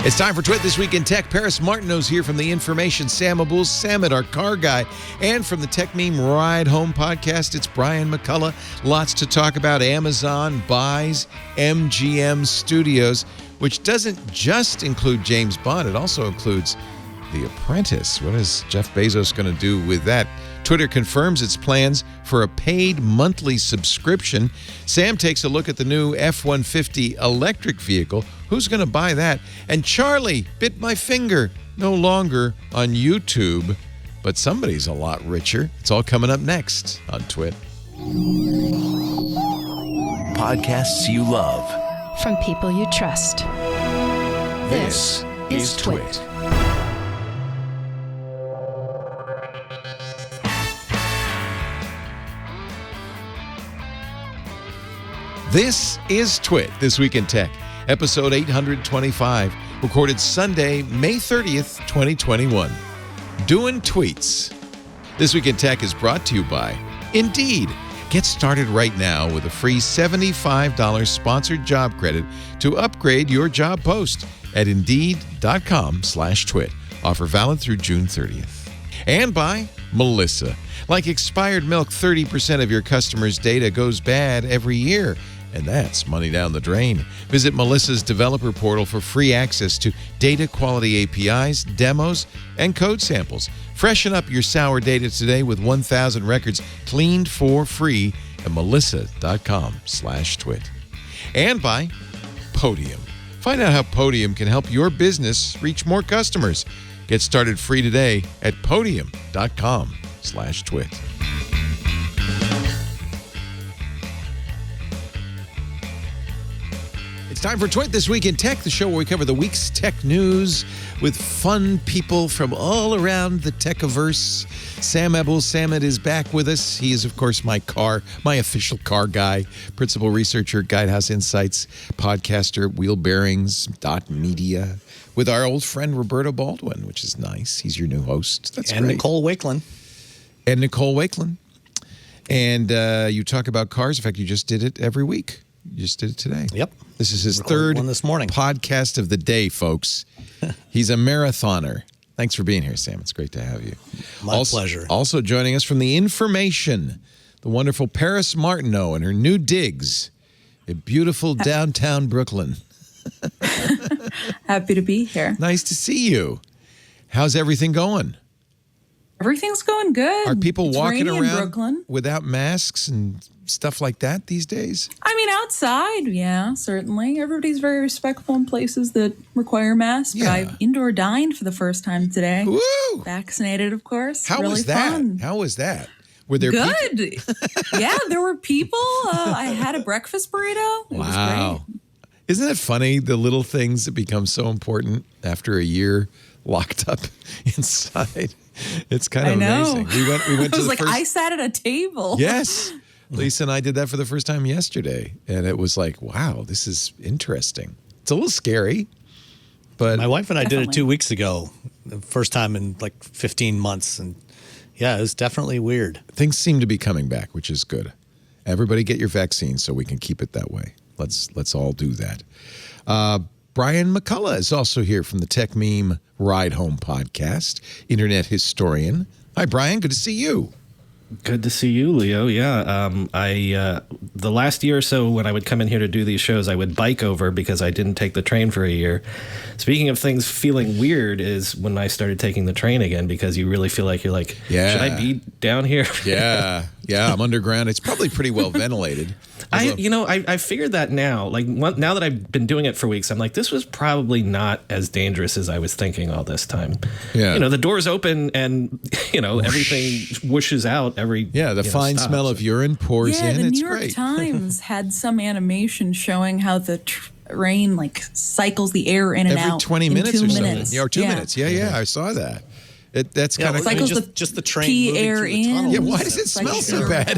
It's time for Twit This Week in Tech. Paris Martineau's here from the Information Samables, Samit, our car guy, and from the Tech Meme Ride Home podcast, it's Brian McCullough. Lots to talk about. Amazon buys MGM Studios, which doesn't just include James Bond. It also includes The Apprentice. What is Jeff Bezos going to do with that? Twitter confirms its plans for a paid monthly subscription. Sam takes a look at the new F-150 electric vehicle. Who's going to buy that? And Charlie bit my finger. No longer on YouTube, but somebody's a lot richer. It's all coming up next on Twit. Podcasts you love. From people you trust. This is Twit. This is Twit, This Week in Tech, episode 825, recorded Sunday, May 30th, 2021. Doin Tweets. This Week in Tech is brought to you by Indeed. Get started right now with a free $75 sponsored job credit to upgrade your job post at Indeed.com/twit. Offer valid through June 30th. And by Melissa. Like expired milk, 30% of your customers' data goes bad every year. And that's money down the drain. Visit Melissa's developer portal for free access to data quality APIs, demos, and code samples. Freshen up your sour data today with 1,000 records cleaned for free at melissa.com/twit. And by Podium. Find out how Podium can help your business reach more customers. Get started free today at podium.com/twit. It's time for Twit This Week in Tech, the show where we cover the week's tech news with fun people from all around the techiverse. Sam Samit is back with us. He is, of course, my official car guy, principal researcher, Guidehouse Insights, podcaster, wheelbearings.media, with our old friend Roberto Baldwin, which is nice. He's your new host. That's and great. Nicole Wakelin. And Nicole Wakelin. And you talk about cars. In fact, you just did it every week. You just did it today. Yep. This is his Recorded third one this morning. podcast of the day, folks. He's a marathoner. Thanks for being here, Sam. It's great to have you. My pleasure. Also joining us from the Information, the wonderful Paris Martineau and her new digs in beautiful downtown Brooklyn. Happy to be here. Nice to see you. How's everything going? Everything's going good. Are people It's walking rainy in around Brooklyn? without masks and stuff like that these days? I mean, outside, yeah, certainly. Everybody's very respectful in places that require masks. Yeah. But I indoor dined for the first time today. Woo! Vaccinated, of course. How really was that? Fun. How was that? Were there people? Good. Yeah, there were people. I had a breakfast burrito. It was Wow. great. Isn't it funny, the little things that become so important after a year locked up inside? It's kind of I know. amazing. We went I to was the like, first... I sat at a table. Yes. Lisa and I did that for the first time yesterday. And it was like, wow, this is interesting. It's a little scary, but... My wife and I did Definitely. it 2 weeks ago, the first time in like 15 months. And yeah, it was definitely weird. things seem to be coming back, which is good. Everybody get your vaccine so we can keep it that way. Let's all do that. Brian McCullough is also here from the Tech Meme Ride Home podcast, internet historian. Hi, Brian. Good to see you. Good to see you, Leo. Yeah, the last year or so when I would come in here to do these shows, I would bike over because I didn't take the train for a year. Speaking of things feeling weird is when I started taking the train again, because you really feel like you're like, Yeah. should I be down here? Yeah, I'm underground. It's probably pretty well ventilated. I figured that now. Like now that I've been doing it for weeks, I'm like, this was probably not as dangerous as I was thinking all this time. Yeah. The doors open and everything whooshes out every. Yeah, the fine stops. smell of urine pours Yeah, in. the It's New York great. Times had some animation showing how the train cycles the air in and Every out 20 in minutes 2 or something. minutes. Yeah, or 2 minutes. Yeah, I saw that. That's kind of I mean, Cycles just the train pee moving air through the in. tunnels. Yeah, why does it smell so bad?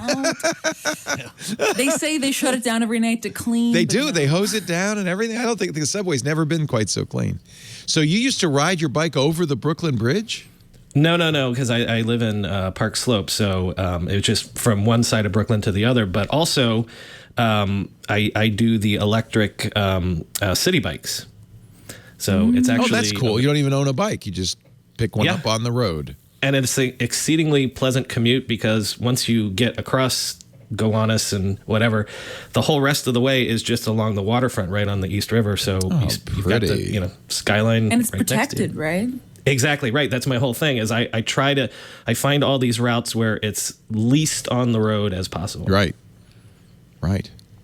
They say they shut it down every night to clean. They but do. no. They hose it down and everything. I don't think the subway's never been quite so clean. So you used to ride your bike over the Brooklyn Bridge? No, because I live in Park Slope, so it was just from one side of Brooklyn to the other. But also, I do the electric city bikes. So it's actually that's cool. You don't even own a bike. You just pick one up on the road. And it's an exceedingly pleasant commute because once you get across Gowanus and whatever, the whole rest of the way is just along the waterfront right on the East River. So you've got the skyline. And it's right protected, right? Exactly right. That's my whole thing is I find all these routes where it's least on the road as possible. Right.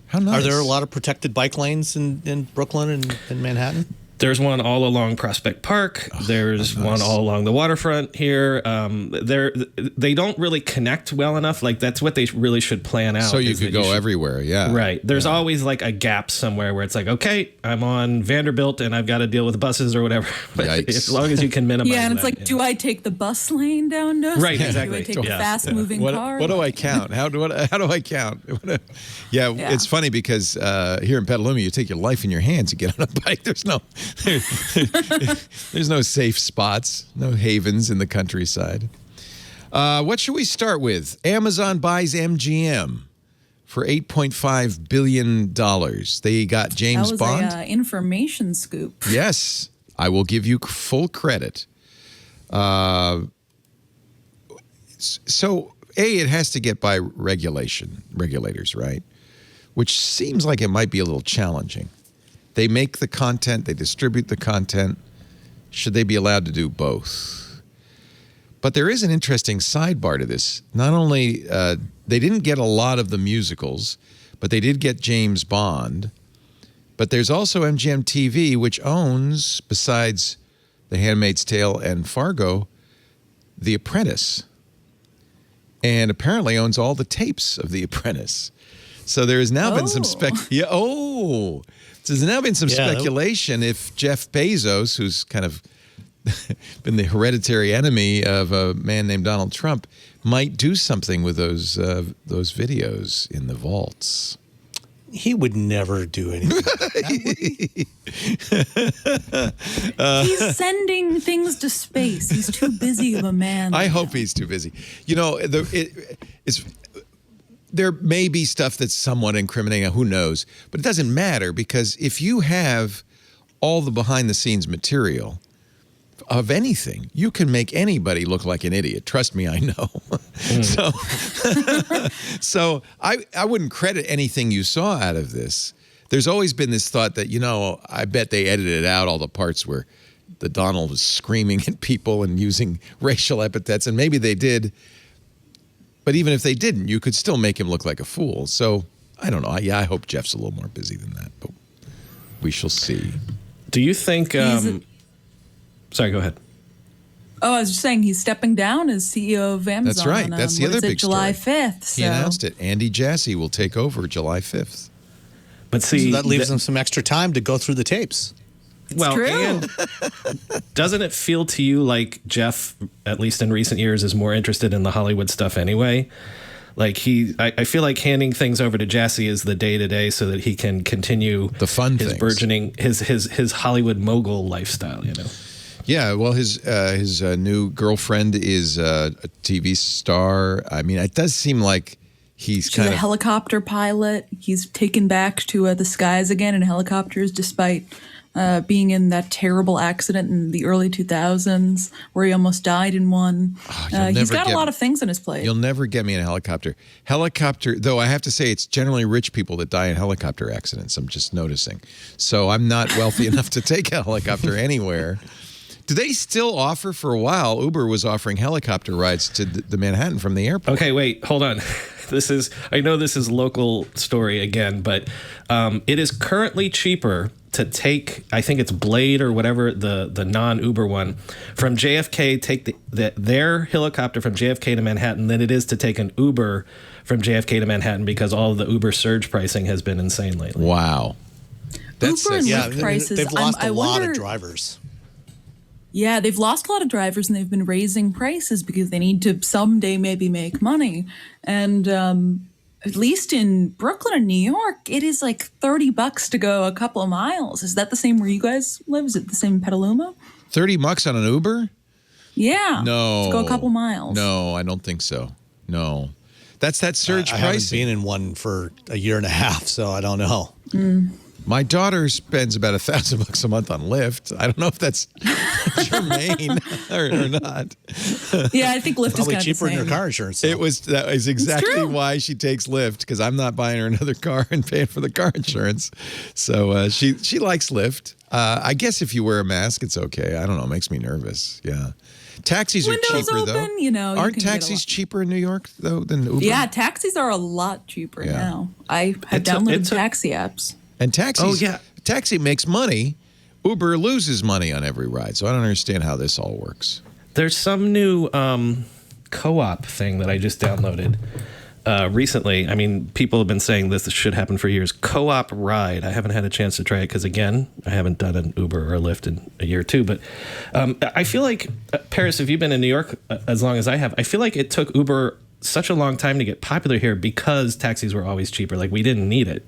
How nice. Are there a lot of protected bike lanes in Brooklyn and in Manhattan? There's one all along Prospect Park. There's one all along the waterfront here. They don't really connect well enough. Like that's what they really should plan out. So you could go everywhere. Yeah. Right. There's always like a gap somewhere where it's like, okay, I'm on Vanderbilt and I've got to deal with buses or whatever. But as long as you can minimize. Yeah, and it's that, like, do I take the bus lane down Nostrand? Right. Exactly. Do I take the fast-moving car? What do I count? How do I count? It's funny because here in Petaluma, you take your life in your hands. You get on a bike. There's no safe spots, no havens in the countryside. What should we start with? Amazon buys MGM for $8.5 billion. They got James Bond. That was an information scoop. Yes, I will give you full credit. So, it has to get by regulators, right? Which seems like it might be a little challenging. They make the content, they distribute the content. Should they be allowed to do both? But there is an interesting sidebar to this. Not only, they didn't get a lot of the musicals, but they did get James Bond. But there's also MGM TV, which owns, besides The Handmaid's Tale and Fargo, The Apprentice. And apparently owns all the tapes of The Apprentice. So there has now been some So there's now been some speculation if Jeff Bezos, who's kind of been the hereditary enemy of a man named Donald Trump, might do something with those videos in the vaults. He would never do anything. He's sending things to space. He's too busy of a man. I hope he's too busy. There may be stuff that's somewhat incriminating, who knows, but it doesn't matter because if you have all the behind-the-scenes material of anything, you can make anybody look like an idiot. Trust me, I know. So I wouldn't credit anything you saw out of this. There's always been this thought that, I bet they edited out all the parts where the Donald was screaming at people and using racial epithets, and maybe they did. But even if they didn't, you could still make him look like a fool. So, I don't know. I hope Jeff's a little more busy than that, but we shall see. Do you think... sorry, go ahead. Oh, I was just saying he's stepping down as CEO of Amazon. That's right. That's the other big July story. 5th. So. He announced it. Andy Jassy will take over July 5th. But see... So that leaves them some extra time to go through the tapes. True. And doesn't it feel to you like Jeff, at least in recent years, is more interested in the Hollywood stuff anyway? Like I feel like handing things over to Jassy is the day-to-day so that he can continue the fun his things. Burgeoning, his Hollywood mogul lifestyle, Yeah, well, his new girlfriend is a TV star. I mean, it does seem like she's a helicopter pilot. He's taken back to the skies again in helicopters despite... being in that terrible accident in the early 2000s where he almost died in one. He's got a lot of things on his plate. You'll never get me in a helicopter. Helicopter, though I have to say it's generally rich people that die in helicopter accidents. I'm just noticing. So I'm not wealthy enough to take a helicopter anywhere. Do they still offer? For a while, Uber was offering helicopter rides to the Manhattan from the airport. Okay, wait, hold on. I know this is local story again, but it is currently cheaper to take, I think it's Blade or whatever, the non-Uber one, from JFK, take their helicopter from JFK to Manhattan than it is to take an Uber from JFK to Manhattan because all of the Uber surge pricing has been insane lately. Wow. Uber and Lyft prices. They've lost a lot of drivers. Yeah, they've lost a lot of drivers and they've been raising prices because they need to someday maybe make money. And at least in Brooklyn and New York, it is like $30 to go a couple of miles. Is that the same where you guys live? Is it the same in Petaluma? $30 on an Uber? Yeah. No. To go a couple miles. No, I don't think so. No. That's that surge I pricing. haven't been in one for a year and a half, so I don't know. My daughter spends about $1,000 a month on Lyft. I don't know if that's germane or not. Yeah, I think Lyft is Probably kind of cheaper the than same. your car insurance. though. That is exactly true. why she takes Lyft, because I'm not buying her another car and paying for the car insurance. So she likes Lyft. I guess if you wear a mask, it's okay. I don't know. It makes me nervous. Yeah. Taxis Windows are cheaper, open, though. you know, you Aren't can get a taxis lot. cheaper in New York, though, than Uber? Yeah, taxis are a lot cheaper Yeah. now. I have It's a- downloaded it's a- taxi apps. And taxis, Oh, yeah. taxi makes money. Uber loses money on every ride. So I don't understand how this all works. There's some new co-op thing that I just downloaded recently. I mean, people have been saying this should happen for years. Co-op ride. I haven't had a chance to try it because, again, I haven't done an Uber or a Lyft in a year or two. But I feel like, Paris, if you've been in New York as long as I have, I feel like it took Uber such a long time to get popular here because taxis were always cheaper. Like, we didn't need it.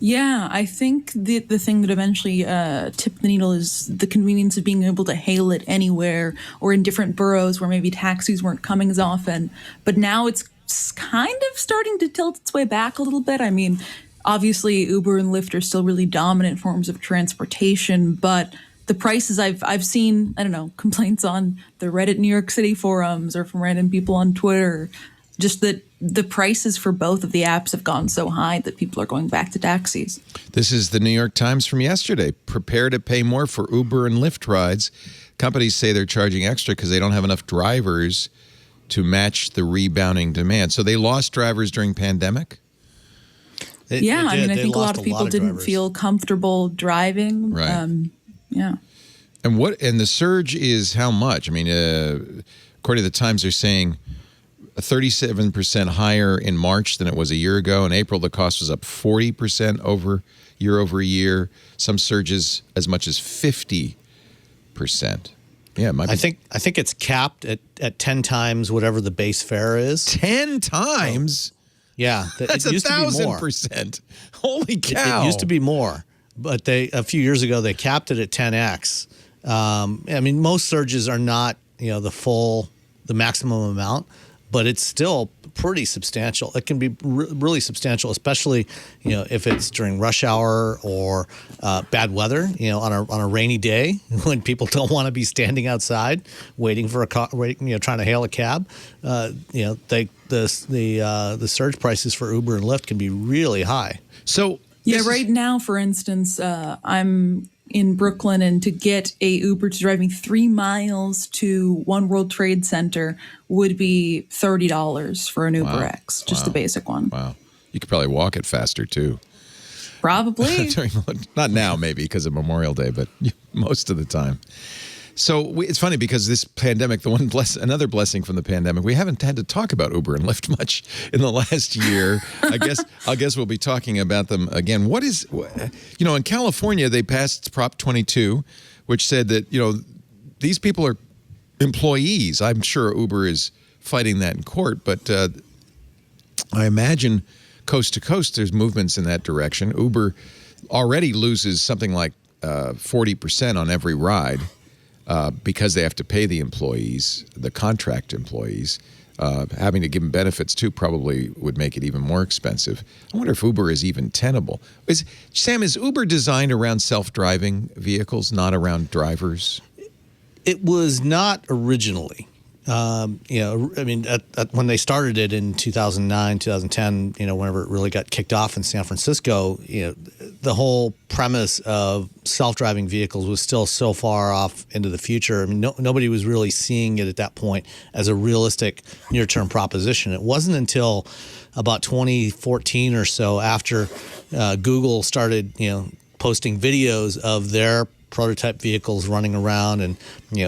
Yeah, I think the thing that eventually tipped the needle is the convenience of being able to hail it anywhere or in different boroughs where maybe taxis weren't coming as often. But now it's kind of starting to tilt its way back a little bit. I mean, obviously Uber and Lyft are still really dominant forms of transportation, but the prices I've seen, I don't know, complaints on the Reddit New York City forums or from random people on Twitter, just that the prices for both of the apps have gone so high that people are going back to taxis. This is the New York Times from yesterday. Prepare to pay more for Uber and Lyft rides. Companies say they're charging extra because they don't have enough drivers to match the rebounding demand. So they lost drivers during pandemic? I They think a lot lost of people didn't drivers. feel comfortable driving. Right. Yeah. And the surge is how much? I mean, according to the Times, they're saying 37% higher in March than it was a year ago. In April, the cost was up 40% over year. Some surges as much as 50%. Yeah, it might be I think it's capped at 10 times whatever the base fare is. 10 times. Yeah, That's it used to be more. 1,000%. Holy cow! It used to be more, but a few years ago they capped it at 10x. I mean, most surges are not the maximum amount, but it's still pretty substantial. It can be really substantial, especially if it's during rush hour or bad weather. On a rainy day when people don't want to be standing outside waiting for a car, trying to hail a cab. The surge prices for Uber and Lyft can be really high. So Yeah, right now, for instance, I'm in Brooklyn, and to get a Uber to drive me 3 miles to One World Trade Center would be $30 for an Uber X, just the basic one. Wow. You could probably walk it faster, too. Probably. Not now, maybe, because of Memorial Day, but most of the time. So it's funny because this pandemic, another blessing from the pandemic, we haven't had to talk about Uber and Lyft much in the last year. I guess we'll be talking about them again. What is, in California, they passed Prop 22, which said that, these people are employees. I'm sure Uber is fighting that in court, but I imagine coast to coast, there's movements in that direction. Uber already loses something like 40% on every ride. Because they have to pay the employees, the contract employees. Having to give them benefits, too, probably would make it even more expensive. I wonder if Uber is even tenable. Sam, is Uber designed around self-driving vehicles, not around drivers? It was not originally. When they started it in 2009, 2010, whenever it really got kicked off in San Francisco, the whole premise of self-driving vehicles was still so far off into the future. I mean, nobody was really seeing it at that point as a realistic near-term proposition. It wasn't until about 2014 or so, after Google started, posting videos of their prototype vehicles running around, and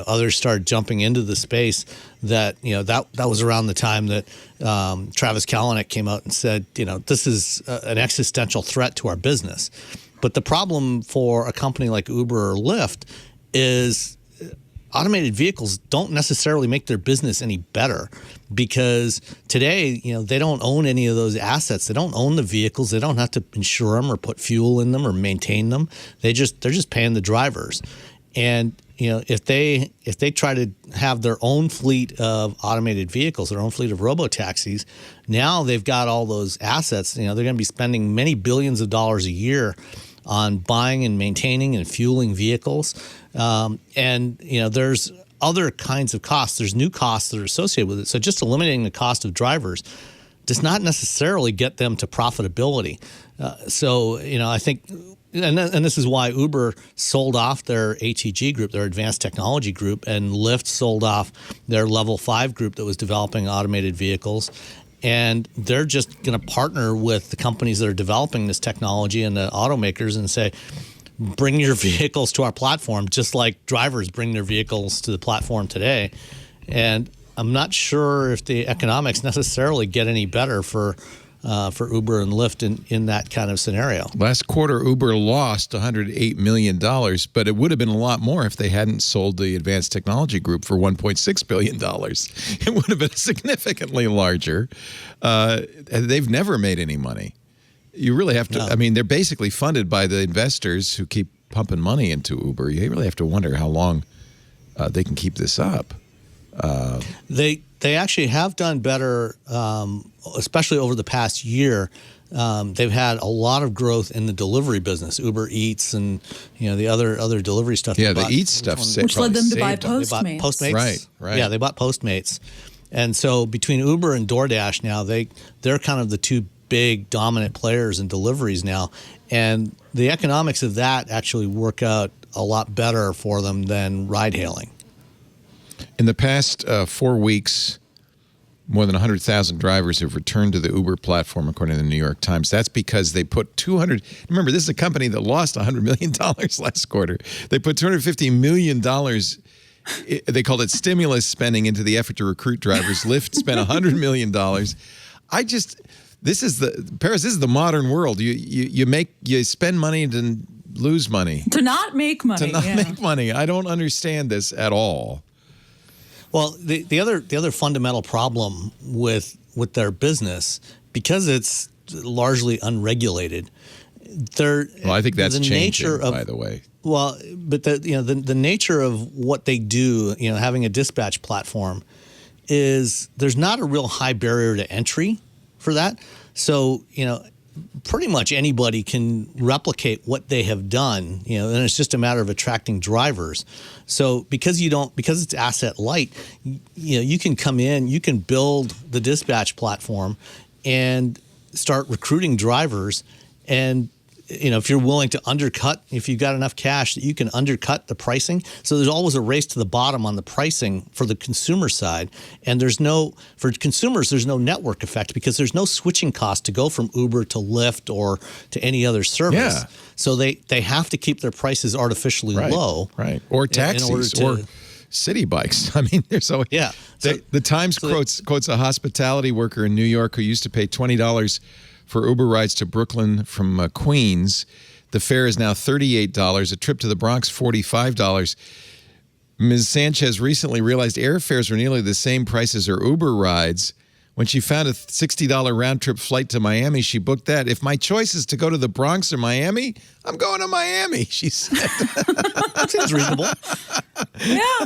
others started jumping into the space, that that was around the time that Travis Kalanick came out and said, this is an existential threat to our business. But the problem for a company like Uber or Lyft is automated vehicles don't necessarily make their business any better, because today, they don't own any of those assets. They don't own the vehicles. They don't have to insure them or put fuel in them or maintain them. They're just paying the drivers. And if they try to have their own fleet of automated vehicles, their own fleet of robo-taxis, Now they've got all those assets. They're going to be spending many billions of dollars a year on buying and maintaining and fueling vehicles. And there's other kinds of costs. There's new costs that are associated with it. So just eliminating the cost of drivers does not necessarily get them to profitability. I think, and this is why Uber sold off their ATG group, their Advanced Technology Group, and Lyft sold off their Level 5 group that was developing automated vehicles. And they're just going to partner with the companies that are developing this technology and the automakers and say, bring your vehicles to our platform, just like drivers bring their vehicles to the platform today. And I'm not sure if the economics necessarily get any better for Uber and Lyft in that kind of scenario. Last quarter, Uber lost $108 million, but it would have been a lot more if they hadn't sold the Advanced Technology Group for $1.6 billion. It would have been significantly larger. They've never made any money. You really have to, no. I mean, they're basically funded by the investors who keep pumping money into Uber. You really have to wonder how long they can keep this up. They actually have done better, especially over the past year. They've had a lot of growth in the delivery business, Uber Eats and the other delivery stuff. Yeah, the Eats stuff, which led them to buy Postmates. They bought Postmates. Right. Yeah, they bought Postmates, and so between Uber and DoorDash now, they're kind of the two big dominant players in deliveries now, and the economics of that actually work out a lot better for them than ride hailing. In the past 4 weeks, more than 100,000 drivers have returned to the Uber platform, according to the New York Times. That's because they put remember, this is a company that lost $100 million last quarter. They put $250 million, they called it stimulus spending, into the effort to recruit drivers. Lyft spent $100 million. This is the modern world. You spend money to lose money. To not make money. Make money. I don't understand this at all. Well, the other fundamental problem with their business, because it's largely unregulated, I think that's changing, by the way. Well, but the nature of what they do, having a dispatch platform, is there's not a real high barrier to entry for that. So, pretty much anybody can replicate what they have done, and it's just a matter of attracting drivers. So because it's asset light, you can come in, you can build the dispatch platform and start recruiting drivers. And, if you're willing to undercut, if you've got enough cash that you can undercut the pricing. So there's always a race to the bottom on the pricing for the consumer side. And for consumers, there's no network effect because there's no switching cost to go from Uber to Lyft or to any other service. Yeah. So they have to keep their prices artificially low. Right. Or taxis or city bikes. I mean, there's always. Yeah. The Times quotes a hospitality worker in New York who used to pay $20 for Uber rides to Brooklyn from Queens. The fare is now $38. A trip to the Bronx, $45. Ms. Sanchez recently realized airfares were nearly the same price as her Uber rides. When she found a $60 round-trip flight to Miami, she booked that. If my choice is to go to the Bronx or Miami, I'm going to Miami, she said. Seems reasonable. Yeah.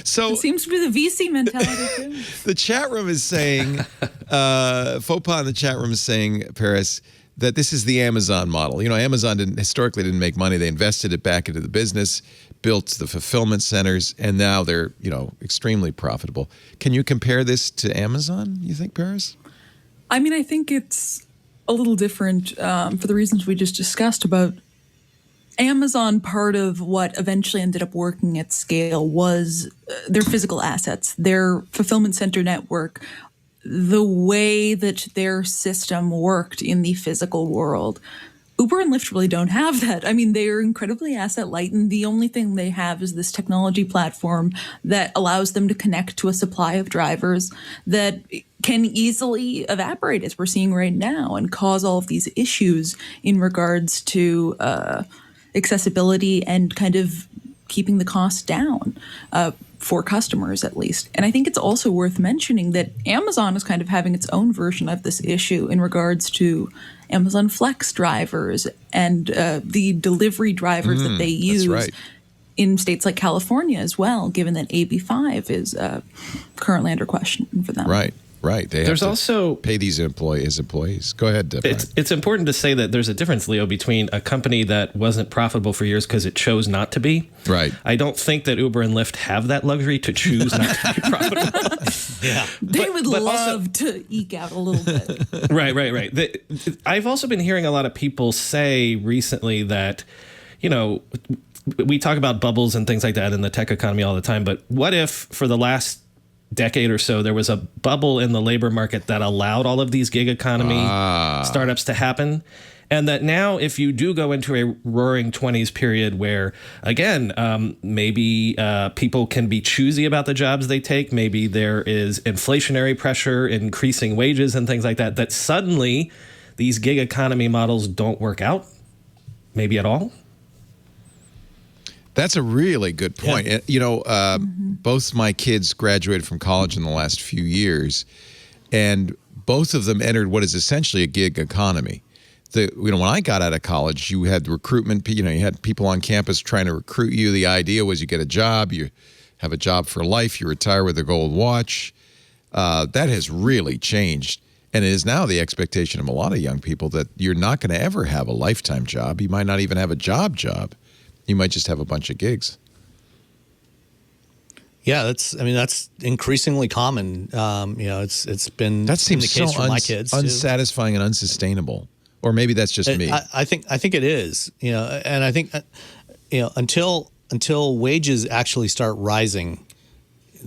So it seems to be the VC mentality, too. The chat room is saying, Faux Pas in the chat room is saying, Paris, that this is the Amazon model. Amazon historically didn't make money. They invested it back into the business, built the fulfillment centers, and now they're, extremely profitable. Can you compare this to Amazon, you think, Paris? I mean, I think it's a little different for the reasons we just discussed about Amazon. Part of what eventually ended up working at scale was their physical assets, their fulfillment center network, the way that their system worked in the physical world. Uber and Lyft really don't have that. I mean, they are incredibly asset light, and the only thing they have is this technology platform that allows them to connect to a supply of drivers that can easily evaporate, as we're seeing right now, and cause all of these issues in regards to accessibility and kind of keeping the cost down for customers, at least. And I think it's also worth mentioning that Amazon is kind of having its own version of this issue in regards to Amazon Flex drivers and the delivery drivers that they use in states like California as well, given that AB5 is currently under question for them. Right. Right. They There's have to also pay these employees. Go ahead, Brian. It's important to say that there's a difference, Leo, between a company that wasn't profitable for years because it chose not to be. Right. I don't think that Uber and Lyft have that luxury to choose not to be profitable. Yeah. They would but love to eke out a little bit. Right. I've also been hearing a lot of people say recently that, we talk about bubbles and things like that in the tech economy all the time, but what if for the last decade or so there was a bubble in the labor market that allowed all of these gig economy startups to happen, and that now if you do go into a roaring 20s period where again maybe people can be choosy about the jobs they take, maybe there is inflationary pressure, increasing wages and things like that, that suddenly these gig economy models don't work out maybe at all. That's a really good point. Yeah. Both my kids graduated from college in the last few years, and both of them entered what is essentially a gig economy. When I got out of college, you had recruitment. You had people on campus trying to recruit you. The idea was you get a job, you have a job for life, you retire with a gold watch. That has really changed, and it is now the expectation of a lot of young people that you're not going to ever have a lifetime job. You might not even have a job. You might just have a bunch of gigs. Yeah, that's increasingly common. It's been that seems the case so for my kids. unsatisfying and unsustainable. Or maybe that's just me. I think it is. And I think until wages actually start rising,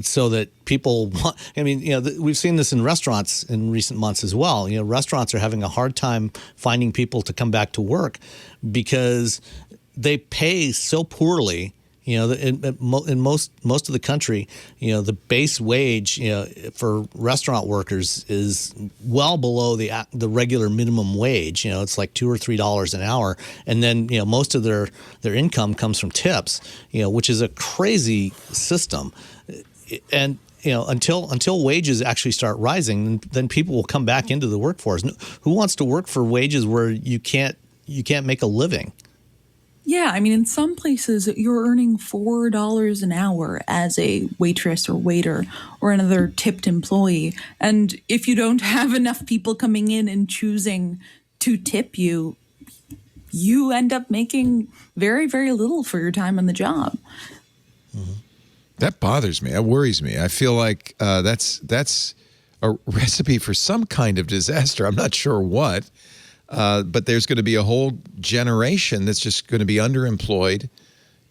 so that people want. We've seen this in restaurants in recent months as well. Restaurants are having a hard time finding people to come back to work because they pay so poorly. In most of the country, the base wage, for restaurant workers is well below the regular minimum wage. It's like $2 or $3 an hour, and then most of their income comes from tips. Which is a crazy system, and until wages actually start rising, then people will come back into the workforce. Who wants to work for wages where you can't make a living? Yeah, in some places you're earning $4 an hour as a waitress or waiter or another tipped employee. And if you don't have enough people coming in and choosing to tip you, you end up making very, very little for your time on the job. Mm-hmm. That bothers me. That worries me. I feel like that's a recipe for some kind of disaster. I'm not sure what. But there's going to be a whole generation that's just going to be underemployed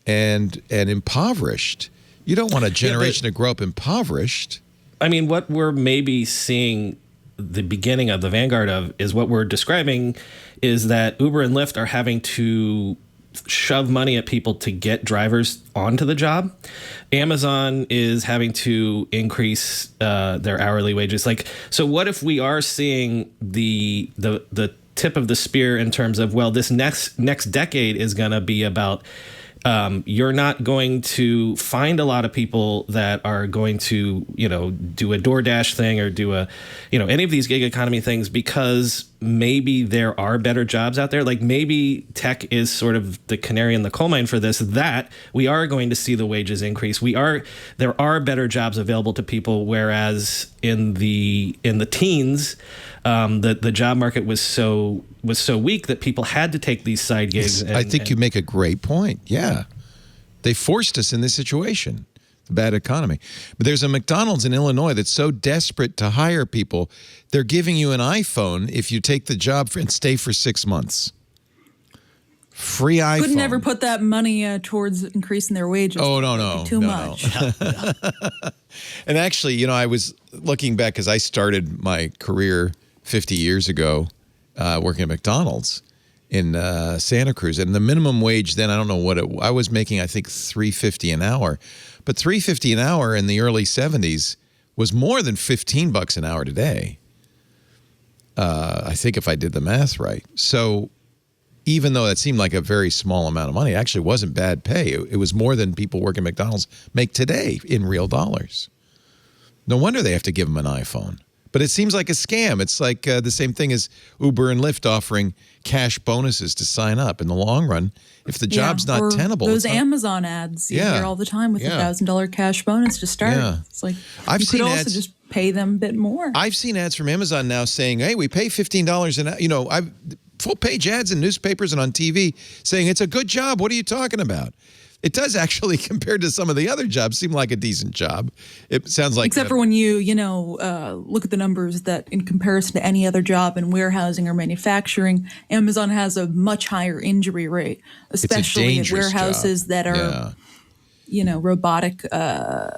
and impoverished. You don't want a generation to grow up impoverished. What we're maybe seeing the beginning of, the vanguard of, is what we're describing is that Uber and Lyft are having to shove money at people to get drivers onto the job. Amazon is having to increase their hourly wages. So what if we are seeing the tip of the spear in terms of, well, this next decade is going to be about you're not going to find a lot of people that are going to, do a DoorDash thing or do any of these gig economy things, because maybe there are better jobs out there. Maybe tech is sort of the canary in the coal mine for this, that we are going to see the wages increase. There are better jobs available to people, whereas in the teens, the job market was so weak that people had to take these side gigs. I think you make a great point. Yeah. They forced us in this situation, the bad economy. But there's a McDonald's in Illinois that's so desperate to hire people, they're giving you an iPhone if you take the job and stay for 6 months. Free iPhone. Could never put that money towards increasing their wages. Oh, no. Too much. And actually, I was looking back because I started my career 50 years ago working at McDonald's in Santa Cruz. And the minimum wage then, I don't know what I was making, I think $3.50 an hour. But $3.50 an hour in the early 70s was more than $15 an hour today. I think if I did the math right. So even though that seemed like a very small amount of money, it actually wasn't bad pay. It was more than people working at McDonald's make today in real dollars. No wonder they have to give them an iPhone. But it seems like a scam. It's like the same thing as Uber and Lyft offering cash bonuses to sign up. In the long run, if the job's not or tenable. Those it's not, Amazon ads you hear all the time with the $1,000 cash bonus to start. Yeah. It's like I've you seen could also ads- just pay them a bit more. I've seen ads from Amazon now saying, hey, we pay $15 an hour. You know, I've full page ads in newspapers and on TV saying it's a good job. What are you talking about? It does actually, compared to some of the other jobs, seem like a decent job. It sounds like Except for when you look at the numbers that in comparison to any other job in warehousing or manufacturing, Amazon has a much higher injury rate, especially at warehouses that are, robotic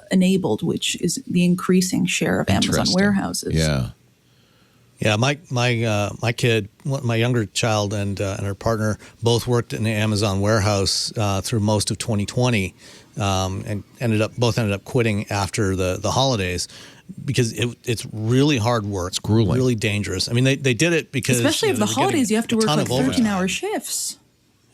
enabled, which is the increasing share of Amazon warehouses. Yeah. Yeah, my kid, my younger child, and her partner both worked in the Amazon warehouse through most of 2020, and ended up quitting after the holidays because it's really hard work. It's grueling, really dangerous. I mean, they did it because especially if the holidays you have to work like 13-hour shifts. shifts.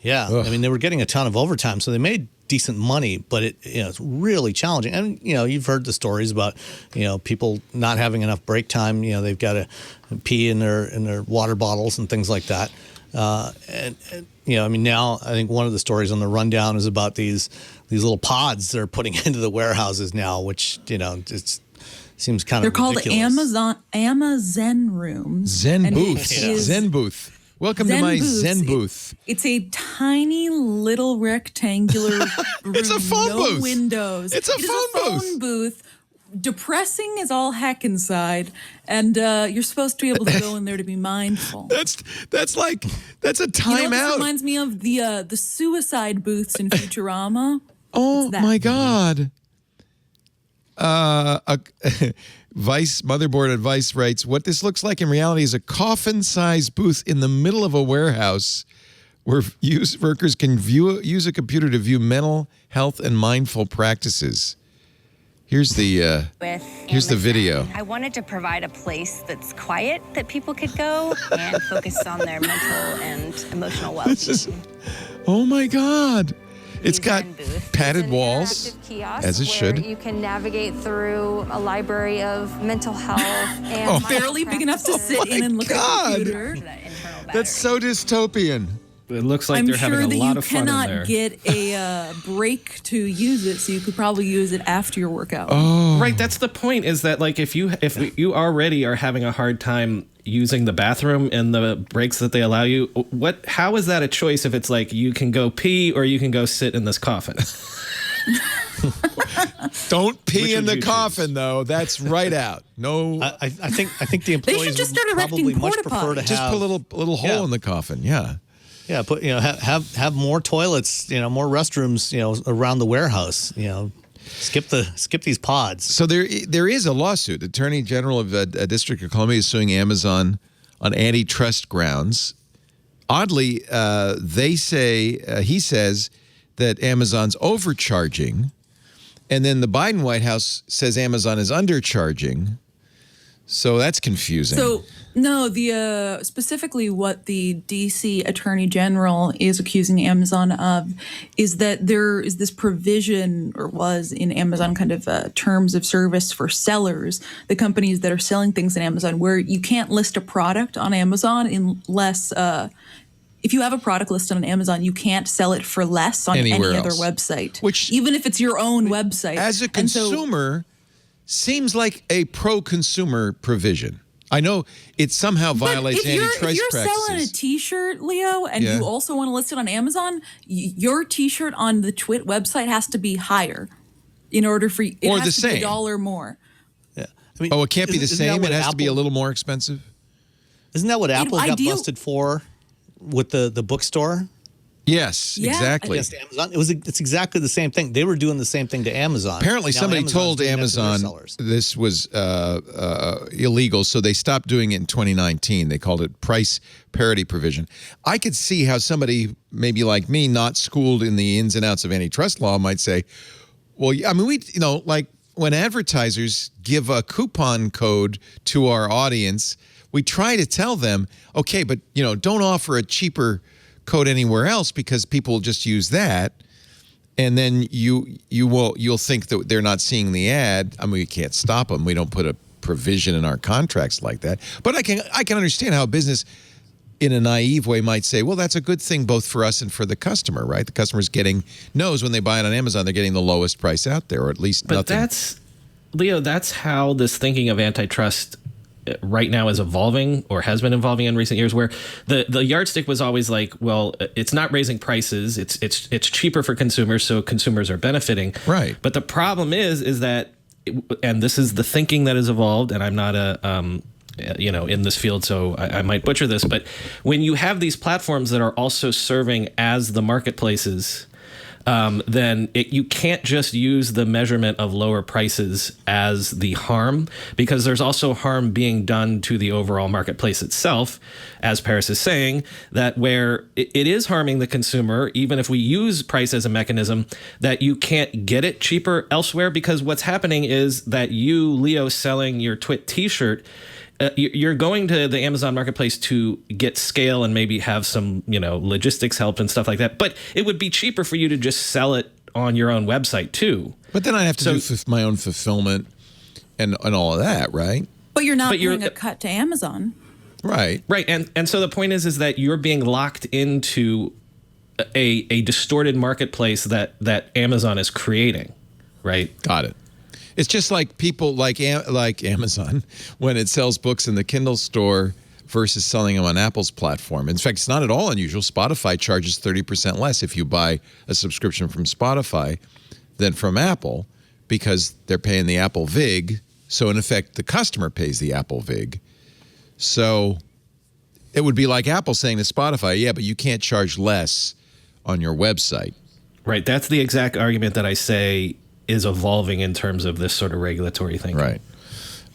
Yeah, I mean, they were getting a ton of overtime, so they made decent money, but it's really challenging. And you've heard the stories about people not having enough break time. They've got to pee in their water bottles and things like that. And I mean, now I think one of the stories on the rundown is about these little pods they're putting into the warehouses now, which it seems kind of ridiculous. They're called Amazon rooms. Zen booth. Zen booth. Welcome to my Zen booth. It's a tiny little rectangular room. It's a phone booth. No windows. It's a phone booth. Depressing as all heck inside, and you're supposed to be able to go in there to be mindful. That's a timeout. This reminds me of the suicide booths in Futurama. Oh my God. Motherboard Advice writes, what this looks like in reality is a coffin-sized booth in the middle of a warehouse where workers can use a computer to view mental health and mindful practices. Here's the video. I wanted to provide a place that's quiet that people could go and focus on their mental and emotional well-being. Oh my God. It's got padded walls, as it should. You can navigate through a library of mental health and barely big enough to sit in and look at the computer. That's so dystopian. It looks like they're having a lot of fun in there. I'm sure that you cannot get a break to use it, so you could probably use it after your workout. Oh. Right, that's the point, is that like if you already are having a hard time using the bathroom and the breaks that they allow you, how is that a choice if it's like you can go pee or you can go sit in this coffin? Don't pee in the coffin, though. That's right out. No, I think the employees they should just start probably erecting much porta prefer to have just put a little hole in the coffin. Yeah. Yeah, put have more toilets, more restrooms, around the warehouse. Skip these pods. So there is a lawsuit. The Attorney General of the District of Columbia is suing Amazon on antitrust grounds. Oddly, he says that Amazon's overcharging, and then the Biden White House says Amazon is undercharging. So that's confusing. So no, specifically what the DC Attorney General is accusing Amazon of is that there is this provision, or was in Amazon, kind of terms of service for sellers, the companies that are selling things on Amazon, where you can't list a product on Amazon unless if you have a product listed on Amazon, you can't sell it for less on any other website, even if it's your own website. As a consumer, seems like a pro-consumer provision. I know it somehow violates antitrust practices. If you're selling a T-shirt, Leo, and you also want to list it on Amazon, your T-shirt on the Twit website has to be higher in order for it or has the to same. be $1 more. Yeah. I mean, it can't be the same. It has to be a little more expensive. Isn't that what Apple got busted for with the bookstore? Yes, exactly. Against Amazon. It's exactly the same thing. They were doing the same thing to Amazon. Apparently, somebody told Amazon this was illegal, so they stopped doing it in 2019. They called it price parity provision. I could see how somebody, maybe like me, not schooled in the ins and outs of antitrust law, might say, well, I mean, like when advertisers give a coupon code to our audience, we try to tell them, okay, but don't offer a cheaper code anywhere else because people will just use that, and then you'll think that they're not seeing the ad. I mean, we can't stop them. We don't put a provision in our contracts like that. But I can understand how a business in a naive way might say, well, that's a good thing both for us and for the customer, right? The customer's knows when they buy it on Amazon, they're getting the lowest price out there, or at least nothing. But Leo, that's how this thinking of antitrust right now is evolving, or has been evolving in recent years, where the yardstick was always like, well, it's not raising prices, it's cheaper for consumers, so consumers are benefiting. Right. But the problem is that, and this is the thinking that has evolved, and I'm not in this field, so I might butcher this, but when you have these platforms that are also serving as the marketplaces, then you can't just use the measurement of lower prices as the harm, because there's also harm being done to the overall marketplace itself, as Paris is saying, that where it is harming the consumer, even if we use price as a mechanism, that you can't get it cheaper elsewhere, because what's happening is that you, Leo, selling your Twit t-shirt, you're going to the Amazon marketplace to get scale and maybe have some, logistics help and stuff like that. But it would be cheaper for you to just sell it on your own website too. But then I have to do my own fulfillment and all of that, right? But you're not doing a cut to Amazon. Right. Right. And so the point is that you're being locked into a distorted marketplace that Amazon is creating. Right. Got it. It's just like people like Amazon when it sells books in the Kindle store versus selling them on Apple's platform. In fact, it's not at all unusual. Spotify charges 30% less if you buy a subscription from Spotify than from Apple, because they're paying the Apple VIG. So in effect, the customer pays the Apple VIG. So it would be like Apple saying to Spotify, yeah, but you can't charge less on your website. Right. That's the exact argument that I say is evolving in terms of this sort of regulatory thing. Right.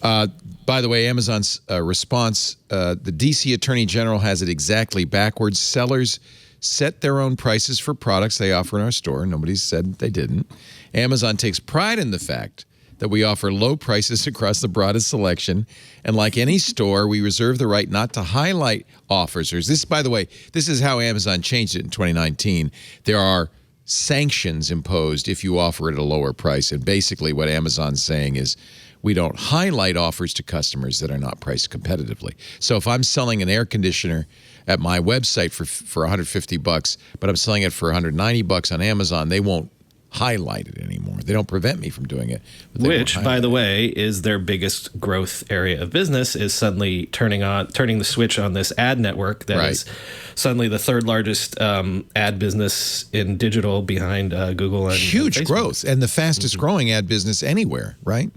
By the way, Amazon's response, the DC Attorney General has it exactly backwards. Sellers set their own prices for products they offer in our store. Nobody said they didn't. Amazon takes pride in the fact that we offer low prices across the broadest selection. And like any store, we reserve the right not to highlight offers. This, by the way, this is how Amazon changed it in 2019. There are sanctions imposed if you offer at a lower price. And basically what Amazon's saying is we don't highlight offers to customers that are not priced competitively. So if I'm selling an air conditioner at my website for $150, but I'm selling it for $190 on Amazon, they won't highlight it anymore. They don't prevent me from doing it. Which, by the way, is their biggest growth area of business, is suddenly turning the switch on this ad network that is suddenly the third largest ad business in digital behind Google and huge and growth, and the fastest growing ad business anywhere, right?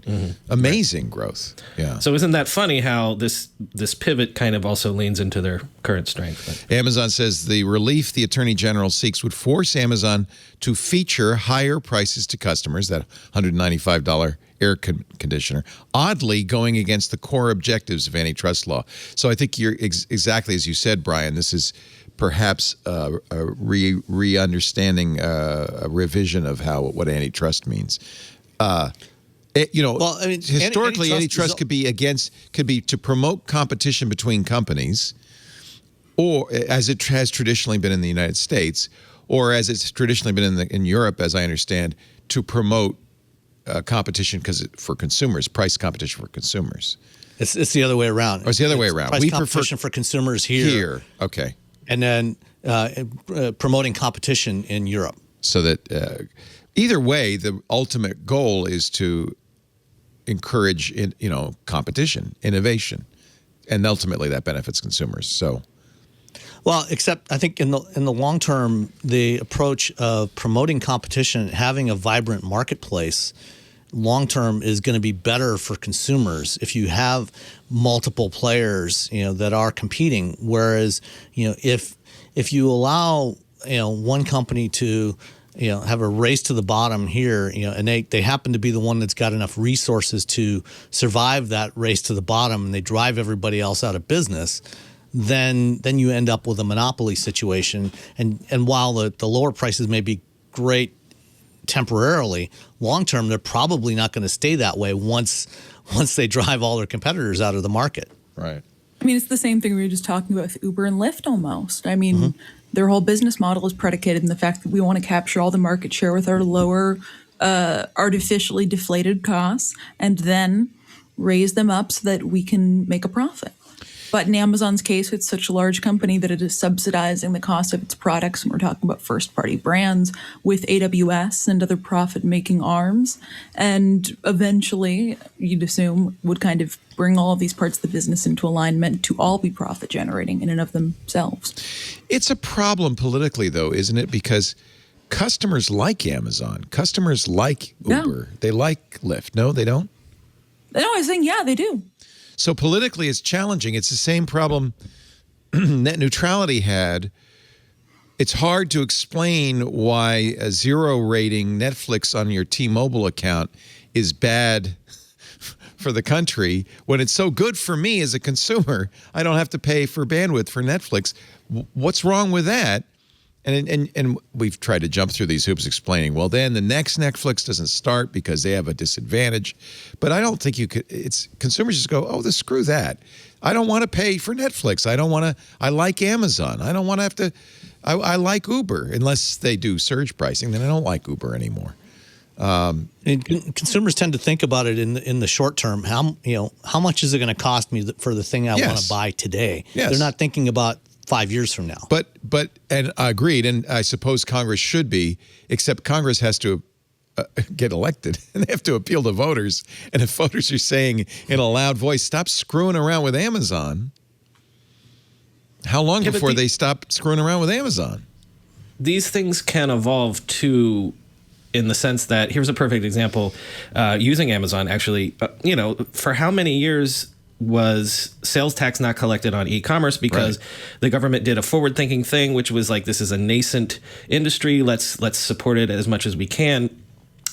Amazing growth. Yeah. So isn't that funny how this pivot kind of also leans into their current strength? Amazon says the relief the Attorney General seeks would force Amazon to feature higher prices to customers, that $195 air conditioner, oddly going against the core objectives of antitrust law. So I think you're exactly as you said, Brian, this is perhaps a re-understanding, a revision of what antitrust means. Historically, antitrust could be to promote competition between companies, or as it has traditionally been in the United States, or as it's traditionally been in Europe, as I understand, to promote competition for consumers, price competition for consumers. It's the other way around. Oh, it's the other way around. Price competition for consumers here. Okay. And then promoting competition in Europe. So that either way, the ultimate goal is to encourage competition, innovation, and ultimately that benefits consumers. So. Well, except I think in the long term, the approach of promoting competition, having a vibrant marketplace, long term is going to be better for consumers if you have multiple players, that are competing. Whereas, if you allow one company to have a race to the bottom here, and they happen to be the one that's got enough resources to survive that race to the bottom, and they drive everybody else out of business. Then you end up with a monopoly situation. And while the lower prices may be great temporarily, long term they're probably not going to stay that way once they drive all their competitors out of the market. Right. I mean, it's the same thing we were just talking about with Uber and Lyft almost. I mean, their whole business model is predicated in the fact that we want to capture all the market share with our lower artificially deflated costs. And then raise them up so that we can make a profit. But in Amazon's case, it's such a large company that it is subsidizing the cost of its products. And we're talking about first-party brands with AWS and other profit-making arms. And eventually, you'd assume, would kind of bring all of these parts of the business into alignment to all be profit-generating in and of themselves. It's a problem politically, though, isn't it? Because customers like Amazon. Customers like Uber. Yeah. They like Lyft. No, they don't? No, I was saying, yeah, they do. So politically, it's challenging. It's the same problem net neutrality had. It's hard to explain why a 0 rating Netflix on your T-Mobile account is bad for the country when it's so good for me as a consumer. I don't have to pay for bandwidth for Netflix. What's wrong with that? And we've tried to jump through these hoops explaining, well, then the next Netflix doesn't start because they have a disadvantage. But I don't think you could, it's consumers just go, oh, screw that. I don't want to pay for Netflix. I like Amazon. I don't want to have to, I like Uber unless they do surge pricing. Then I don't like Uber anymore. And consumers tend to think about it in the short term. How much is it going to cost me for the thing I want to buy today? Yes. They're not thinking about 5 years from now. But and I agreed, and I suppose Congress should be, except Congress has to get elected, and they have to appeal to voters. And if voters are saying in a loud voice, stop screwing around with Amazon, how long before they stop screwing around with Amazon? These things can evolve too, in the sense that, here's a perfect example, using Amazon, actually, for how many years was sales tax not collected on e-commerce because the government did a forward-thinking thing, which was like, this is a nascent industry. Let's support it as much as we can.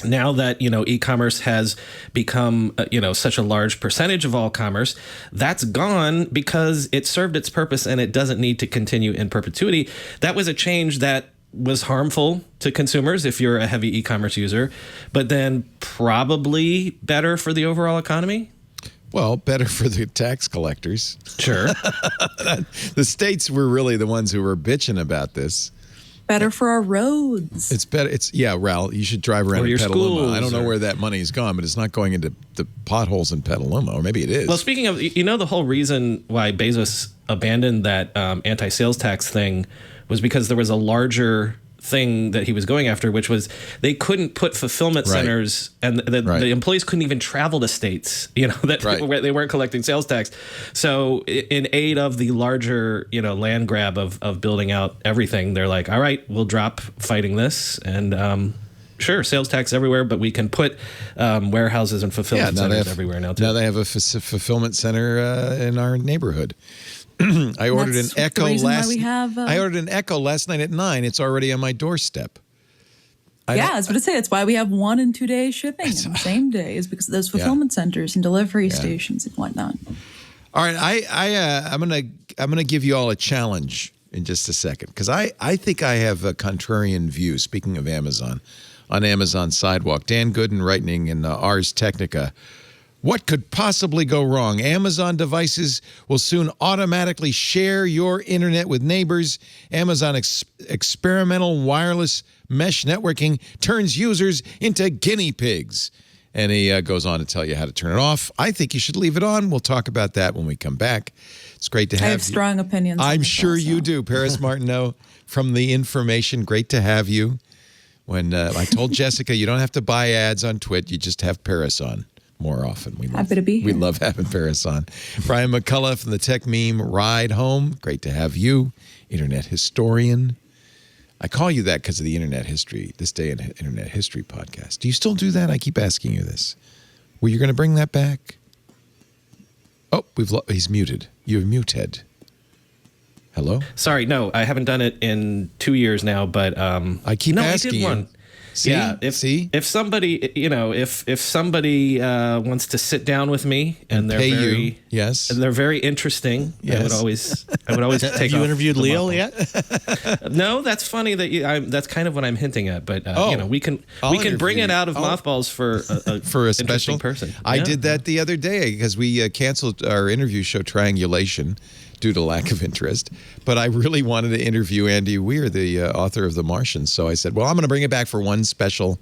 Now that, e-commerce has become, such a large percentage of all commerce, that's gone because it served its purpose and it doesn't need to continue in perpetuity. That was a change that was harmful to consumers if you're a heavy e-commerce user, but then probably better for the overall economy. Well, better for the tax collectors. Sure. The states were really the ones who were bitching about this. Better for our roads. It's better. Raul, you should drive around in Petaluma. I don't know where that money's gone, but it's not going into the potholes in Petaluma, or maybe it is. Well, speaking of, the whole reason why Bezos abandoned that anti-sales tax thing was because there was a larger thing that he was going after, which was they couldn't put fulfillment centers, and the employees couldn't even travel to states, where they weren't collecting sales tax. So in aid of the larger, land grab of building out everything, they're like, all right, we'll drop fighting this, and sure, sales tax everywhere, but we can put warehouses and fulfillment centers everywhere now too. Now they have a fulfillment center in our neighborhood. I ordered an Echo I ordered an Echo last night at 9. It's already on my doorstep. I was going to say, that's why we have 1 and 2 day shipping on the same day, is because of those fulfillment centers and delivery stations and whatnot. All right, I'm gonna give you all a challenge in just a second, because I think I have a contrarian view. Speaking of Amazon, on Amazon Sidewalk, Dan Gooden writing in Ars Technica. What could possibly go wrong? Amazon devices will soon automatically share your internet with neighbors. Amazon experimental wireless mesh networking turns users into guinea pigs. And he goes on to tell you how to turn it off. I think you should leave it on. We'll talk about that when we come back. It's great to have you. I have strong opinions. I'm sure you do. Paris Martineau from The Information. Great to have you. When I told Jessica, you don't have to buy ads on Twit. You just have Paris on more often. Happy to be here. We love having Paris on. Brian McCullough from the tech meme Ride Home. Great to have you. Internet historian. I call you that because of the Internet History, This Day in Internet History podcast. Do you still do that? I keep asking you this. Well, you're going to bring that back? Oh, he's muted. You're muted. Hello? Sorry, no, I haven't done it in 2 years now, but I keep asking I did one. you. See? Yeah, if somebody, if somebody wants to sit down with me and they're very, yes, and they're very interesting, yes. I would always take. Have you interviewed Leo yet? No, that's funny that's kind of what I'm hinting at. But we can bring it out of mothballs for a special person. I did that the other day because we canceled our interview show Triangulation due to lack of interest. But I really wanted to interview Andy Weir, the author of The Martian. So I said, well, I'm going to bring it back for one special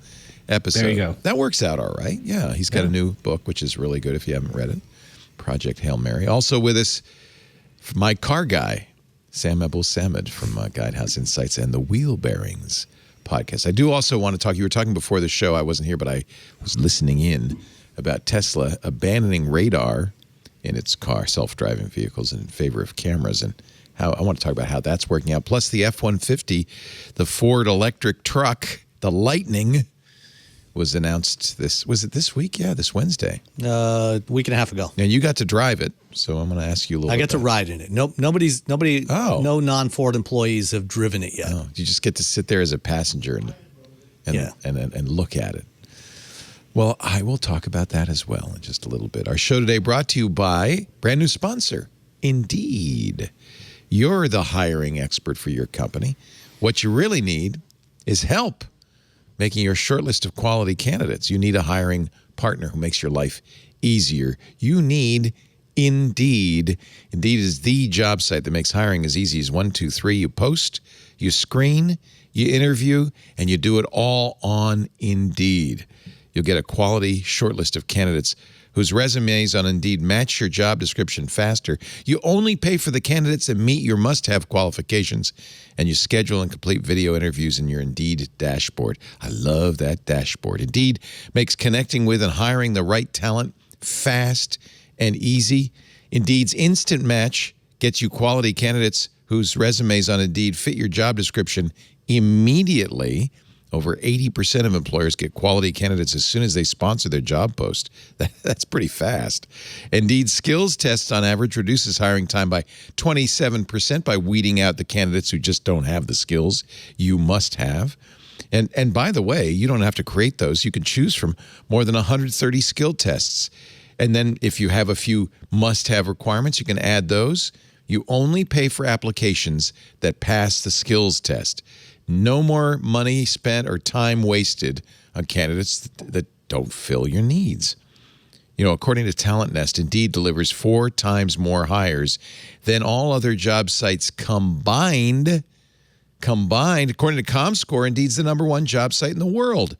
episode. There you go. That works out all right. Yeah, he's got a new book, which is really good if you haven't read it. Project Hail Mary. Also with us, my car guy, Sam Abul-Samad from Guidehouse Insights and the Wheel Bearings podcast. I do also want to talk, you were talking before the show, I wasn't here, but I was listening in about Tesla abandoning radar in its car, self-driving vehicles in favor of cameras, and how I want to talk about how that's working out. Plus the F-150, the Ford electric truck, the Lightning, was announced was it this week? Yeah, this Wednesday. Week and a half ago. And you got to drive it, so I'm going to ask you a little bit. I got to ride in it. No non-Ford employees have driven it yet. Oh, you just get to sit there as a passenger and look at it. Well, I will talk about that as well in just a little bit. Our show today brought to you by brand new sponsor, Indeed. You're the hiring expert for your company. What you really need is help making your short list of quality candidates. You need a hiring partner who makes your life easier. You need Indeed. Indeed is the job site that makes hiring as easy as 1, 2, 3. You post, you screen, you interview, and you do it all on Indeed. You'll get a quality short list of candidates whose resumes on Indeed match your job description faster. You only pay for the candidates that meet your must-have qualifications, and you schedule and complete video interviews in your Indeed dashboard. I love that dashboard. Indeed makes connecting with and hiring the right talent fast and easy. Indeed's Instant Match gets you quality candidates whose resumes on Indeed fit your job description immediately. Over 80% of employers get quality candidates as soon as they sponsor their job post. That's pretty fast. Indeed, skills tests on average reduces hiring time by 27% by weeding out the candidates who just don't have the skills you must have. And by the way, you don't have to create those. You can choose from more than 130 skill tests. And then if you have a few must-have requirements, you can add those. You only pay for applications that pass the skills test. No more money spent or time wasted on candidates that don't fill your needs. You know, according to Talent Nest, Indeed delivers 4 times more hires than all other job sites combined. According to ComScore, Indeed's the #1 job site in the world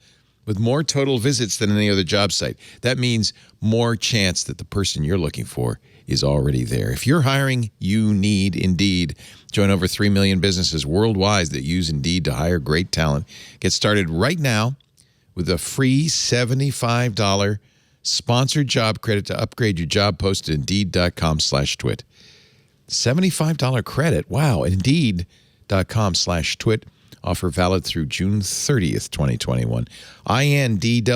with more total visits than any other job site. That means more chance that the person you're looking for is already there. If you're hiring, you need Indeed. Join over 3 million businesses worldwide that use Indeed to hire great talent. Get started right now with a free $75 sponsored job credit to upgrade your job post at Indeed.com/twit. $75 credit. Wow. Indeed.com/twit. Offer valid through June 30th, 2021. INDEED.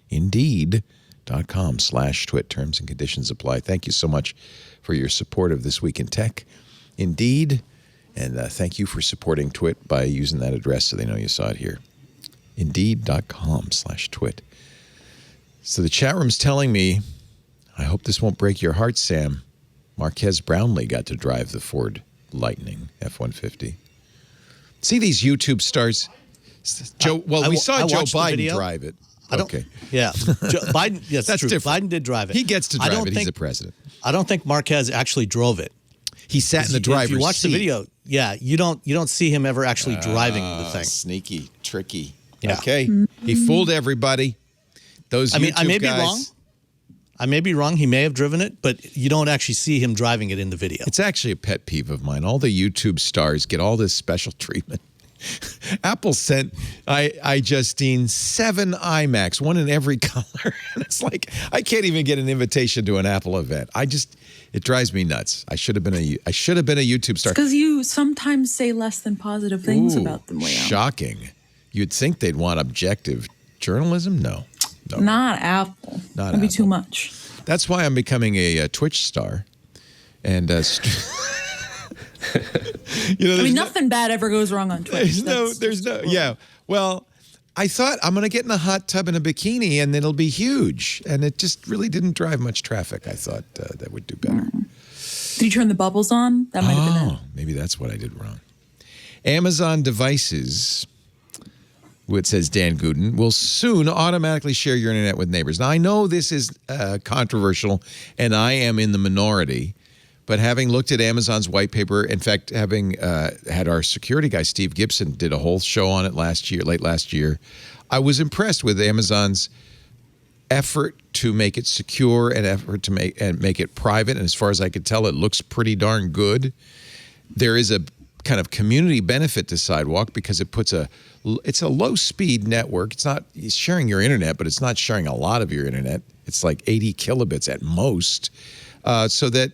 Indeed.com/twit. Terms and conditions apply. Thank you so much for your support of This Week in Tech. Indeed. And thank you for supporting Twit by using that address so they know you saw it here. Indeed.com/twit. So the chat room's telling me, I hope this won't break your heart, Sam. Marquez Brownlee got to drive the Ford Lightning F-150. See these YouTube stars? We saw Joe Biden drive it. Okay. Yeah. Biden, yes, that's true. different. Biden did drive it. He gets to drive it. He's the president. I don't think Marquez actually drove it. He sat in the driver's seat. If you watch the video, you don't see him ever actually driving the thing. Sneaky, tricky. Yeah. Okay. He fooled everybody. Those YouTube I may guys. be wrong. I may be wrong. He may have driven it, but you don't actually see him driving it in the video. It's actually a pet peeve of mine. All the YouTube stars get all this special treatment. Apple sent Justine 7 iMacs, one in every color. And it's like, I can't even get an invitation to an Apple event. It drives me nuts. I should have been a YouTube star. Because you sometimes say less than positive things about them, Leo. Shocking. You'd think they'd want objective journalism? No. Not Apple. That'd be too much. That's why I'm becoming a Twitch star. And nothing bad ever goes wrong on Twitch. There's no. Yeah. Well, I thought I'm going to get in a hot tub in a bikini and it'll be huge. And it just really didn't drive much traffic. I thought that would do better. Did you turn the bubbles on? That might have been it. Maybe that's what I did wrong. Amazon devices, what says Dan Gooden, will soon automatically share your internet with neighbors. Now, I know this is controversial and I am in the minority, But having looked at Amazon's white paper, in fact, having had our security guy, Steve Gibson, did a whole show on it late last year, I was impressed with Amazon's effort to make it secure and effort to make it private. And as far as I could tell, it looks pretty darn good. There is a kind of community benefit to Sidewalk because it's a low-speed network. It's sharing your internet, but it's not sharing a lot of your internet. It's like 80 kilobits at most. So that,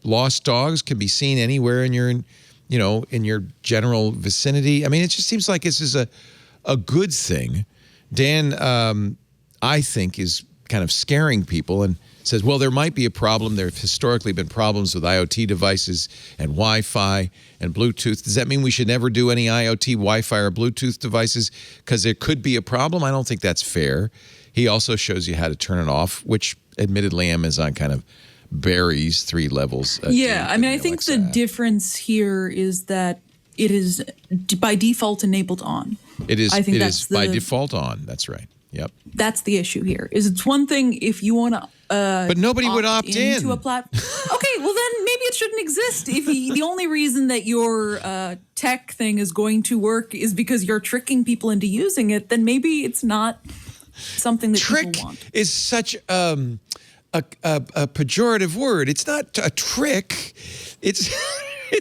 lost dogs can be seen anywhere in your general vicinity. I mean, it just seems like this is a good thing. Dan, I think, is kind of scaring people and says, well, there might be a problem. There have historically been problems with IoT devices and Wi-Fi and Bluetooth. Does that mean we should never do any IoT, Wi-Fi, or Bluetooth devices because there could be a problem? I don't think that's fair. He also shows you how to turn it off, which admittedly Amazon kind of buries 3 levels. Yeah, I mean, I think the difference here is that it is by default enabled on. It is. It is by default on. That's right. Yep. That's the issue here. Is it's one thing if you want to, but nobody would opt into a platform. Okay, well then maybe it shouldn't exist. If the only reason that your tech thing is going to work is because you're tricking people into using it, then maybe it's not something that people want. Trick is such a pejorative word. It's not a trick. It's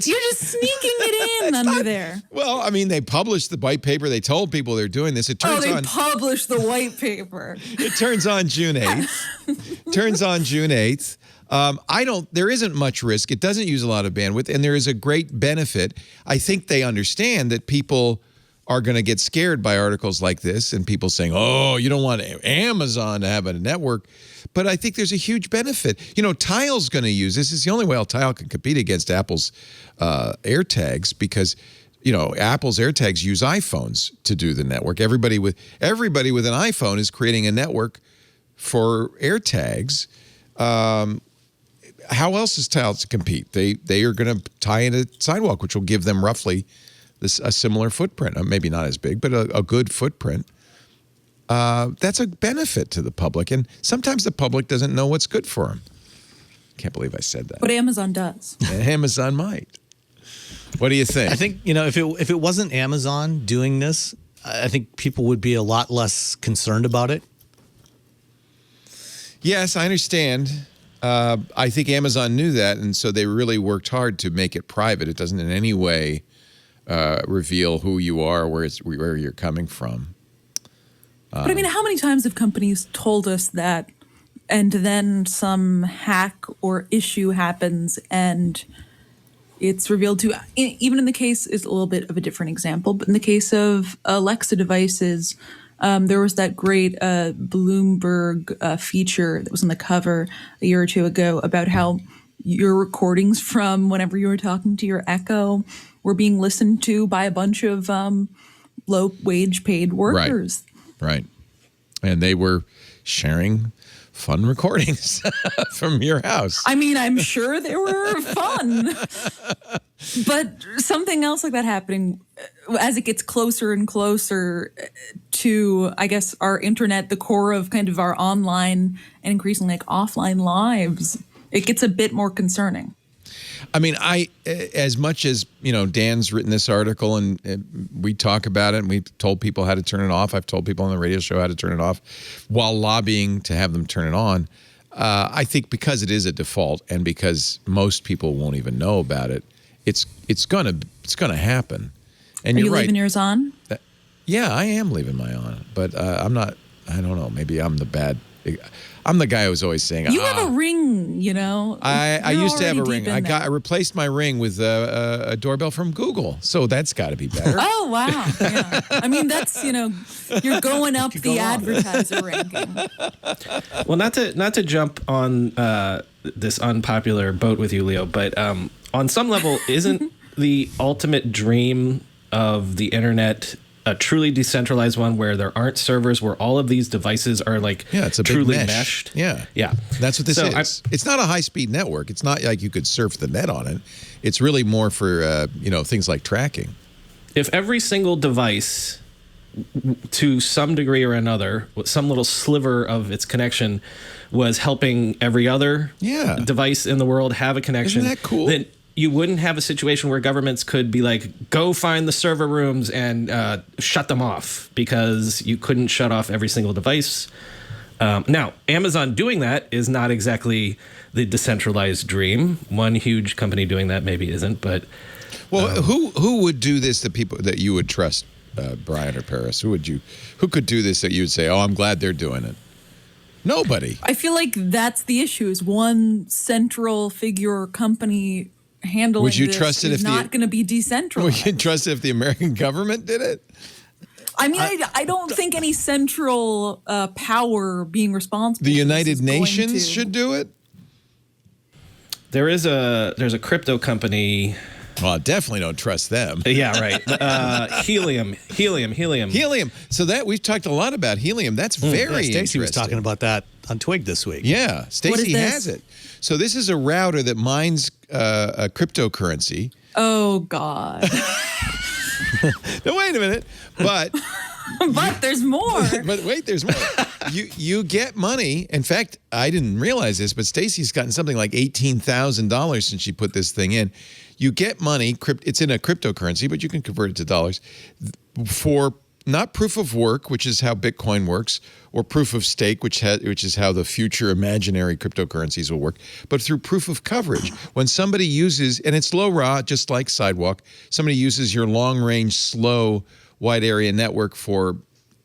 you're just sneaking it in under there. Well, I mean, they published the white paper. They told people they're doing this. It turns on. Published the white paper. It turns on June 8th. Turns on June 8th. There isn't much risk. It doesn't use a lot of bandwidth, and there is a great benefit. I think they understand that people are going to get scared by articles like this and people saying, oh, you don't want Amazon to have a network. But I think there's a huge benefit. Tile's going to use this. It's the only way Tile can compete against Apple's AirTags because, Apple's AirTags use iPhones to do the network. Everybody with an iPhone is creating a network for AirTags. How else is Tile to compete? They are going to tie into Sidewalk, which will give them roughly a similar footprint. Maybe not as big, but a good footprint. That's a benefit to the public, and sometimes the public doesn't know what's good for them. Can't believe I said that. But Amazon does. Amazon might. What do you think? I think if it wasn't Amazon doing this, I think people would be a lot less concerned about it. Yes, I understand. I think Amazon knew that, and so they really worked hard to make it private. It doesn't in any way reveal who you are, where you're coming from. But I mean, how many times have companies told us that, and then some hack or issue happens and it's revealed to, even in the case, it's a little bit of a different example, but in the case of Alexa devices, there was that great Bloomberg feature that was on the cover a year or two ago about how your recordings from whenever you were talking to your Echo were being listened to by a bunch of low-wage paid workers. Right. And they were sharing fun recordings from your house. I mean, I'm sure they were fun. But something else like that happening as it gets closer and closer to, I guess, our internet, the core of kind of our online and increasingly offline lives, it gets a bit more concerning. I mean, as much as, Dan's written this article and we talk about it and we've told people how to turn it off. I've told people on the radio show how to turn it off while lobbying to have them turn it on. I think because it is a default and because most people won't even know about it, it's gonna happen. And Are you're you right. leaving yours on? Yeah, I am leaving mine on, but I'm not. I don't know. Maybe I'm the guy who's always saying, you have a ring, I used to have a ring. I replaced my ring with a doorbell from Google, so that's got to be better. Oh wow! Yeah. I mean, that's you're going up the advertiser ranking. Well, not to jump on this unpopular boat with you, Leo, but on some level, isn't the ultimate dream of the internet a truly decentralized one where there aren't servers, where all of these devices are it's a truly big meshed? Yeah. That's what this is. It's not a high-speed network. It's not like you could surf the net on it. It's really more for things like tracking. If every single device to some degree or another, some little sliver of its connection was helping every other device in the world have a connection. Isn't that cool? Then you wouldn't have a situation where governments could be like, go find the server rooms and shut them off, because you couldn't shut off every single device. Now, Amazon doing that is not exactly the decentralized dream. One huge company doing that maybe isn't, but... Well, who would do this, the people that you would trust, Brian or Paris? Who could do this that you would say, oh, I'm glad they're doing it? Nobody. I feel like that's the issue, is one central figure or company handling Would you this trust it is if not going to be decentralized. Would you trust it if the American government did it? I mean, I don't think any central power being responsible. The United Nations should do it? There's a crypto company. Well, I definitely don't trust them. Yeah, right. Helium. So that we've talked a lot about helium. That's very interesting. Stacey was talking about that on Twig this week. Yeah, Stacey has it. So this is a router that mines a cryptocurrency. Oh, God. No, wait a minute. But but there's more. But wait, there's more. You get money. In fact, I didn't realize this, but Stacey's gotten something like $18,000 since she put this thing in. You get money. It's in a cryptocurrency, but you can convert it to dollars for not proof of work, which is how Bitcoin works, or proof of stake, which is how the future imaginary cryptocurrencies will work, but through proof of coverage. When somebody uses, and it's low raw, just like Sidewalk, somebody uses your long-range, slow, wide area network for,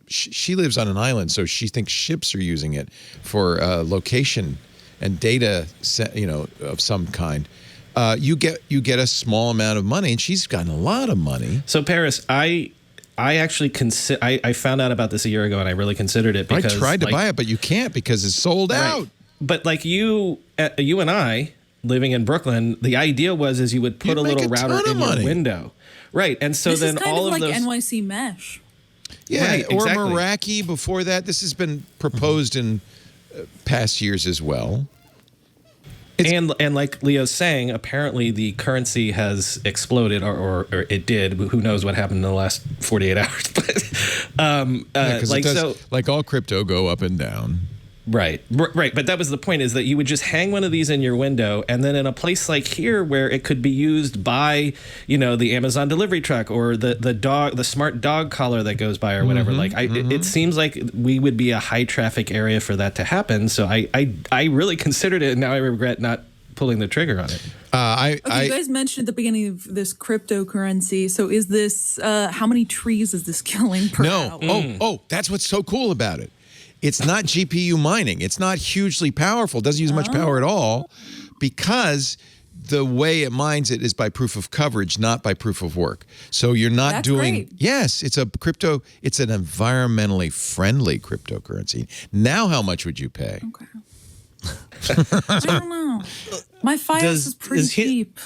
she lives on an island, so she thinks ships are using it for location and data, of some kind. You get a small amount of money, and she's gotten a lot of money. So Paris, I actually I found out about this a year ago, and I really considered it because I tried to buy it, but you can't because it's sold out. But like you and I living in Brooklyn, the idea is you would put a little router in your window, right? And so this then is kind all of of like those NYC Mesh. Yeah, right, or exactly. Meraki before that. This has been proposed in past years as well. And like Leo's saying, apparently the currency has exploded, or it did. Who knows what happened in the last 48 hours? But like all crypto, go up and down. Right. But that was the point, is that you would just hang one of these in your window, and then in a place like here where it could be used by, the Amazon delivery truck or the smart dog collar that goes by or whatever. It seems like we would be a high traffic area for that to happen. So I really considered it, and now I regret not pulling the trigger on it. You guys mentioned at the beginning of this cryptocurrency. So is this, how many trees is this killing per hour? Oh, that's what's so cool about it. It's not GPU mining. It's not hugely powerful. It doesn't use much power at all, because the way it mines it is by proof of coverage, not by proof of work. So you're not doing... Great. Yes, it's an environmentally friendly cryptocurrency. Now how much would you pay? Okay. I don't know. My FiOS is pretty cheap.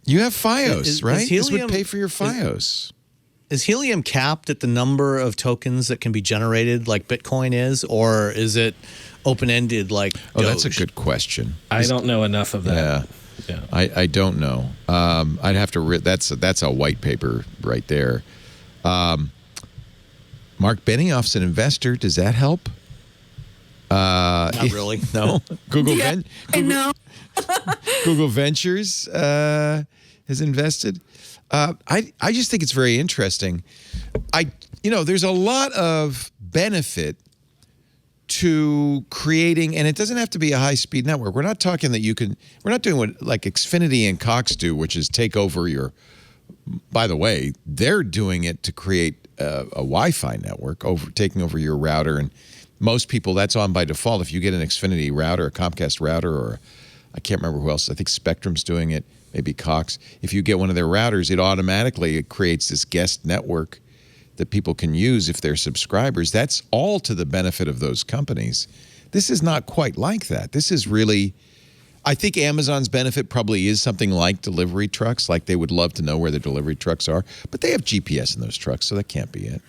You have FiOS, right? Helium, this would pay for your FiOS. Is Helium capped at the number of tokens that can be generated like Bitcoin is, or is it open-ended like Doge? That's a good question. I don't know enough of that. Yeah. I don't know. I'd have to that's a white paper right there. Mark Benioff's an investor. Does that help? Not really. No. Google No. Google Ventures has invested. I just think it's very interesting. There's a lot of benefit to creating, and it doesn't have to be a high-speed network. We're not talking that we're not doing what like Xfinity and Cox do, which is take over your, by the way, they're doing it to create a Wi-Fi network, taking over your router, and most people, that's on by default. If you get an Xfinity router, a Comcast router, or I can't remember who else, I think Spectrum's doing it, maybe Cox. If you get one of their routers, it creates this guest network that people can use if they're subscribers. That's all to the benefit of those companies. This is not quite like that. This is really, I think Amazon's benefit probably is something like delivery trucks, like they would love to know where their delivery trucks are, but they have GPS in those trucks, so that can't be it.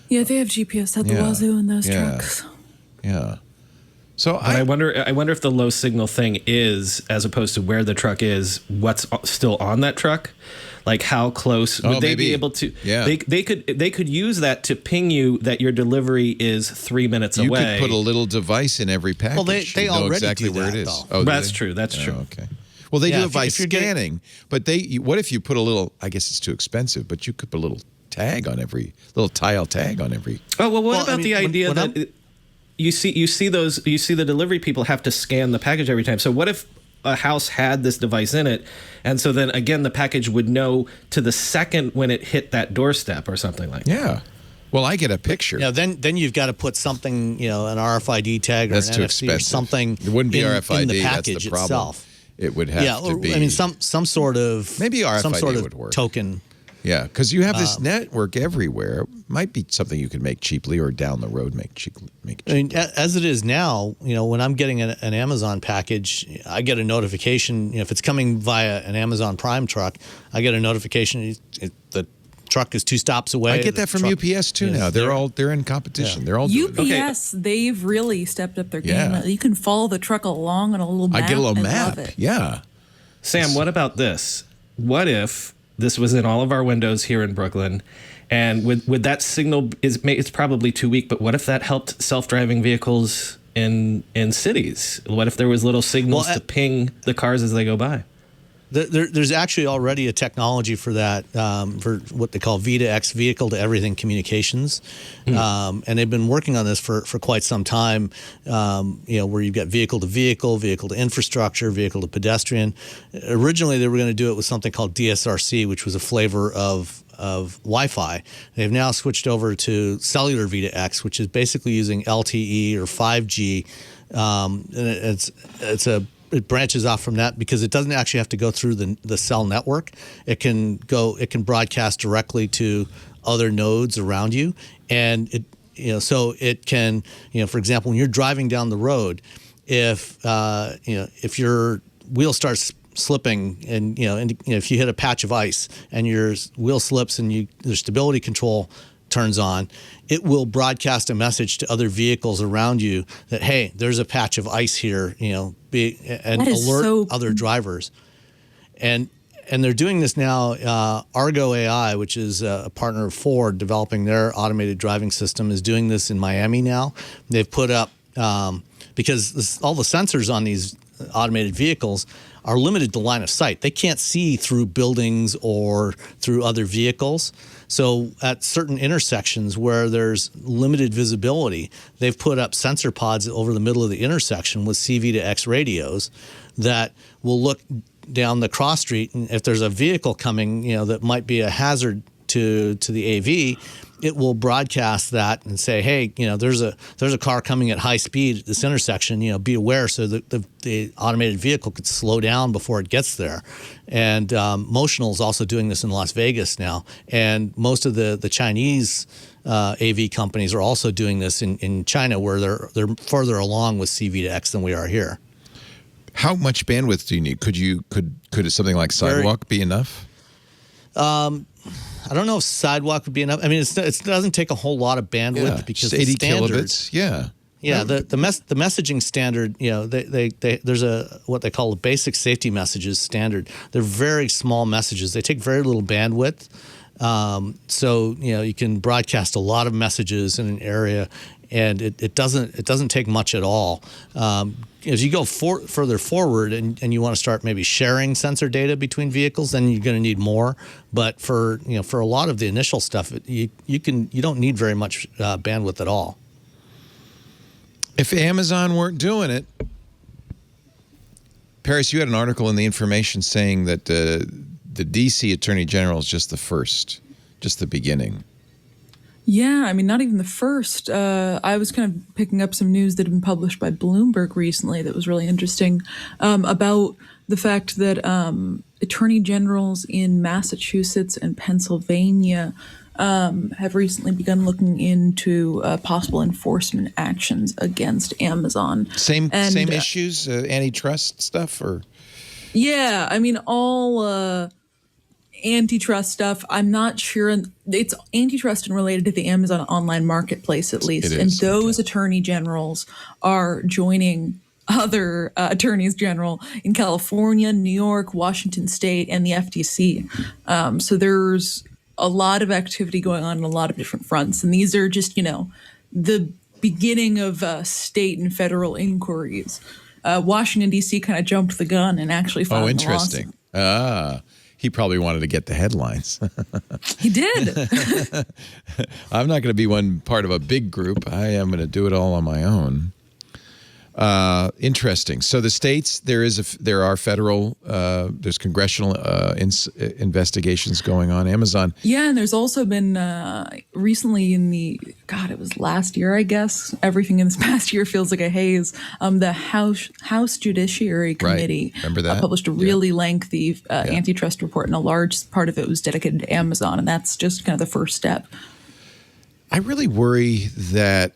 Yeah, they have GPS at the wazoo in those trucks. Yeah. So I wonder if the low signal thing is, as opposed to where the truck is, what's still on that truck. Like how close would they be able to? Yeah. They could use that to ping you that your delivery is 3 minutes away. You could put a little device in every package. Well, they know already exactly do where that, it is. though. Oh, that's true. That's true. Okay. Well, they do it by if you're scanning, but what if you put a little? I guess it's too expensive, but you could put a little tag on every little tile tag on every. Oh well, what about the idea that you see the delivery people have to scan the package every time? So what if a house had this device in it, and so then again the package would know to the second when it hit that doorstep or something like that? Yeah. Well, I get a picture. Then you've got to put something, an RFID tag or That's an too NFC expensive. or something. It wouldn't be in RFID. the That's package the problem. itself. It would have to be. I mean, some sort of maybe RFID some sort of would work. token. Yeah, because you have this network everywhere. It might be something you could make cheaply or down the road make cheaply. I mean, as it is now, when I'm getting an Amazon package, I get a notification. If it's coming via an Amazon Prime truck, I get a notification. The truck is 2 stops away. I get that from UPS too now. They're in competition. Yeah. They're all doing it. UPS, they've really stepped up their game. Yeah. You can follow the truck along on a little map. I get a little map. Love it. Yeah. Sam, what about this? What if this was in all of our windows here in Brooklyn, and would that signal it's probably too weak, but what if that helped self-driving vehicles in cities? What if there was little signals to ping the cars as they go by? There's actually already a technology for that, for what they call V2X, vehicle to everything communications, and they've been working on this for quite some time. Where you've got vehicle to vehicle, vehicle to infrastructure, vehicle to pedestrian. Originally, they were going to do it with something called DSRC, which was a flavor of Wi-Fi. They've now switched over to cellular V2X, which is basically using LTE or 5G. And it branches off from that because it doesn't actually have to go through the cell network. It can broadcast directly to other nodes around you, and so it can, for example, when you're driving down the road, if your wheel starts slipping and if you hit a patch of ice and your wheel slips and the stability control turns on, it will broadcast a message to other vehicles around you that, hey, there's a patch of ice here, and alert other drivers. And they're doing this now. Argo AI, which is a partner of Ford developing their automated driving system, is doing this in Miami now. They've put up, because all the sensors on these automated vehicles are limited to line of sight. They can't see through buildings or through other vehicles. So at certain intersections where there's limited visibility, they've put up sensor pods over the middle of the intersection with CV2X radios that will look down the cross street, and if there's a vehicle coming, that might be a hazard to the AV, it will broadcast that and say, hey, there's a car coming at high speed at this intersection, be aware, so that the automated vehicle could slow down before it gets there. And Motional is also doing this in Las Vegas now, and most of the Chinese AV companies are also doing this in China, where they're further along with CV2X than we are here. How much bandwidth do you need? Could something like Sidewalk be enough? I don't know if Sidewalk would be enough. I mean, it doesn't take a whole lot of bandwidth because 80 the standard, kilobits. Yeah. Yeah, the messaging standard, there's what they call the basic safety messages standard. They're very small messages. They take very little bandwidth. So you can broadcast a lot of messages in an area, and it doesn't take much at all. As you go further forward and you want to start maybe sharing sensor data between vehicles, then you're going to need more. But for a lot of the initial stuff, you don't need very much bandwidth at all. If Amazon weren't doing it, Paris, you had an article in the Information saying that the DC Attorney General is just the beginning. Yeah, I mean, not even the first. I was kind of picking up some news that had been published by Bloomberg recently that was really interesting about the fact that attorney generals in Massachusetts and Pennsylvania have recently begun looking into possible enforcement actions against Amazon. Same issues, antitrust stuff, or? Yeah, I mean, all antitrust stuff. I'm not sure. It's antitrust and related to the Amazon online marketplace, at least. And those attorney generals are joining other attorneys general in California, New York, Washington State, and the FTC. So there's a lot of activity going on a lot of different fronts. And these are just, the beginning of state and federal inquiries. Washington, D.C. kind of jumped the gun and actually filed a lawsuit. He probably wanted to get the headlines. He did. I'm not going to be one part of a big group. I am going to do it all on my own. Interesting. So the states, there are federal, there's congressional investigations going on. Amazon. Yeah, and there's also been recently it was last year, I guess. Everything in this past year feels like a haze. The House Judiciary Committee Remember that? Published a really lengthy antitrust report, and a large part of it was dedicated to Amazon, and that's just kind of the first step. I really worry that.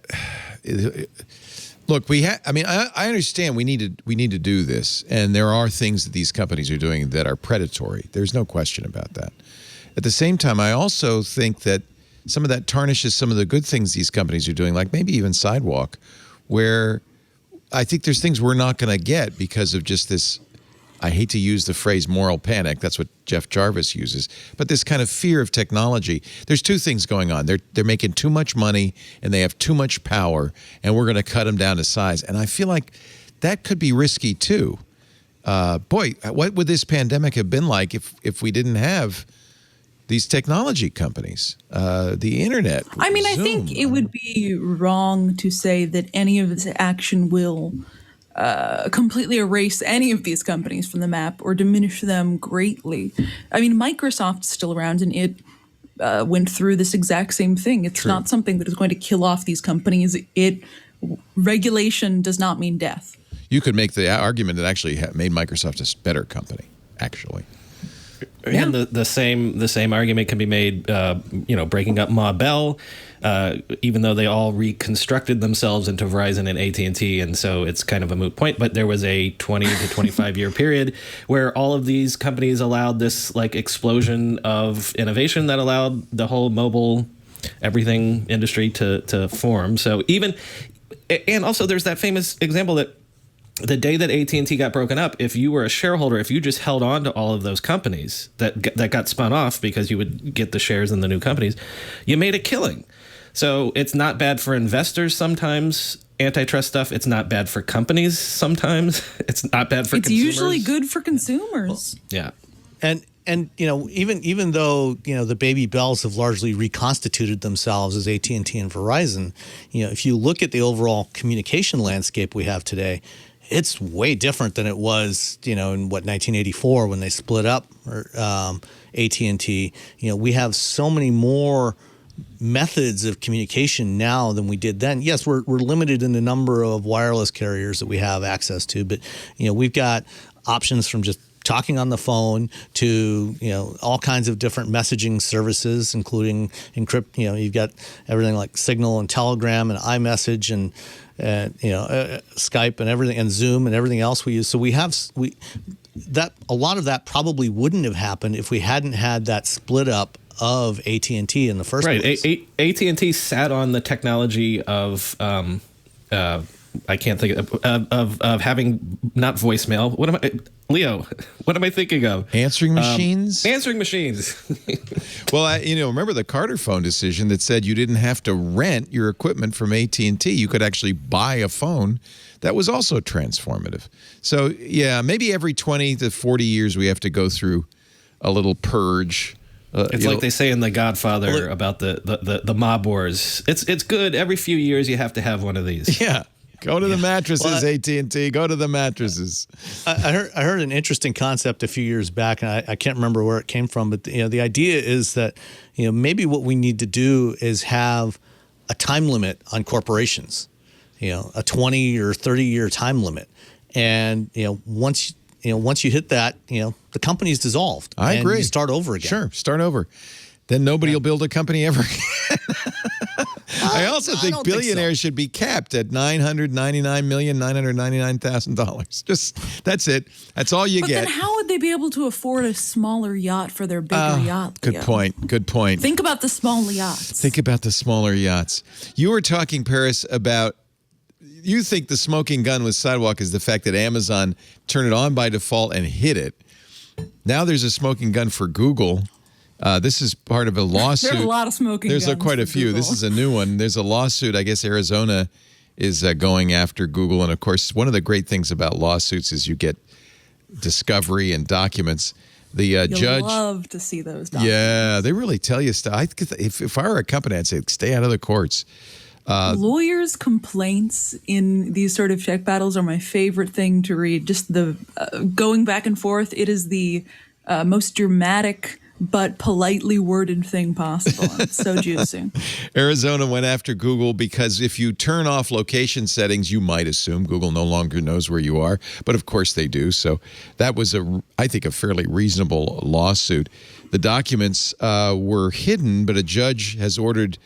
Look, I understand we need to do this, and there are things that these companies are doing that are predatory. There's no question about that. At the same time, I also think that some of that tarnishes some of the good things these companies are doing, like maybe even Sidewalk, where I think there's things we're not going to get because of just this. I hate to use the phrase moral panic. That's what Jeff Jarvis uses. But this kind of fear of technology. There's two things going on. They're making too much money and they have too much power, and we're going to cut them down to size. And I feel like that could be risky too. Boy, what would this pandemic have been like if we didn't have these technology companies, the internet? I mean, Zoom. I think it would be wrong to say that any of this action will completely erase any of these companies from the map or diminish them greatly. I mean, Microsoft's still around, and it went through this exact same thing. It's not something that is going to kill off these companies. Regulation does not mean death. You could make the argument that actually made Microsoft a better company, actually. Yeah. And the same argument can be made, breaking up Ma Bell, even though they all reconstructed themselves into Verizon and AT&T, and so it's kind of a moot point. But there was a 20 to 25 year period where all of these companies allowed this explosion of innovation that allowed the whole mobile everything industry to form. So and also there's that famous example that the day that AT&T got broken up, if you were a shareholder, if you just held on to all of those companies that got spun off because you would get the shares in the new companies, you made a killing. So it's not bad for investors sometimes, antitrust stuff. It's not bad for companies sometimes. It's not bad for consumers. It's usually good for consumers. Yeah. And even though the baby bells have largely reconstituted themselves as AT&T and Verizon, if you look at the overall communication landscape we have today, it's way different than it was, in 1984 when they split up AT&T. We have so many more methods of communication now than we did then. Yes, we're limited in the number of wireless carriers that we have access to, but we've got options from just talking on the phone to all kinds of different messaging services, including encrypt. You've got everything like Signal and Telegram and iMessage and Skype and everything, and Zoom and everything else we use. So that a lot of that probably wouldn't have happened if we hadn't had that split up of AT&T in the first place. Right. AT&T sat on the technology of I can't think of having not voicemail. Leo, what am I thinking of? Answering machines? Answering machines. Well, remember the Carter phone decision that said you didn't have to rent your equipment from AT&T. You could actually buy a phone. That was also transformative. So, yeah, maybe every 20 to 40 years we have to go through a little purge. It's like they say in The Godfather about the mob wars. It's good. Every few years you have to have one of these. Yeah. Go to the mattresses, AT&T. Go to the mattresses. I heard an interesting concept a few years back, and I can't remember where it came from, but the idea is that maybe what we need to do is have a time limit on corporations, a 20 or 30-year time limit, and once you hit that, the company's dissolved. I agree. You start over again. Sure, start over. Then nobody will build a company ever again. I also think don't billionaires should be capped at $999,999,000. Just that's it. That's all you But get. then how would they be able to afford a smaller yacht for their bigger yacht? Good Leo? point. Good point. Think about the small yachts. Think about the smaller yachts. You were talking, Paris, about you think the smoking gun with Sidewalk is the fact that Amazon turned it on by default and hid it. Now there's a smoking gun for Google. This is part of a lawsuit. There's a lot of smoking There's guns quite a for few. Google. This is a new one. There's a lawsuit. I guess Arizona is going after Google. And, of course, one of the great things about lawsuits is you get discovery and documents. The judge. Love to see those documents. Yeah, they really tell you stuff. If I were a company, I'd say stay out of the courts. Lawyers' complaints in these sort of tech battles are my favorite thing to read. Just the going back and forth. It is the most dramatic but politely worded thing possible. It's so juicy. Arizona went after Google because if you turn off location settings, you might assume Google no longer knows where you are. But of course they do. So that was, I think, a fairly reasonable lawsuit. The documents were hidden, but a judge has ordered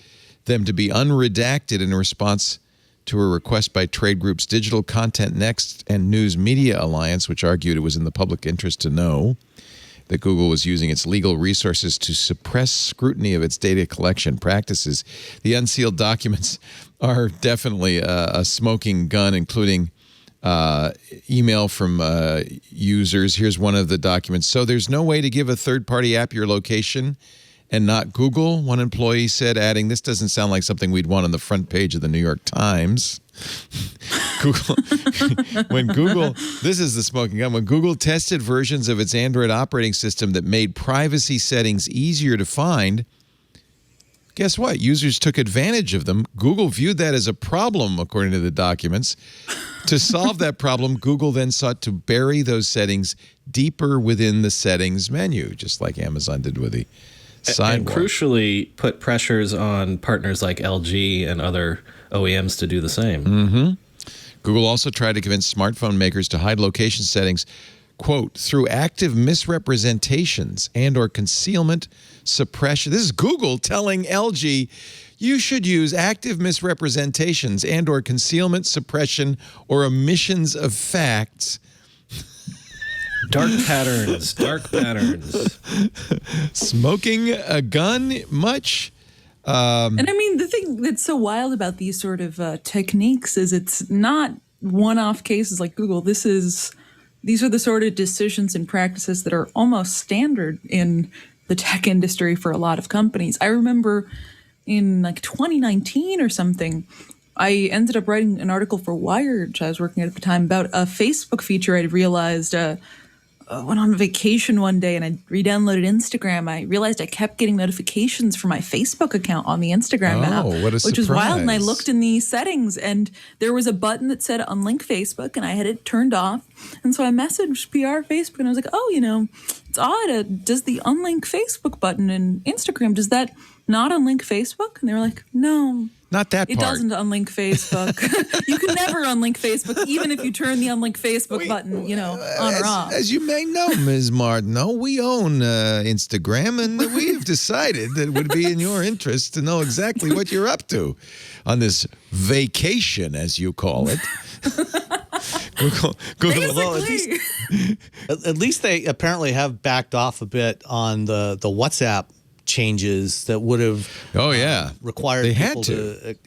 them to be unredacted in response to a request by trade groups Digital Content Next and News Media Alliance, which argued it was in the public interest to know that Google was using its legal resources to suppress scrutiny of its data collection practices. The unsealed documents are definitely a smoking gun, including email from users. Here's one of the documents. So there's no way to give a third-party app your location and not Google, one employee said, adding, this doesn't sound like something we'd want on the front page of the New York Times. Google, this is the smoking gun. When Google tested versions of its Android operating system that made privacy settings easier to find, guess what? Users took advantage of them. Google viewed that as a problem, according to the documents. To solve that problem, Google then sought to bury those settings deeper within the settings menu, just like Amazon did with the Sidewalk. And crucially, put pressures on partners like LG and other OEMs to do the same. Mm-hmm. Google also tried to convince smartphone makers to hide location settings, quote, through active misrepresentations and or concealment, suppression. This is Google telling LG, you should use active misrepresentations and or concealment, suppression, or omissions of facts. Dark patterns. Smoking a gun much? And I mean, the thing that's so wild about these sort of techniques is it's not one-off cases like Google. These are the sort of decisions and practices that are almost standard in the tech industry for a lot of companies. I remember in like 2019 or something, I ended up writing an article for Wired, which I was working at the time, about a Facebook feature I'd realized went on vacation one day and I re-downloaded Instagram. I realized I kept getting notifications from my Facebook account on the Instagram app, what a which was wild. And I surprise. looked in the settings and there was a button that said unlink Facebook and I had it turned off. And so I messaged PR Facebook and I was like, oh, it's odd. Does the unlink Facebook button in Instagram, does that not unlink Facebook? And they were like, no. Not that It part. doesn't unlink Facebook. You can never unlink Facebook, even if you turn the unlink Facebook button, on or off. As you may know, Ms. Martineau, we own Instagram, and we have decided that it would be in your interest to know exactly what you're up to on this vacation, as you call it. Google. Well, at least they apparently have backed off a bit on the WhatsApp changes that would have required they people had to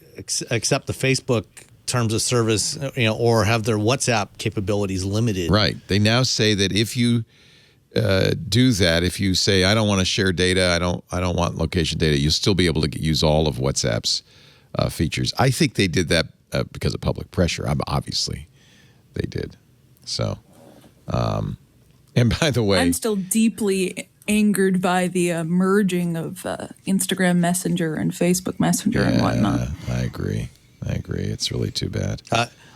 accept the Facebook terms of service, or have their WhatsApp capabilities limited. Right. They now say that if you do that, if you say I don't want to share data, I don't want location data, you'll still be able to use all of WhatsApp's features. I think they did that because of public pressure. Obviously, they did. So, and by the way, I'm still deeply angered by the merging of Instagram Messenger and Facebook Messenger and whatnot. I agree. It's really too bad.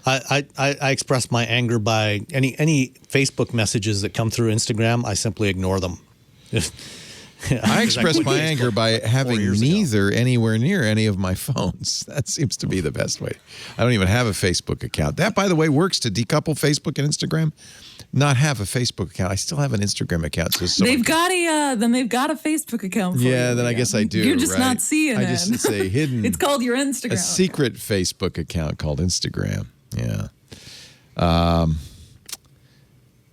I express my anger by any Facebook messages that come through Instagram. I simply ignore them. I express my anger by having neither anywhere near any of my phones. That seems to be the best way. I don't even have a Facebook account. That, by the way, works to decouple Facebook and Instagram. Not have a Facebook account. I still have an Instagram account. So they've got a Facebook account for you. Yeah, then I guess I do. You're just right? not seeing it. It's a hidden. It's called your Instagram. A secret Facebook account called Instagram. Yeah.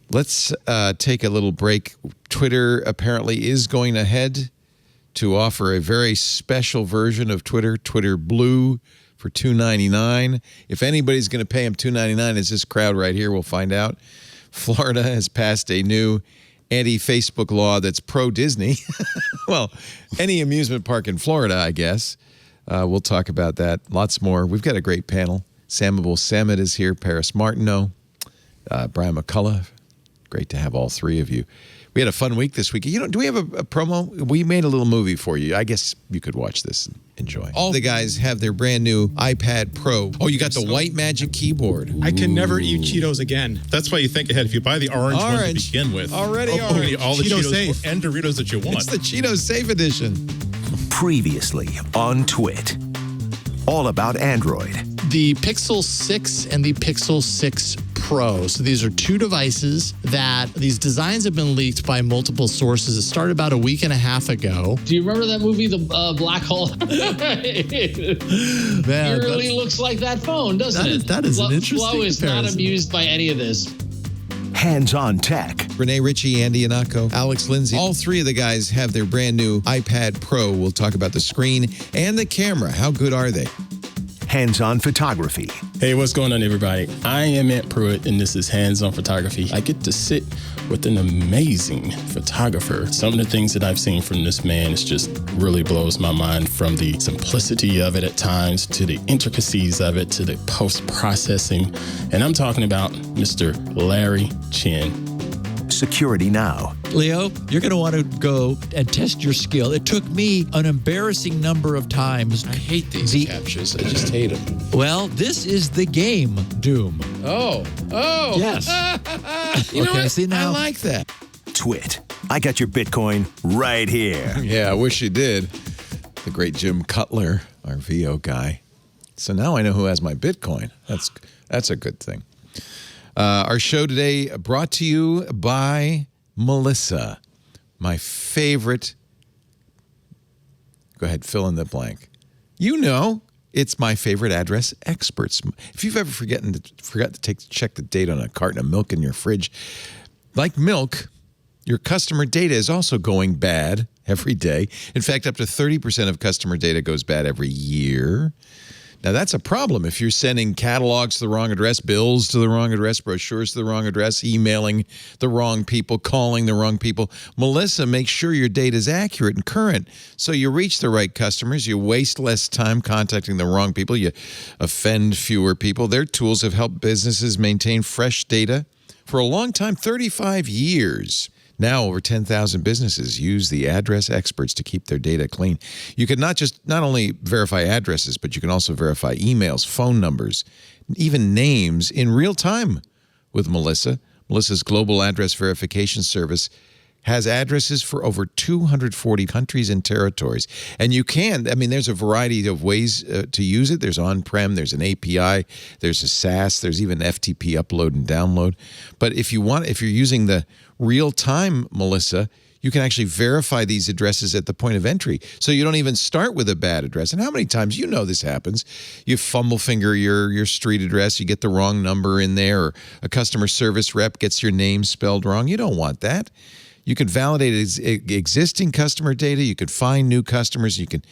Let's take a little break. Twitter apparently is going ahead to offer a very special version of Twitter, Twitter Blue, for $2.99. If anybody's going to pay them $2.99, it's this crowd right here. We'll find out. Florida has passed a new anti-Facebook law that's pro-Disney. Well, any amusement park in Florida, I guess. We'll talk about that. Lots more. We've got a great panel. Samable Samet is here. Paris Martineau. Brian McCullough. Great to have all three of you. We had a fun week this week. Do we have a promo? We made a little movie for you. I guess you could watch this and enjoy. All the guys have their brand new iPad Pro. Oh, you got the white magic keyboard. I can never eat Cheetos again. That's why you think ahead. If you buy the orange one to begin with, already orange. All the Cheetos safe. And Doritos that you want. It's the Cheetos Safe Edition. Previously on Twit. All about Android. The Pixel 6 and the Pixel 6 Pro. So these are two devices that these designs have been leaked by multiple sources. It started about a week and a half ago. Do you remember that movie, The Black Hole? Man, it really looks like that phone, doesn't it? That is an interesting Flo is comparison. not amused by any of this. Hands-on tech. Renee Ritchie, Andy Anako, Alex Lindsay. All three of the guys have their brand new iPad Pro. We'll talk about the screen and the camera. How good are they? Hands-on photography. Hey, what's going on, everybody? I am Ant Pruitt, and this is Hands-on Photography. I get to sit with an amazing photographer. Some of the things that I've seen from this man is just really blows my mind, from the simplicity of it at times to the intricacies of it to the post-processing. And I'm talking about Mr. Larry Chen. Security Now. Leo, you're going to want to go and test your skill. It took me an embarrassing number of times. I hate these captures. I just hate them. Well, this is the game, Doom. Oh. Yes. You know what? See now? I like that. Twit. I got your Bitcoin right here. Yeah, I wish you did. The great Jim Cutler, our VO guy. So now I know who has my Bitcoin. That's a good thing. Our show today brought to you by Melissa, my favorite. Go ahead, fill in the blank. You know, it's my favorite address experts. If you've ever forgot to check the date on a carton of milk in your fridge, like milk, your customer data is also going bad every day. In fact, up to 30% of customer data goes bad every year. Now, that's a problem if you're sending catalogs to the wrong address, bills to the wrong address, brochures to the wrong address, emailing the wrong people, calling the wrong people. Melissa makes sure your data is accurate and current, so you reach the right customers, you waste less time contacting the wrong people, you offend fewer people. Their tools have helped businesses maintain fresh data for a long time, 35 years. Now, over 10,000 businesses use the address experts to keep their data clean. You can not only verify addresses, but you can also verify emails, phone numbers, even names in real time with Melissa. Melissa's global address verification service has addresses for over 240 countries and territories. And you can, there's a variety of ways to use it. There's on-prem, there's an API, there's a SaaS, there's even FTP upload and download. But if you're using the real-time Melissa, you can actually verify these addresses at the point of entry. So you don't even start with a bad address. And how many times, this happens, you fumble finger your street address, you get the wrong number in there, or a customer service rep gets your name spelled wrong. You don't want that. You can validate existing customer data. You can find new customers. You can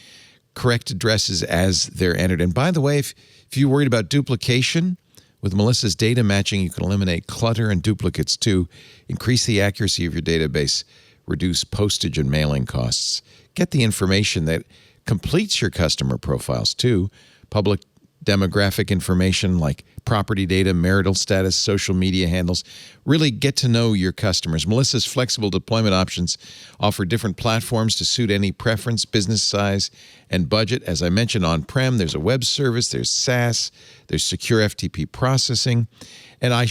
correct addresses as they're entered. And by the way, if you're worried about duplication, with Melissa's data matching, you can eliminate clutter and duplicates too, increase the accuracy of your database, reduce postage and mailing costs. Get the information that completes your customer profiles too. Public demographic information like property data, marital status, social media handles. Really get to know your customers. Melissa's flexible deployment options offer different platforms to suit any preference, business size, and budget. As I mentioned, on-prem, there's a web service, there's SaaS, there's secure FTP processing. And I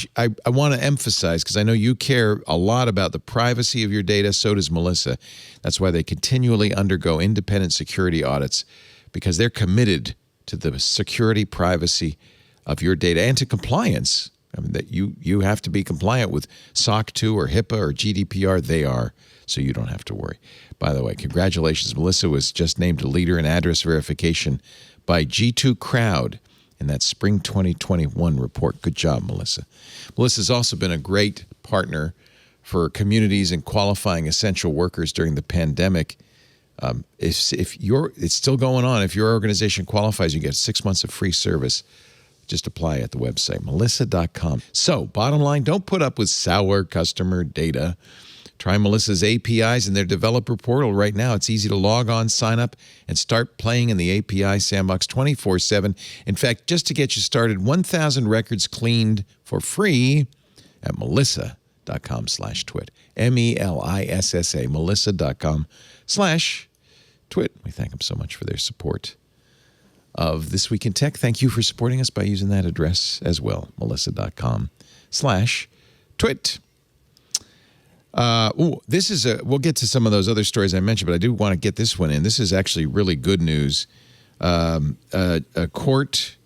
want to emphasize, because I know you care a lot about the privacy of your data, so does Melissa. That's why they continually undergo independent security audits, because they're committed to the security, privacy of your data and to compliance. I mean, that you have to be compliant with SOC 2 or HIPAA or GDPR. They are, so you don't have to worry. By the way, congratulations. Melissa was just named a leader in address verification by G2 Crowd in that spring 2021 report. Good job, Melissa. Melissa's also been a great partner for communities and qualifying essential workers during the pandemic. It's still going on. If your organization qualifies, you get 6 months of free service. Just apply at the website, melissa.com. So, bottom line, don't put up with sour customer data. Try Melissa's APIs in their developer portal right now. It's easy to log on, sign up, and start playing in the API sandbox 24/7. In fact, just to get you started, 1,000 records cleaned for free at melissa.com/twit. MELISSA, melissa.com/twit. We thank them so much for their support of This Week in Tech. Thank you for supporting us by using that address as well, melissa.com/twit. This is we'll get to some of those other stories I mentioned, but I do want to get this one in. This is actually really good news. A court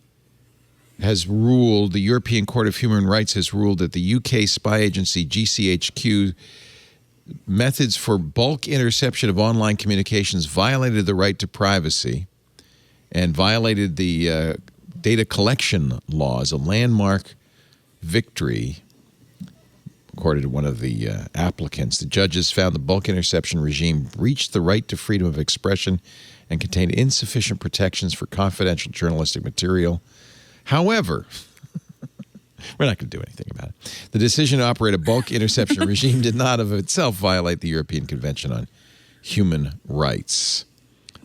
has ruled, the European Court of Human Rights has ruled that the UK spy agency GCHQ methods for bulk interception of online communications violated the right to privacy and violated the data collection laws, a landmark victory. According to one of the applicants, the judges found the bulk interception regime breached the right to freedom of expression and contained insufficient protections for confidential journalistic material. However, we're not going to do anything about it. The decision to operate a bulk interception regime did not of itself violate the European Convention on Human Rights.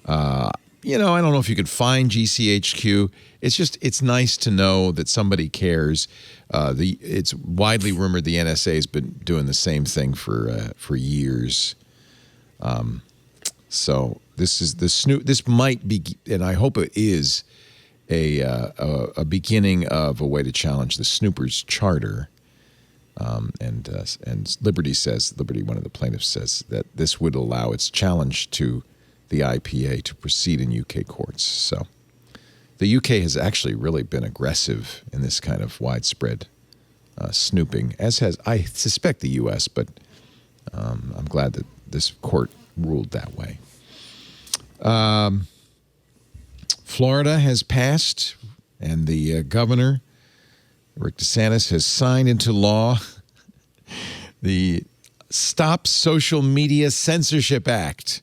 I don't know if you could find GCHQ. It's nice to know that somebody cares. It's widely rumored the NSA has been doing the same thing for years. So this might be, and I hope it is, a beginning of a way to challenge the Snoopers Charter. And Liberty, one of the plaintiffs, says that this would allow its challenge to the IPA to proceed in UK courts. So the UK has actually really been aggressive in this kind of widespread snooping, as has, I suspect, the US, but I'm glad that this court ruled that way. Florida has passed, and the governor, Rick DeSantis, has signed into law the Stop Social Media Censorship Act,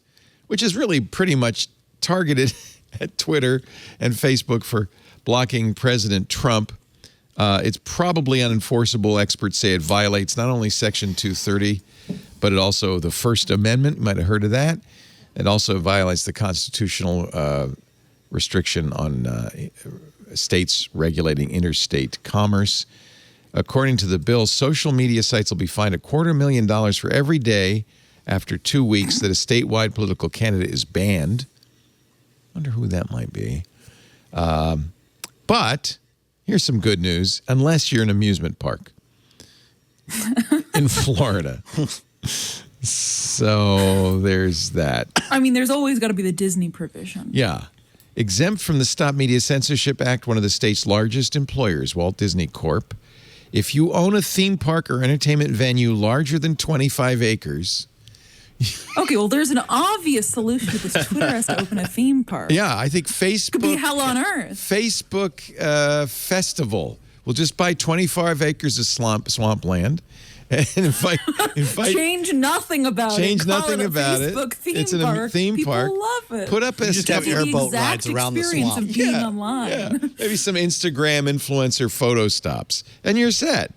which is really pretty much targeted at Twitter and Facebook for blocking President Trump. It's probably unenforceable. Experts say it violates not only Section 230, but it also the First Amendment. You might have heard of that. It also violates the constitutional restriction on states regulating interstate commerce. According to the bill, social media sites will be fined $250,000 for every day after 2 weeks that a statewide political candidate is banned. Wonder who that might be. But here's some good news, unless you're an amusement park in Florida. So there's that. I mean, there's always got to be the Disney provision. Yeah. Exempt from the Stop Media Censorship Act, one of the state's largest employers, Walt Disney Corp. If you own a theme park or entertainment venue larger than 25 acres... Okay, well, there's an obvious solution to this. Twitter has to open a theme park. Yeah, I think Facebook... Could be hell on earth. Facebook Festival will just buy 25 acres of swampland and invite change nothing about it. Change nothing about it. It's a theme park. People love it. Put up a just have airboat rides around the swamp. Of being online. Yeah. Maybe some Instagram influencer photo stops, and you're set.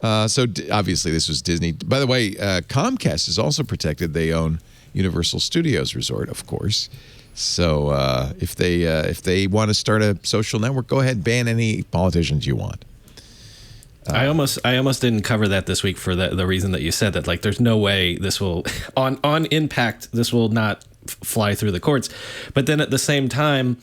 So obviously this was Disney. By the way, Comcast is also protected. They own Universal Studios Resort, of course. So if they want to start a social network, go ahead, ban any politicians you want. I almost didn't cover that this week for the reason that you said that. Like, there's no way this will on impact. This will not fly through the courts. But then at the same time,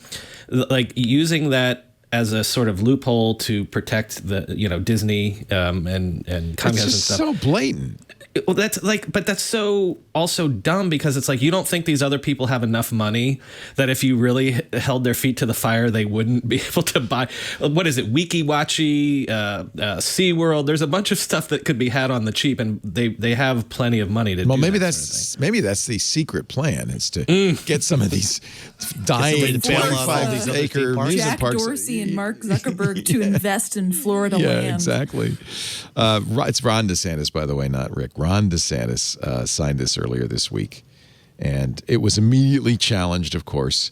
like using that as a sort of loophole to protect the Disney and Comcast and stuff. So blatant. Well, but that's so also dumb, because it's like, you don't think these other people have enough money that if you really held their feet to the fire, they wouldn't be able to buy, what is it, WikiWachi, SeaWorld. There's a bunch of stuff that could be had on the cheap, and they have plenty of money to do maybe that that's the secret plan, is to get some of these dying 25-acre amusement Jack parks. Dorsey and Mark Zuckerberg to invest in Florida land. Yeah, exactly. It's Ron DeSantis, by the way, not Rick. Ron DeSantis signed this earlier this week, and it was immediately challenged, of course,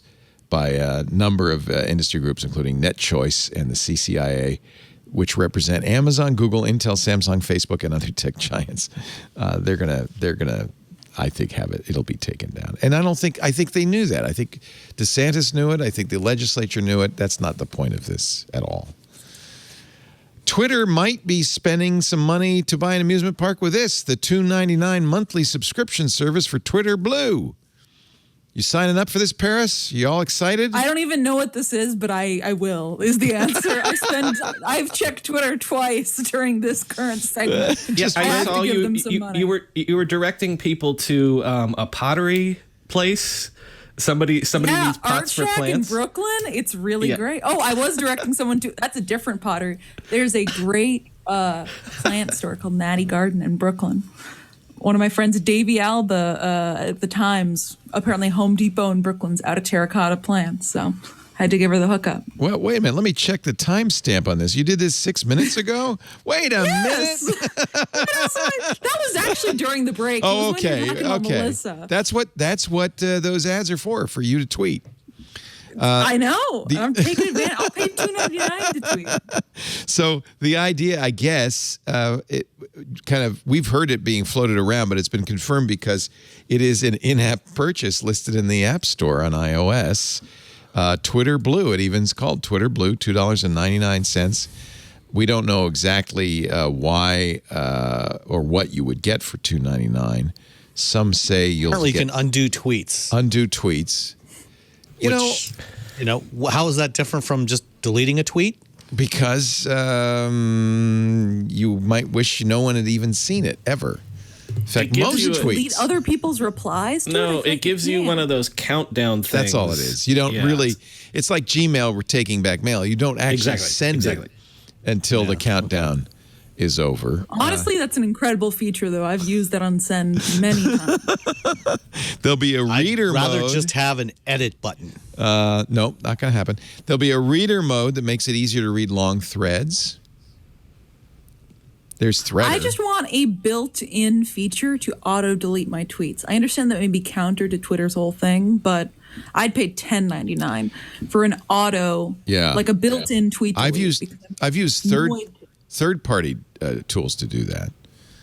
by a number of industry groups, including NetChoice and the CCIA, which represent Amazon, Google, Intel, Samsung, Facebook, and other tech giants. They're gonna, I think, have it. It'll be taken down, and I think they knew that. I think DeSantis knew it. I think the legislature knew it. That's not the point of this at all. Twitter might be spending some money to buy an amusement park with this, the $2.99 monthly subscription service for Twitter Blue. You signing up for this, Paris? You all excited? I don't even know what this is, but I will, is the answer. I've checked Twitter twice during this current segment. Yes, I saw you were directing people to a pottery place. Somebody needs pots for plants in Brooklyn. It's really great. Oh, I was directing someone to. That's a different pottery. There's a great plant store called Natty Garden in Brooklyn. One of my friends, Davey Alba, at the Times, apparently Home Depot in Brooklyn's out of terracotta plants. So I had to give her the hookup. Well, wait a minute. Let me check the timestamp on this. You did this 6 minutes ago? Wait a minute. That was actually during the break. Oh, okay. Melissa. That's what those ads are for you to tweet. I know. I'm taking advantage. I'll pay $2.99 to tweet. So the idea, I guess, we've heard it being floated around, but it's been confirmed because it is an in-app purchase listed in the App Store on iOS. Twitter Blue, it even's called Twitter Blue, $2.99. We don't know exactly why or what you would get for $2.99. Some say you can undo tweets. Undo tweets. How is that different from just deleting a tweet? Because you might wish no one had even seen it ever. In fact, most tweets. Delete other people's replies? No, it gives you one of those countdown things. That's all it is. You don't really. It's like Gmail. We're taking back mail. You don't actually send it until the countdown is over. Honestly, that's an incredible feature, though. I've used that on Send many times. There'll be a reader mode. I'd rather just have an edit button. No, not going to happen. There'll be a reader mode that makes it easier to read long threads. There's Threader. I just want a built-in feature to auto-delete my tweets. I understand that may be counter to Twitter's whole thing, but I'd pay $10.99 for an like a built-in tweet delete. I've used third-party tools to do that.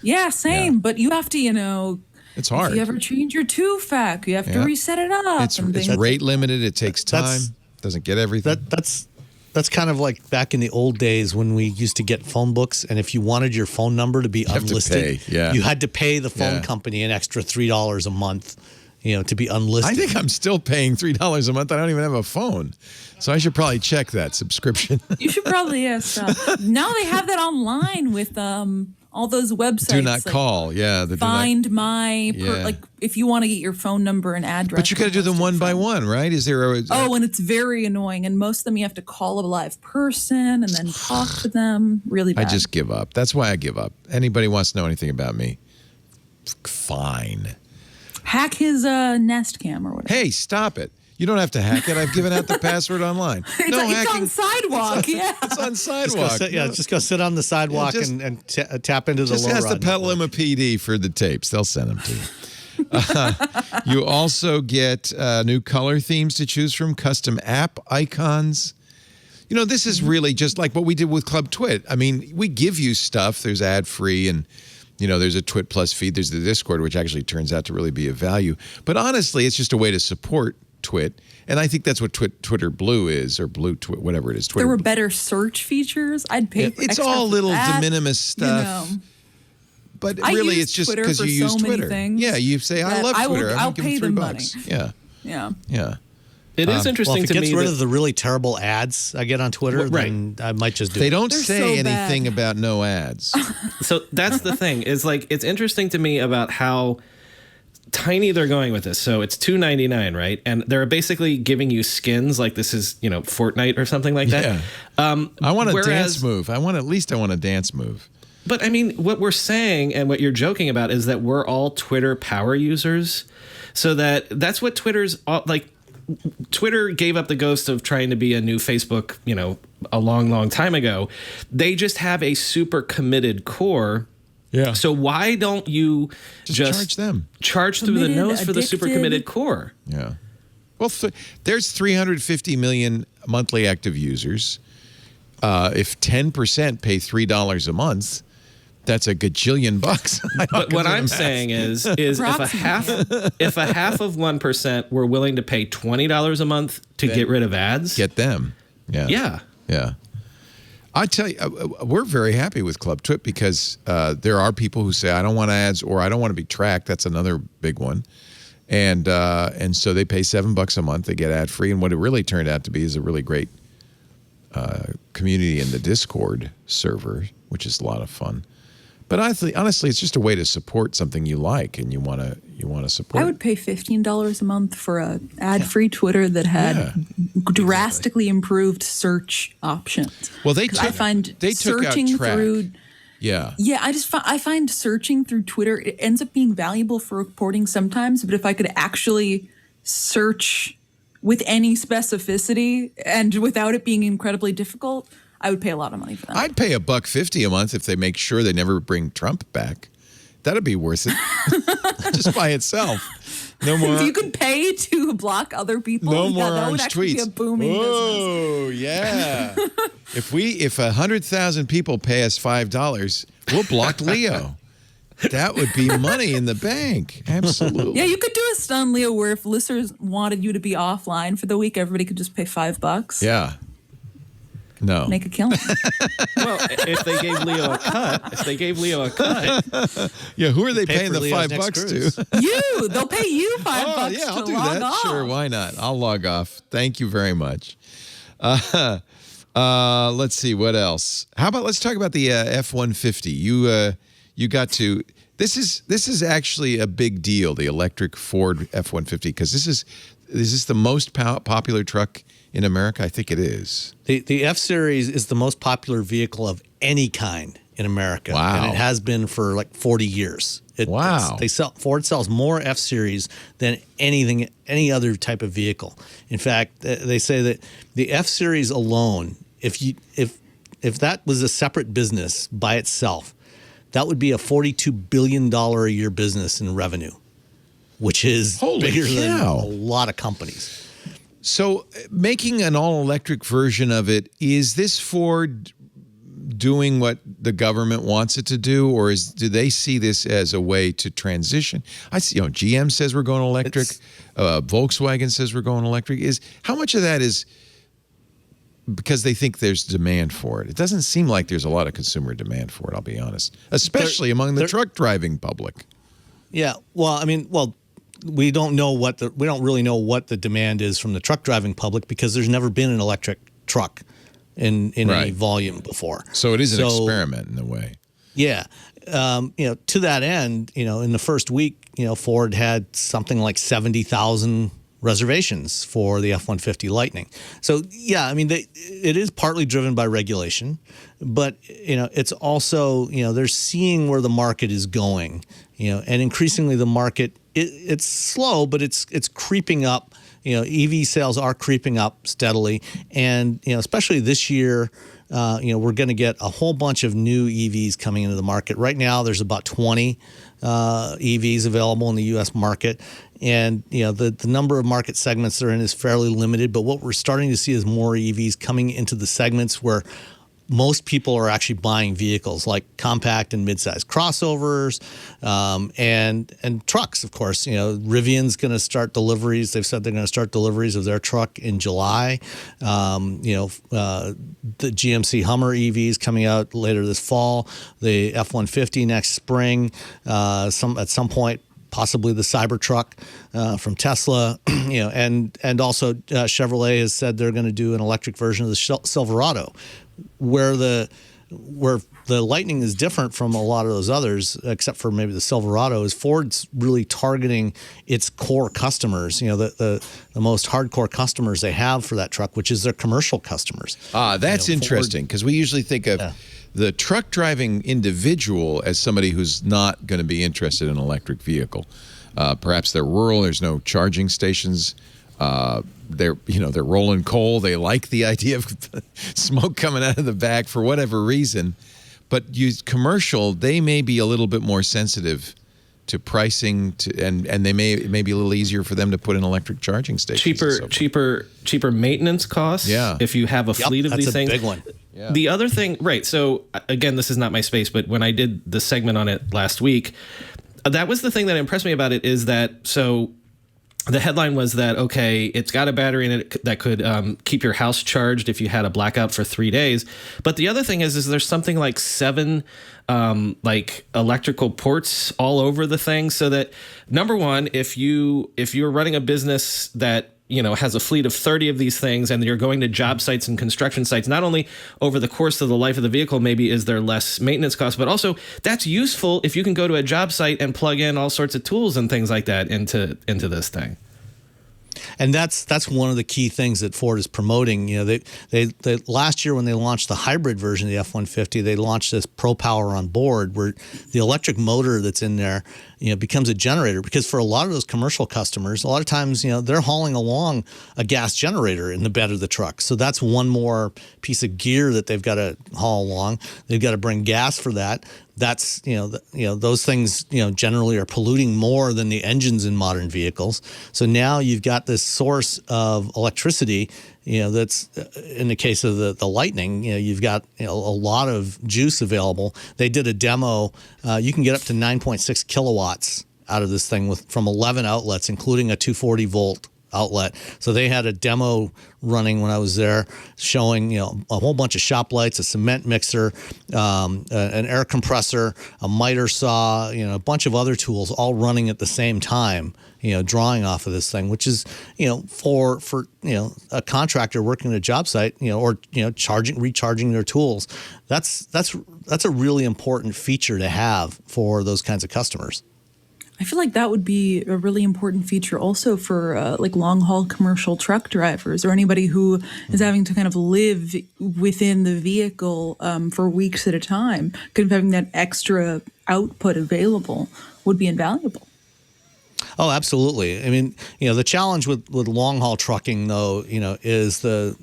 Yeah, same. Yeah. But you have to, it's hard. If you ever change your 2FAC, you have to reset it up. It's rate limited. It takes time. Doesn't get everything. That's kind of like back in the old days when we used to get phone books, and if you wanted your phone number to be unlisted, you had to pay the phone company an extra $3 a month, to be unlisted. I think I'm still paying $3 a month. I don't even have a phone. So I should probably check that subscription. You should probably, yes. Now they have that online with all those websites. Do not call, Find my, if you want to get your phone number and address. But you got to do them one by one, right? Is there and it's very annoying. And most of them you have to call a live person and then talk to them. Really bad. I just give up. That's why I give up. Anybody wants to know anything about me, fine. Hack his Nest Cam or whatever. Hey, stop it. You don't have to hack it. I've given out the password online. It's on Sidewalk. It's on Sidewalk. Just go sit on the sidewalk and tap into the low run. Just ask the Petaluma PD for the tapes. They'll send them to you. You also get new color themes to choose from, custom app icons. This is really just like what we did with Club Twit. I mean, we give you stuff. There's ad-free and there's a Twit Plus feed. There's the Discord, which actually turns out to really be of value. But honestly, it's just a way to support Twit, and I think that's what Twitter Blue is, or Blue Twit, whatever it is. Twitter There were Blue. better search features. I'd pay for It's extra all for little that, de minimis stuff. But But really, it's just because you use Twitter. Yeah, you say, I love Twitter. I'll give pay them them money. $3. Yeah. It is interesting if it to gets me rid that- of the really terrible ads I get on Twitter, then I might just do it. They don't say anything about no ads. So that's the thing. Is like it's interesting to me about how tiny they're going with this. So it's $2.99, right? And they're basically giving you skins like this is, Fortnite or something like that. Yeah. I want a dance move. I want a dance move. But I mean, what we're saying and what you're joking about is that we're all Twitter power users. So that's what Twitter's like. Twitter gave up the ghost of trying to be a new Facebook, a long, long time ago. They just have a super committed core. Yeah. So why don't you just charge them? Charge through the nose for the super committed core. Yeah. Well, there's 350 million monthly active users. If 10% pay $3 a month, that's a gajillion bucks. But what I'm saying is if a half of 1% were willing to pay $20 a month to get rid of ads, get them. Yeah. I tell you, we're very happy with Club Twit because there are people who say, I don't want ads or I don't want to be tracked. That's another big one. And so they pay $7 a month. They get ad free. And what it really turned out to be is a really great community in the Discord server, which is a lot of fun. But honestly, it's just a way to support something you like and you want to support. I would pay $15 a month for a ad-free Twitter that had drastically improved search options. Well, they took out track. Through. Yeah. Yeah, I find searching through Twitter, it ends up being valuable for reporting sometimes. But if I could actually search with any specificity and without it being incredibly difficult, I would pay a lot of money for that. I'd pay $1.50 a month if they make sure they never bring Trump back. That'd be worth it, just by itself. No more. If you could pay to block other people, no more that would orange actually tweets. be a booming business. Oh yeah! if 100,000 people pay us $5, we'll block Leo. That would be money in the bank. Absolutely. Yeah, you could do a stun, Leo, where if listeners wanted you to be offline for the week, everybody could just pay $5. Yeah. No. Make a killing. Well, if they gave Leo a cut. Yeah, who are they paying the $5 to? You. They'll pay you $5 yeah, I'll to do log that. off. Sure, why not? I'll log off. Thank you very much. Let's see what else. How about let's talk about the F-150. You got to. This is actually a big deal. The electric Ford F-150 because is this the most popular truck in America? I think it is. The F-Series is the most popular vehicle of any kind in America. Wow. And it has been for like 40 years. Ford sells more F-Series than any other type of vehicle. In fact, they say that the F-Series alone, if that was a separate business by itself, that would be a $42 billion a year business in revenue, which is bigger than a lot of companies. So making an all-electric version of it, is this Ford doing what the government wants it to do, or do they see this as a way to transition? I see, GM says we're going electric. Volkswagen says we're going electric. How much of that is because they think there's demand for it? It doesn't seem like there's a lot of consumer demand for it, I'll be honest, especially among the truck driving public. Yeah, we don't really know what the demand is from the truck driving public because there's never been an electric truck in any volume before. So it is an experiment in a way. Yeah. To that end, in the first week, Ford had something like 70,000 reservations for the F-150 Lightning. So, yeah, it is partly driven by regulation, but, it's also, they're seeing where the market is going, and increasingly the market, it's slow, but it's creeping up. EV sales are creeping up steadily. And, especially this year, we're going to get a whole bunch of new EVs coming into the market. Right now, there's about 20 EVs available in the U.S. market. And, the number of market segments they're in is fairly limited. But what we're starting to see is more EVs coming into the segments where most people are actually buying vehicles like compact and mid-sized crossovers, and trucks. Of course, Rivian's going to start deliveries. They've said they're going to start deliveries of their truck in July. The GMC Hummer EVs coming out later this fall. The F-150 next spring. At some point, possibly the Cybertruck from Tesla, and also Chevrolet has said they're going to do an electric version of the Silverado, where the Lightning is different from a lot of those others, except for maybe the Silverado, is Ford's really targeting its core customers, the most hardcore customers they have for that truck, which is their commercial customers. That's interesting, because we usually think of the truck driving individual as somebody who's not going to be interested in an electric vehicle. Perhaps they're rural. There's no charging stations. They're rolling coal. They like the idea of smoke coming out of the back for whatever reason. But commercial, they may be a little bit more sensitive to pricing, and they may be a little easier for them to put in electric charging stations. Cheaper maintenance costs. Yeah. If you have a fleet of these things. That's a big one. Yeah. The other thing, right? So again, this is not my space, but when I did the segment on it last week, that was the thing that impressed me about it, is that the headline was that, okay, it's got a battery in it that could keep your house charged if you had a blackout for 3 days. But the other thing is there's something like 7 electrical ports all over the thing, so that, number one, if you're running a business that has a fleet of 30 of these things, and you're going to job sites and construction sites, not only over the course of the life of the vehicle, maybe is there less maintenance costs, but also that's useful if you can go to a job site and plug in all sorts of tools and things like that into this thing. And that's one of the key things that Ford is promoting. They last year when they launched the hybrid version of the F-150, they launched this Pro Power on board, where the electric motor that's in there, becomes a generator. Because for a lot of those commercial customers, a lot of times, they're hauling along a gas generator in the bed of the truck. So that's one more piece of gear that they've got to haul along. They've got to bring gas for that. That's those things generally are polluting more than the engines in modern vehicles. So now you've got this source of electricity. That's in the case of the Lightning. You've got a lot of juice available. They did a demo. You can get up to 9.6 kilowatts out of this thing from 11 outlets, including a 240 volt outlet. So they had a demo running when I was there, showing a whole bunch of shop lights, a cement mixer, an air compressor, a miter saw, a bunch of other tools all running at the same time, drawing off of this thing, which is for a contractor working at a job site, or recharging their tools. That's a really important feature to have for those kinds of customers. I feel like that would be a really important feature also for long-haul commercial truck drivers, or anybody who is having to kind of live within the vehicle for weeks at a time. Kind of having that extra output available would be invaluable. Oh, absolutely. I mean, the challenge with long-haul trucking, though, is the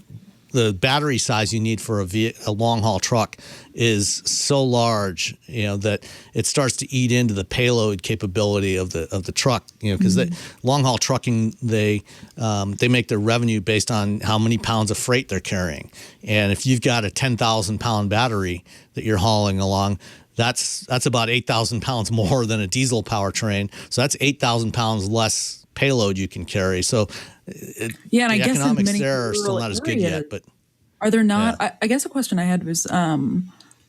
battery size you need for a long-haul truck is so large, that it starts to eat into the payload capability of the truck, because long-haul trucking, they make their revenue based on how many pounds of freight they're carrying. And if you've got a 10,000-pound battery that you're hauling along, that's about 8,000 pounds more than a diesel powertrain. So that's 8,000 pounds less payload you can carry. So and the I guess economics in many there are still not as good yet. But are there not? Yeah. I guess a question I had was,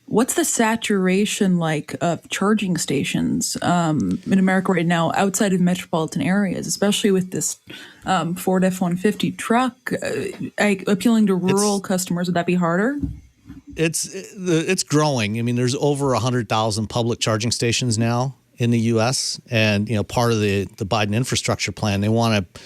what's the saturation like of charging stations in America right now outside of metropolitan areas, especially with this Ford F-150 truck appealing to rural customers? Would that be harder? It's growing. I mean, there's over 100,000 public charging stations now in the U.S. And, part of the Biden infrastructure plan, they want to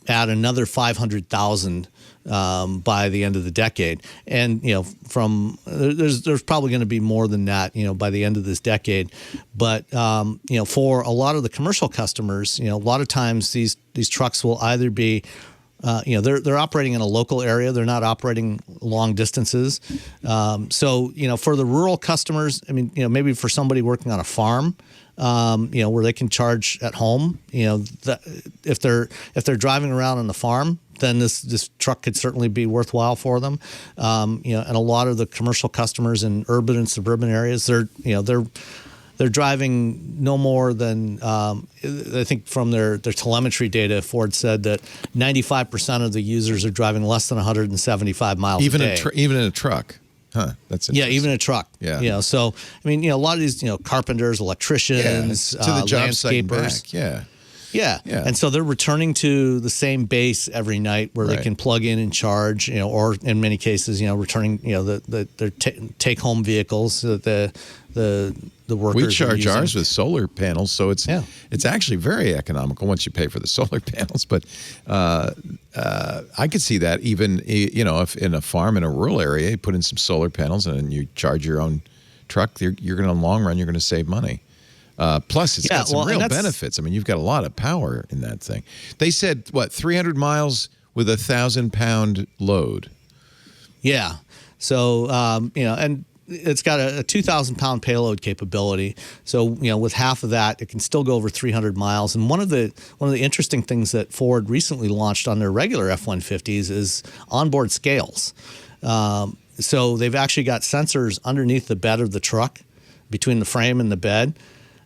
add another 500,000 by the end of the decade. And, there's probably going to be more than that, by the end of this decade. But, for a lot of the commercial customers, a lot of times these trucks will either be they're operating in a local area. They're not operating long distances. So, for the rural customers, I mean, maybe for somebody working on a farm, where they can charge at home, if they're driving around on the farm, then this truck could certainly be worthwhile for them. And a lot of the commercial customers in urban and suburban areas, they're driving no more than, I think from their telemetry data, Ford said that 95% of the users are driving less than 175 miles a day. Even in a truck. Huh, that's interesting. Yeah, even a truck. Yeah. So, I mean, a lot of these, carpenters, electricians, to the job site and landscapers. back. Yeah. And so they're returning to the same base every night where they can plug in and charge, or in many cases, returning, their take-home vehicles so that the workers. We charge ours with solar panels, so it's actually very economical once you pay for the solar panels. But I could see that even, if in a farm in a rural area, you put in some solar panels and you charge your own truck, you're going to, in the long run, you're going to save money. Plus, it's got some real benefits. I mean, you've got a lot of power in that thing. They said, 300 miles with 1,000-pound load? Yeah. So, and it's got a 2,000-pound payload capability. So, with half of that, it can still go over 300 miles. And one of the interesting things that Ford recently launched on their regular F-150s is onboard scales. So they've actually got sensors underneath the bed of the truck, between the frame and the bed,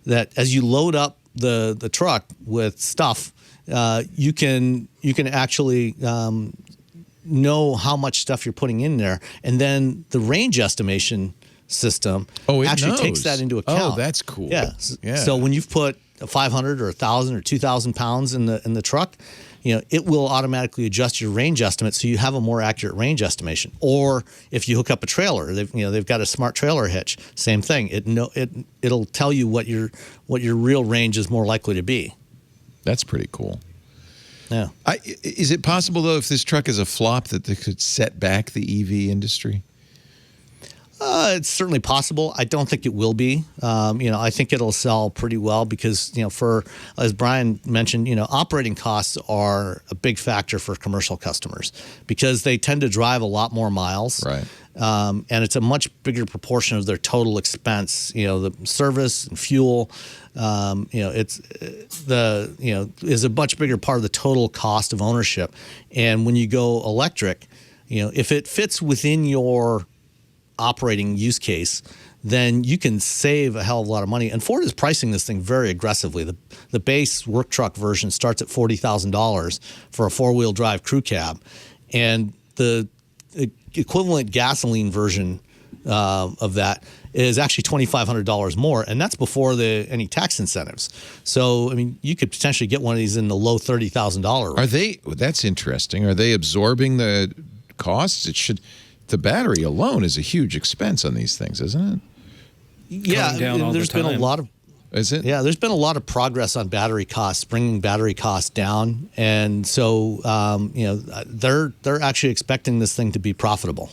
that as you load up the truck with stuff, you can actually know how much stuff you're putting in there, and then the range estimation system actually takes that into account. Oh, that's cool. Yeah. So when you've put 500 or 1,000 or 2,000 pounds in the truck, it will automatically adjust your range estimate so you have a more accurate range estimation. Or if you hook up a trailer, they've got a smart trailer hitch. Same thing. It'll tell you what your real range is more likely to be. That's pretty cool. Yeah. Is it possible, though, if this truck is a flop, that they could set back the EV industry? It's certainly possible. I don't think it will be. I think it'll sell pretty well because, as Brian mentioned, operating costs are a big factor for commercial customers because they tend to drive a lot more miles. Right. And it's a much bigger proportion of their total expense. The service and fuel, is a much bigger part of the total cost of ownership. And when you go electric, if it fits within your operating use case, then you can save a hell of a lot of money. And Ford is pricing this thing very aggressively. The base work truck version starts at $40,000 for a four-wheel drive crew cab, and the equivalent gasoline version of that is actually $2,500 more, and that's before any tax incentives. So, I mean, you could potentially get one of these in the low $30,000 range. That's interesting. Are they absorbing the costs? The battery alone is a huge expense on these things, isn't it? Yeah, there's been a lot of. Is it? Yeah, there's been a lot of progress on battery costs, bringing battery costs down, and so they're actually expecting this thing to be profitable.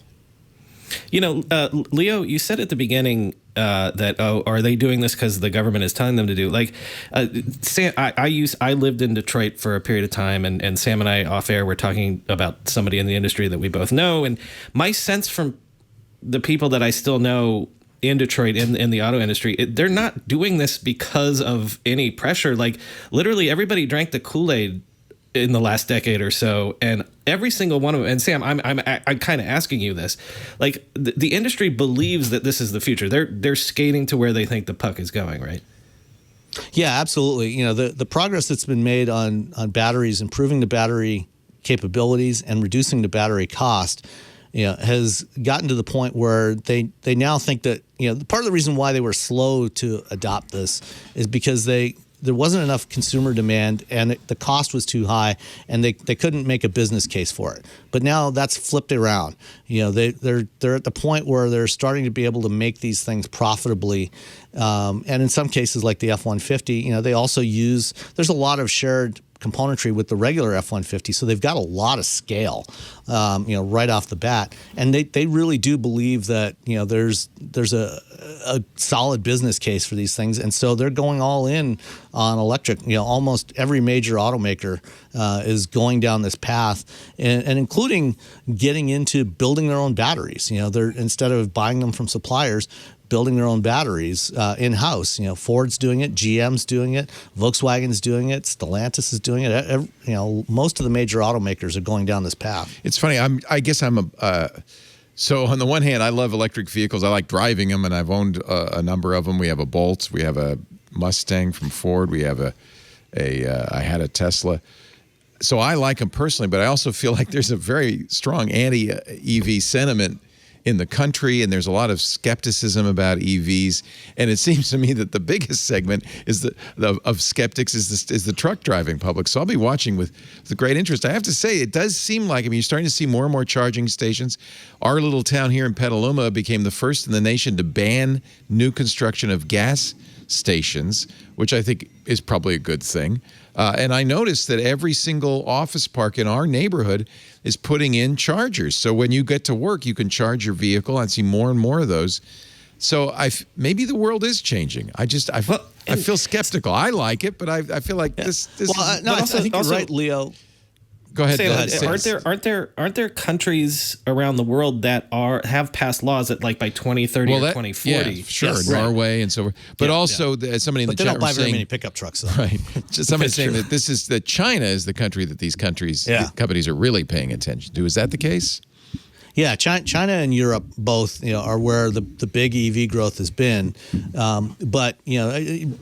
Leo, you said at the beginning that are they doing this because the government is telling them to do? Like, Sam, I lived in Detroit for a period of time, and Sam and I off air were talking about somebody in the industry that we both know, and my sense from the people that I still know in Detroit in the auto industry, they're not doing this because of any pressure. Like, literally everybody drank the Kool-Aid in the last decade or so, and every single one of them. And Sam, I'm kind of asking you this, like the industry believes that this is the future. They're skating to where they think the puck is going, right? Yeah, absolutely. The progress that's been made on batteries, improving the battery capabilities and reducing the battery cost, has gotten to the point where they now think that, part of the reason why they were slow to adopt this is because there wasn't enough consumer demand and the cost was too high, and they couldn't make a business case for it. But now that's flipped around. They're at the point where they're starting to be able to make these things profitably. And in some cases, like the F-150, they also there's a lot of shared componentry with the regular F-150, so they've got a lot of scale, right off the bat, and they really do believe that there's a solid business case for these things, and so they're going all in on electric. Almost every major automaker is going down this path, and including getting into building their own batteries. They're, instead of buying them from suppliers, building their own batteries in-house. Ford's doing it, GM's doing it, Volkswagen's doing it, Stellantis is doing it. Most of the major automakers are going down this path. It's funny. So on the one hand, I love electric vehicles. I like driving them, and I've owned a number of them. We have a Bolt. We have a Mustang from Ford. We have I had a Tesla. So I like them personally, but I also feel like there's a very strong anti-EV sentiment in the country, and there's a lot of skepticism about EVs. And it seems to me that the biggest segment of skeptics is the truck driving public. So I'll be watching with great interest. I have to say, it does seem like, you're starting to see more and more charging stations. Our little town here in Petaluma became the first in the nation to ban new construction of gas stations, which I think is probably a good thing. And I noticed that every single office park in our neighborhood is putting in chargers. So when you get to work, you can charge your vehicle. I see more and more of those. So maybe the world is changing. I feel skeptical. I like it, but I feel like this. I think you're right, Leo. Go ahead. Aren't there countries around the world that have passed laws that, like, by 2030 or 2040? Yeah, sure, yes, Norway and so forth. But also, somebody in the chat room saying, they don't buy very many pickup trucks, though. Right. Somebody saying that China is the country that these the companies are really paying attention to. Is that the case? Yeah, China and Europe both, are where the big EV growth has been. But Leo,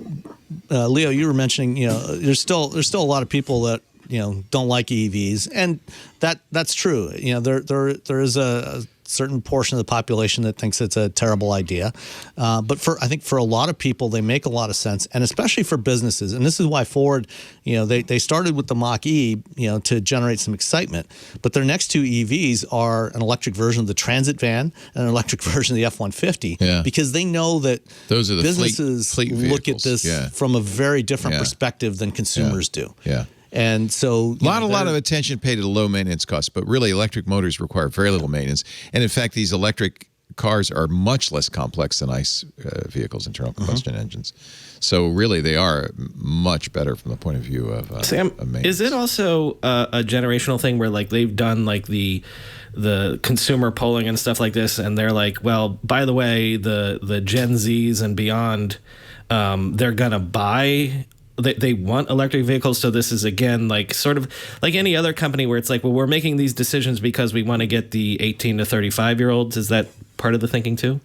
you were mentioning, there's still a lot of people that don't like EVs, and that's true. There is a certain portion of the population that thinks it's a terrible idea, but I think for a lot of people, they make a lot of sense, and especially for businesses. And this is why Ford, they started with the Mach-E, to generate some excitement. But their next two EVs are an electric version of the Transit van and an electric version of the F-150, because they know that those are the businesses fleet look at this from a very different perspective than consumers do. Yeah. And so a lot of attention paid to the low maintenance costs, but really electric motors require very little maintenance. And in fact, these electric cars are much less complex than ICE vehicles, internal combustion engines. So really, they are much better from the point of view of Sam, maintenance. Is it also a generational thing where, like, they've done like the consumer polling and stuff like this, and they're like, well, by the way, the Gen Zs and beyond, they're gonna buy. They want electric vehicles, so this is, again, like sort of like any other company where it's like, well, we're making these decisions because we want to get the 18 to 35-year-olds. Is that part of the thinking too?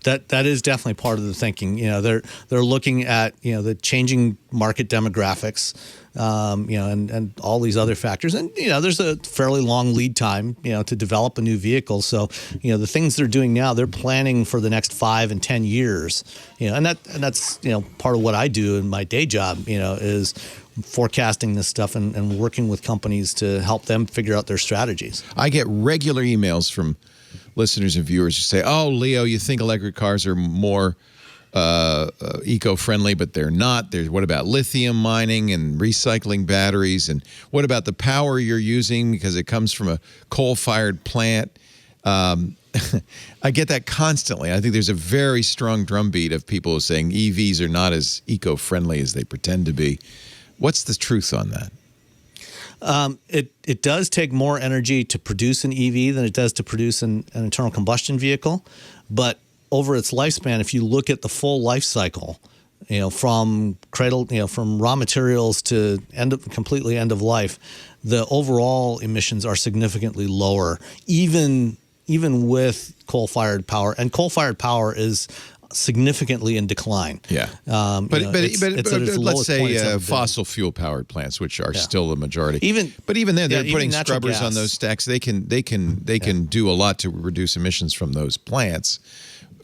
That is definitely part of the thinking. They're looking at the changing market demographics, and all these other factors. And there's a fairly long lead time, to develop a new vehicle. So the things they're doing now, they're planning for the next 5 and 10 years. And that's part of what I do in my day job. Is forecasting this stuff and working with companies to help them figure out their strategies. I get regular emails from listeners and viewers who say, "Oh, Leo, you think electric cars are more eco-friendly, but they're not. What about lithium mining and recycling batteries? And what about the power you're using because it comes from a coal-fired plant?" I get that constantly. I think there's a very strong drumbeat of people saying EVs are not as eco-friendly as they pretend to be. What's the truth on that? It does take more energy to produce an EV than it does to produce an internal combustion vehicle, but over its lifespan, if you look at the full life cycle, from cradle, from raw materials to completely end of life, the overall emissions are significantly lower, even with coal-fired power. And coal-fired power is significantly in decline. Yeah. But let's say fossil fuel powered plants, which are still the majority. But even then, they're putting scrubbers on those stacks. They can do a lot to reduce emissions from those plants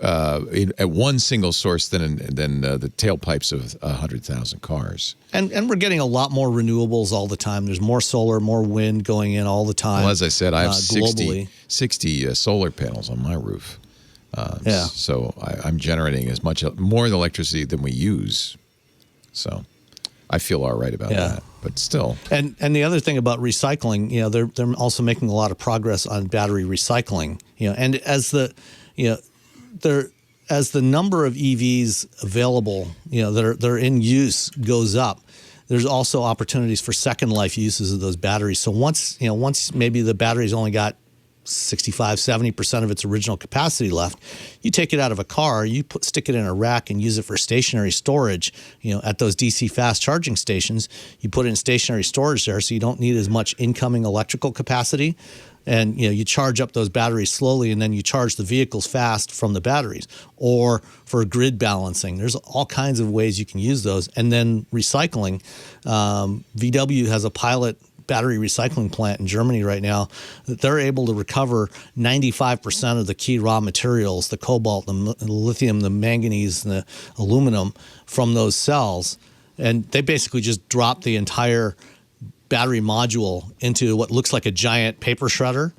at one single source than the tailpipes of 100,000 cars. And we're getting a lot more renewables all the time. There's more solar, more wind going in all the time. Well, as I said, I have 60 solar panels on my roof. So I'm generating more electricity than we use. So I feel all right about that. But still. And the other thing about recycling, they're also making a lot of progress on battery recycling. And as the number of EVs available, that are in use goes up, there's also opportunities for second life uses of those batteries. So once maybe the battery's only got 65, 70% of its original capacity left. You take it out of a car, you stick it in a rack and use it for stationary storage, at those DC fast charging stations. You put it in stationary storage there so you don't need as much incoming electrical capacity. And you charge up those batteries slowly, and then you charge the vehicles fast from the batteries. Or for grid balancing, there's all kinds of ways you can use those. And then recycling. VW has a pilot battery recycling plant in Germany right now that they're able to recover 95% of the key raw materials, the cobalt, the lithium, the manganese, and the aluminum from those cells. And they basically just drop the entire battery module into what looks like a giant paper shredder,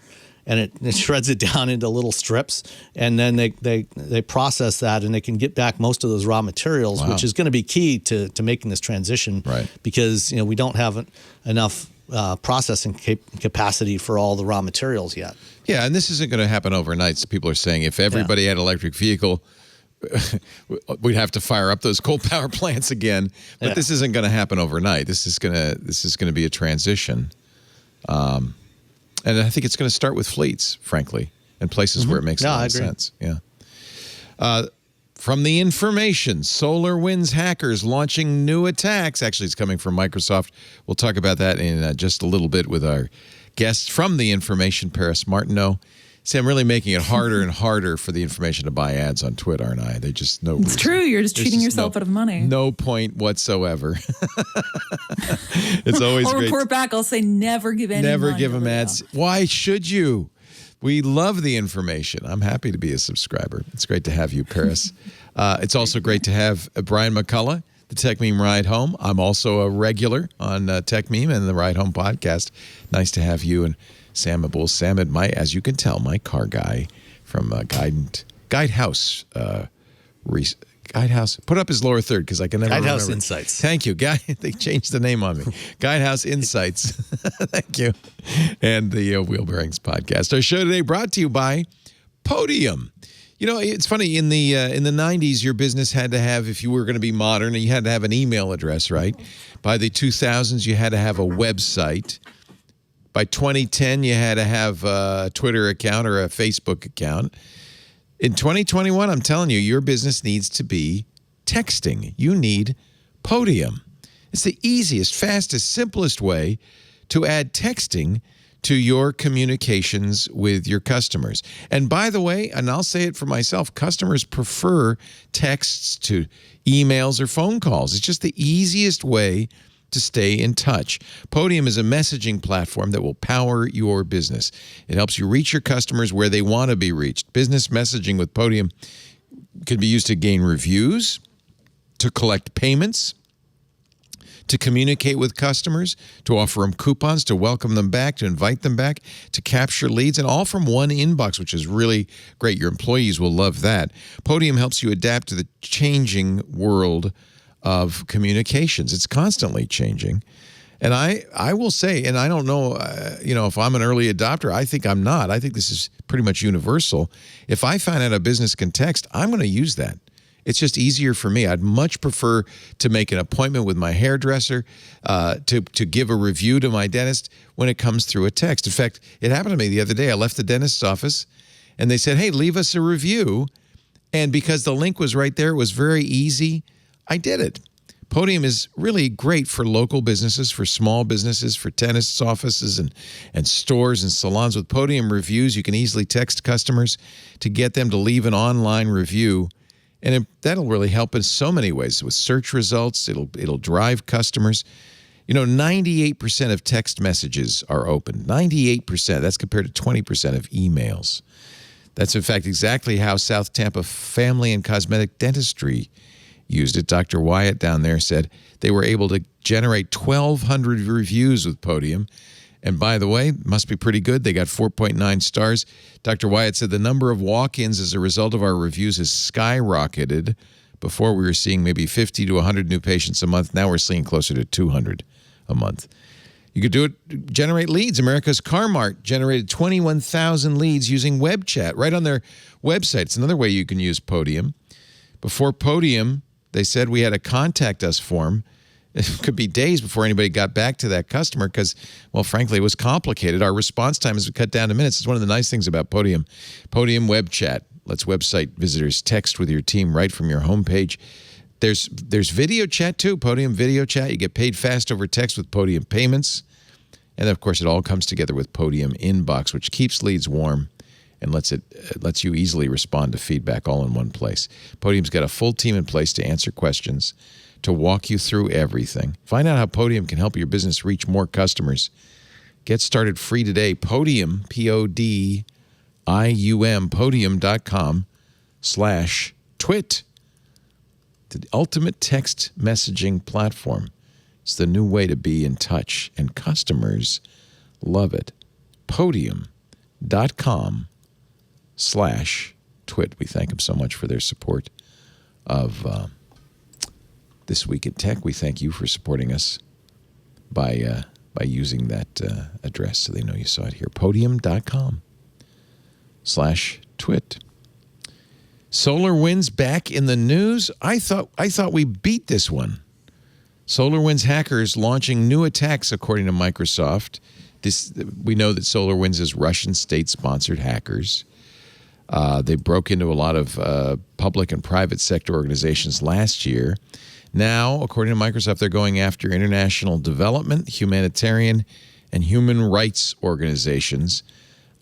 and it shreds it down into little strips, and then they process that, and they can get back most of those raw materials, which is going to be key to making this transition, because we don't have enough processing capacity for all the raw materials yet. Yeah, and this isn't going to happen overnight. So people are saying if everybody had an electric vehicle, we'd have to fire up those coal power plants again. But this isn't going to happen overnight. This is going to be a transition, and I think it's going to start with fleets, frankly, and places where it makes a lot of sense. Yeah. From the information, SolarWinds hackers launching new attacks. Actually, it's coming from Microsoft. We'll talk about that in just a little bit with our guest from the information, Paris Martineau. See, I'm really making it harder and harder for the information to buy ads on Twitter, aren't I? They just know. It's true. You're just cheating yourself out of money. No point whatsoever. It's always I'll great. report back. I'll say never give any Never money give them ads. Why should you? We love the information. I'm happy to be a subscriber. It's great to have you, Paris. It's also great to have Brian McCullough, the Tech Meme Ride Home. I'm also a regular on Tech Meme and the Ride Home podcast. Nice to have you and Sam Abul. Sam, as you can tell, my car guy from Guidehouse. Guidehouse. Put up his lower third because I can never remember. Guidehouse Insights. Thank you. They changed the name on me. Guidehouse Insights. Thank you. And the Wheel Bearings podcast. Our show today brought to you by Podium. It's funny, in the 90s, your business had to have, if you were going to be modern, you had to have an email address, right? By the 2000s, you had to have a website. By 2010, you had to have a Twitter account or a Facebook account. In 2021, I'm telling you, your business needs to be texting. You need Podium. It's the easiest, fastest, simplest way to add texting to your communications with your customers. And by the way, and I'll say it for myself, customers prefer texts to emails or phone calls. It's just the easiest way to stay in touch. Podium is a messaging platform that will power your business. It helps you reach your customers where they want to be reached. Business messaging with Podium can be used to gain reviews, to collect payments, to communicate with customers, to offer them coupons, to welcome them back, to invite them back, to capture leads, and all from one inbox, which is really great. Your employees will love that. Podium helps you adapt to the changing world of communications. It's constantly changing. And I will say, and I don't know, if I'm an early adopter, I think I'm not. I think this is pretty much universal. If I find out a business can text, I'm going to use that. It's just easier for me. I'd much prefer to make an appointment with my hairdresser, to give a review to my dentist when it comes through a text. In fact, it happened to me the other day. I left the dentist's office, and they said, hey, leave us a review. And because the link was right there, it was very easy, I did it. Podium is really great for local businesses, for small businesses, for dentists' offices and stores and salons. With Podium reviews, you can easily text customers to get them to leave an online review. And that'll really help in so many ways. With search results, it'll drive customers. 98% of text messages are open. 98%. That's compared to 20% of emails. That's, in fact, exactly how South Tampa Family and Cosmetic Dentistry used it. Dr. Wyatt down there said they were able to generate 1,200 reviews with Podium. And by the way, must be pretty good. They got 4.9 stars. Dr. Wyatt said the number of walk-ins as a result of our reviews has skyrocketed. Before we were seeing maybe 50 to 100 new patients a month. Now we're seeing closer to 200 a month. You could do it, generate leads. America's Car Mart generated 21,000 leads using web chat right on their website. It's another way you can use Podium. Before Podium, they said we had a contact us form. it could be days before anybody got back to that customer because, well, frankly, it was complicated. Our response time has been cut down to minutes. It's one of the nice things about Podium. Podium Web Chat lets website visitors text with your team right from your homepage. There's video chat, too, Podium Video Chat. You get paid fast over text with Podium Payments. And, of course, it all comes together with Podium Inbox, which keeps leads warm and lets you easily respond to feedback all in one place. Podium's got a full team in place to answer questions, to walk you through everything. Find out how Podium can help your business reach more customers. Get started free today. Podium, Podium, podium.com/twit. The ultimate text messaging platform. It's the new way to be in touch, and customers love it. Podium.com/twit. We thank them so much for their support of This Week in Tech. We thank you for supporting us by using that address so they know you saw it here. Podium.com/twit. SolarWinds back in the news. I thought we beat this one. SolarWinds hackers launching new attacks, according to Microsoft. We know that SolarWinds is Russian state-sponsored hackers. They broke into a lot of public and private sector organizations last year. Now, according to Microsoft, they're going after international development, humanitarian, and human rights organizations.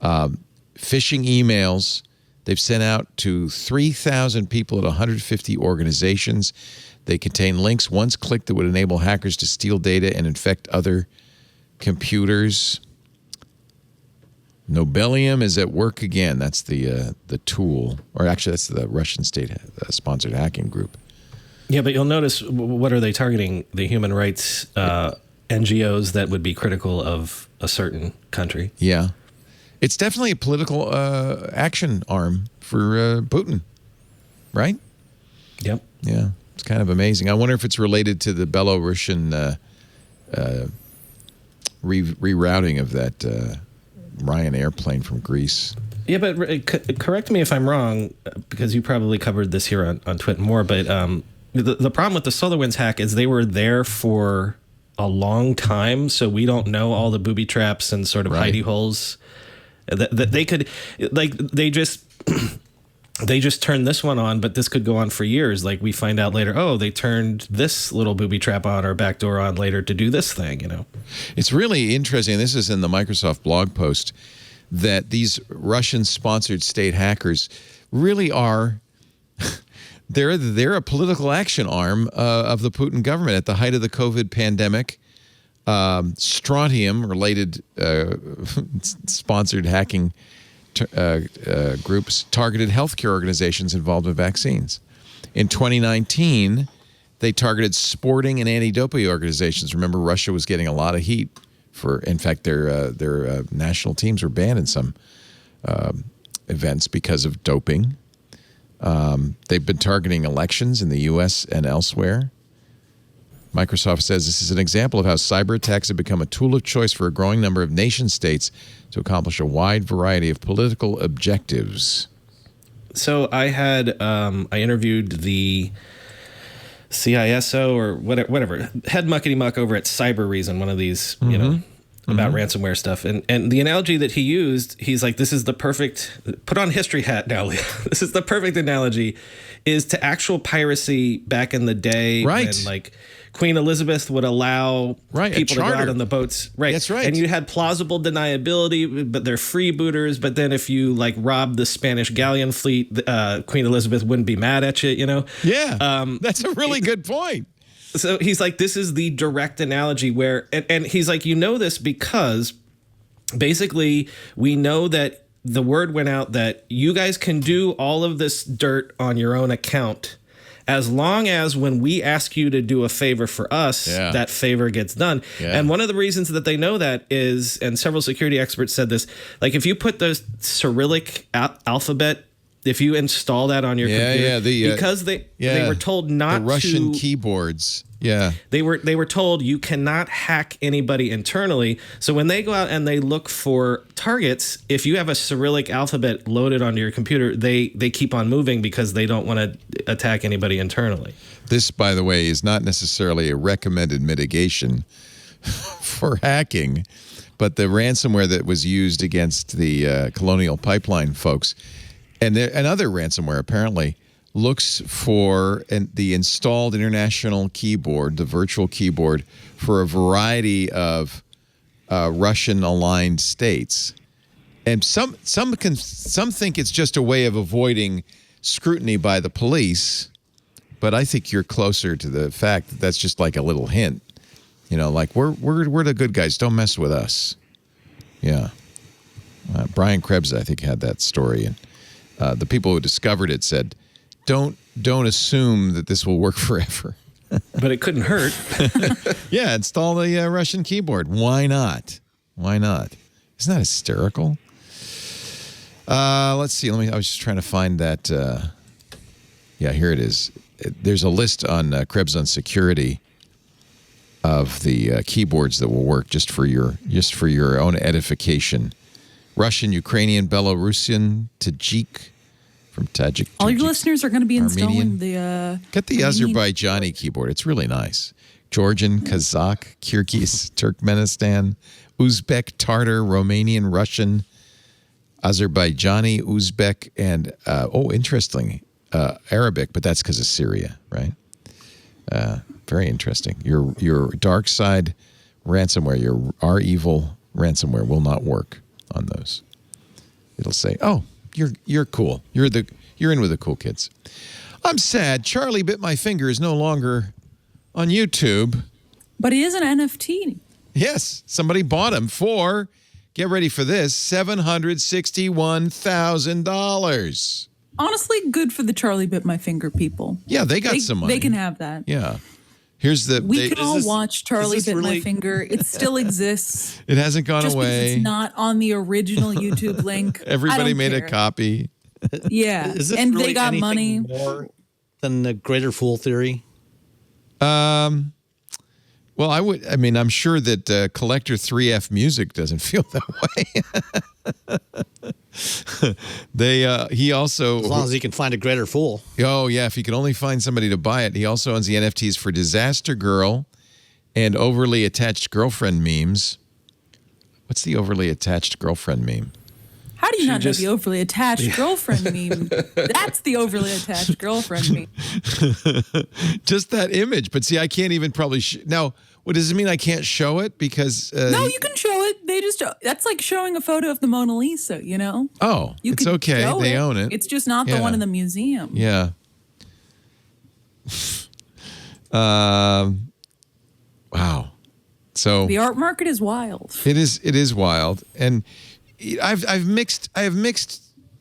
Phishing emails they've sent out to 3,000 people at 150 organizations. They contain links once clicked that would enable hackers to steal data and infect other computers. Nobelium is at work again. That's the tool. Or actually, that's the Russian state-sponsored hacking group. Yeah, but you'll notice, what are they targeting? The human rights NGOs that would be critical of a certain country. Yeah. It's definitely a political action arm for Putin, right? Yep. Yeah, it's kind of amazing. I wonder if it's related to the Belarusian rerouting of that Ryan airplane from Greece. Yeah, but correct me if I'm wrong, because you probably covered this here on Twitter more, but the problem with the SolarWinds hack is they were there for a long time, so we don't know all the booby traps and sort of hidey holes that they could, like, they just turned this one on, but this could go on for years. Like, we find out later, oh, they turned this little booby trap on or backdoor on later to do this thing, you know. It's really interesting. This is in the Microsoft blog post, that these Russian-sponsored state hackers really are they're a political action arm of the Putin government. At the height of the COVID pandemic, strontium-related sponsored hacking groups targeted healthcare organizations involved in vaccines. In 2019, they targeted sporting and anti-doping organizations. Remember, Russia was getting a lot of heat for, in fact, their national teams were banned in some events because of doping. They've been targeting elections in the U.S. and elsewhere. Microsoft says this is an example of how cyber attacks have become a tool of choice for a growing number of nation states to accomplish a wide variety of political objectives. So I interviewed the CISO or whatever, head muckety-muck over at Cyber Reason, one of these, you know, about ransomware stuff. And the analogy that he used, he's like, this is the perfect, put on history hat now, Leo. This is the perfect analogy, is to actual piracy back in the day. Right. When, like, Queen Elizabeth would allow people to go out on the boats. Right. That's right. And you had plausible deniability, but they're freebooters. But then if you, like, robbed the Spanish galleon fleet, Queen Elizabeth wouldn't be mad at you, you know? Yeah. That's a really good point. So he's like, this is the direct analogy where, and he's like, you know this because basically we know that the word went out that you guys can do all of this dirt on your own account as long as when we ask you to do a favor for us, that favor gets done. Yeah. And one of the reasons that they know that is, and several security experts said this, like if you put the Cyrillic alphabet, if you install that on your computer, because they were told not to. The Russian keyboards. Yeah. They were told you cannot hack anybody internally. So when they go out and they look for targets, if you have a Cyrillic alphabet loaded onto your computer, they keep on moving because they don't want to attack anybody internally. This, by the way, is not necessarily a recommended mitigation for hacking, but the ransomware that was used against the Colonial Pipeline folks and other ransomware apparently looks for the installed international keyboard, the virtual keyboard, for a variety of Russian-aligned states. And some think it's just a way of avoiding scrutiny by the police, but I think you're closer to the fact that that's just like a little hint. You know, like we're the good guys. Don't mess with us. Yeah. Brian Krebs, I think, had that story, and the people who discovered it said, "Don't assume that this will work forever." But it couldn't hurt. Yeah, install the Russian keyboard. Why not? Why not? Isn't that hysterical? Let's see. I was just trying to find that. Yeah, here it is. There's a list on Krebs on security of the keyboards that will work just for your own edification. Russian, Ukrainian, Belarusian, Tajik, from Tajik. All your listeners are going to be installing Armenian. Get the Azerbaijani keyboard. It's really nice. Georgian, Kazakh, Kyrgyz, Turkmenistan, Uzbek, Tartar, Romanian, Russian, Azerbaijani, Uzbek, and interesting, Arabic, but that's because of Syria, right? Very interesting. Your dark side ransomware, our evil ransomware will not work on those. It'll say, "Oh, you're cool. You're in with the cool kids." I'm sad. Charlie Bit My Finger is no longer on YouTube. But he is an NFT. Yes, somebody bought him for, get ready for this, $761,000. Honestly, good for the Charlie Bit My Finger people. Yeah, they got some money. They can have that. Yeah. Here's the. We can all watch Charlie Bit My Finger. It still exists. It hasn't gone just away. Because it's not on the original YouTube link. Everybody made a copy. Yeah, and really they got money. More than the greater fool theory? Well, I'm sure that Collector 3F Music doesn't feel that way. He also, as long as he can find a greater fool. Oh yeah, if he could only find somebody to buy it. He also owns the NFTs for Disaster Girl and overly attached girlfriend memes. What's the overly attached girlfriend meme? How do you not know the overly attached girlfriend meme? That's the overly attached girlfriend meme. Just that image. But see, I can't even probably now. What does it mean? I can't show it because no, you can show it. That's like showing a photo of the Mona Lisa. You know? Oh, it's okay. They own it. It's just not the one in the museum. Yeah. Wow. So the art market is wild. It is wild, and I have mixed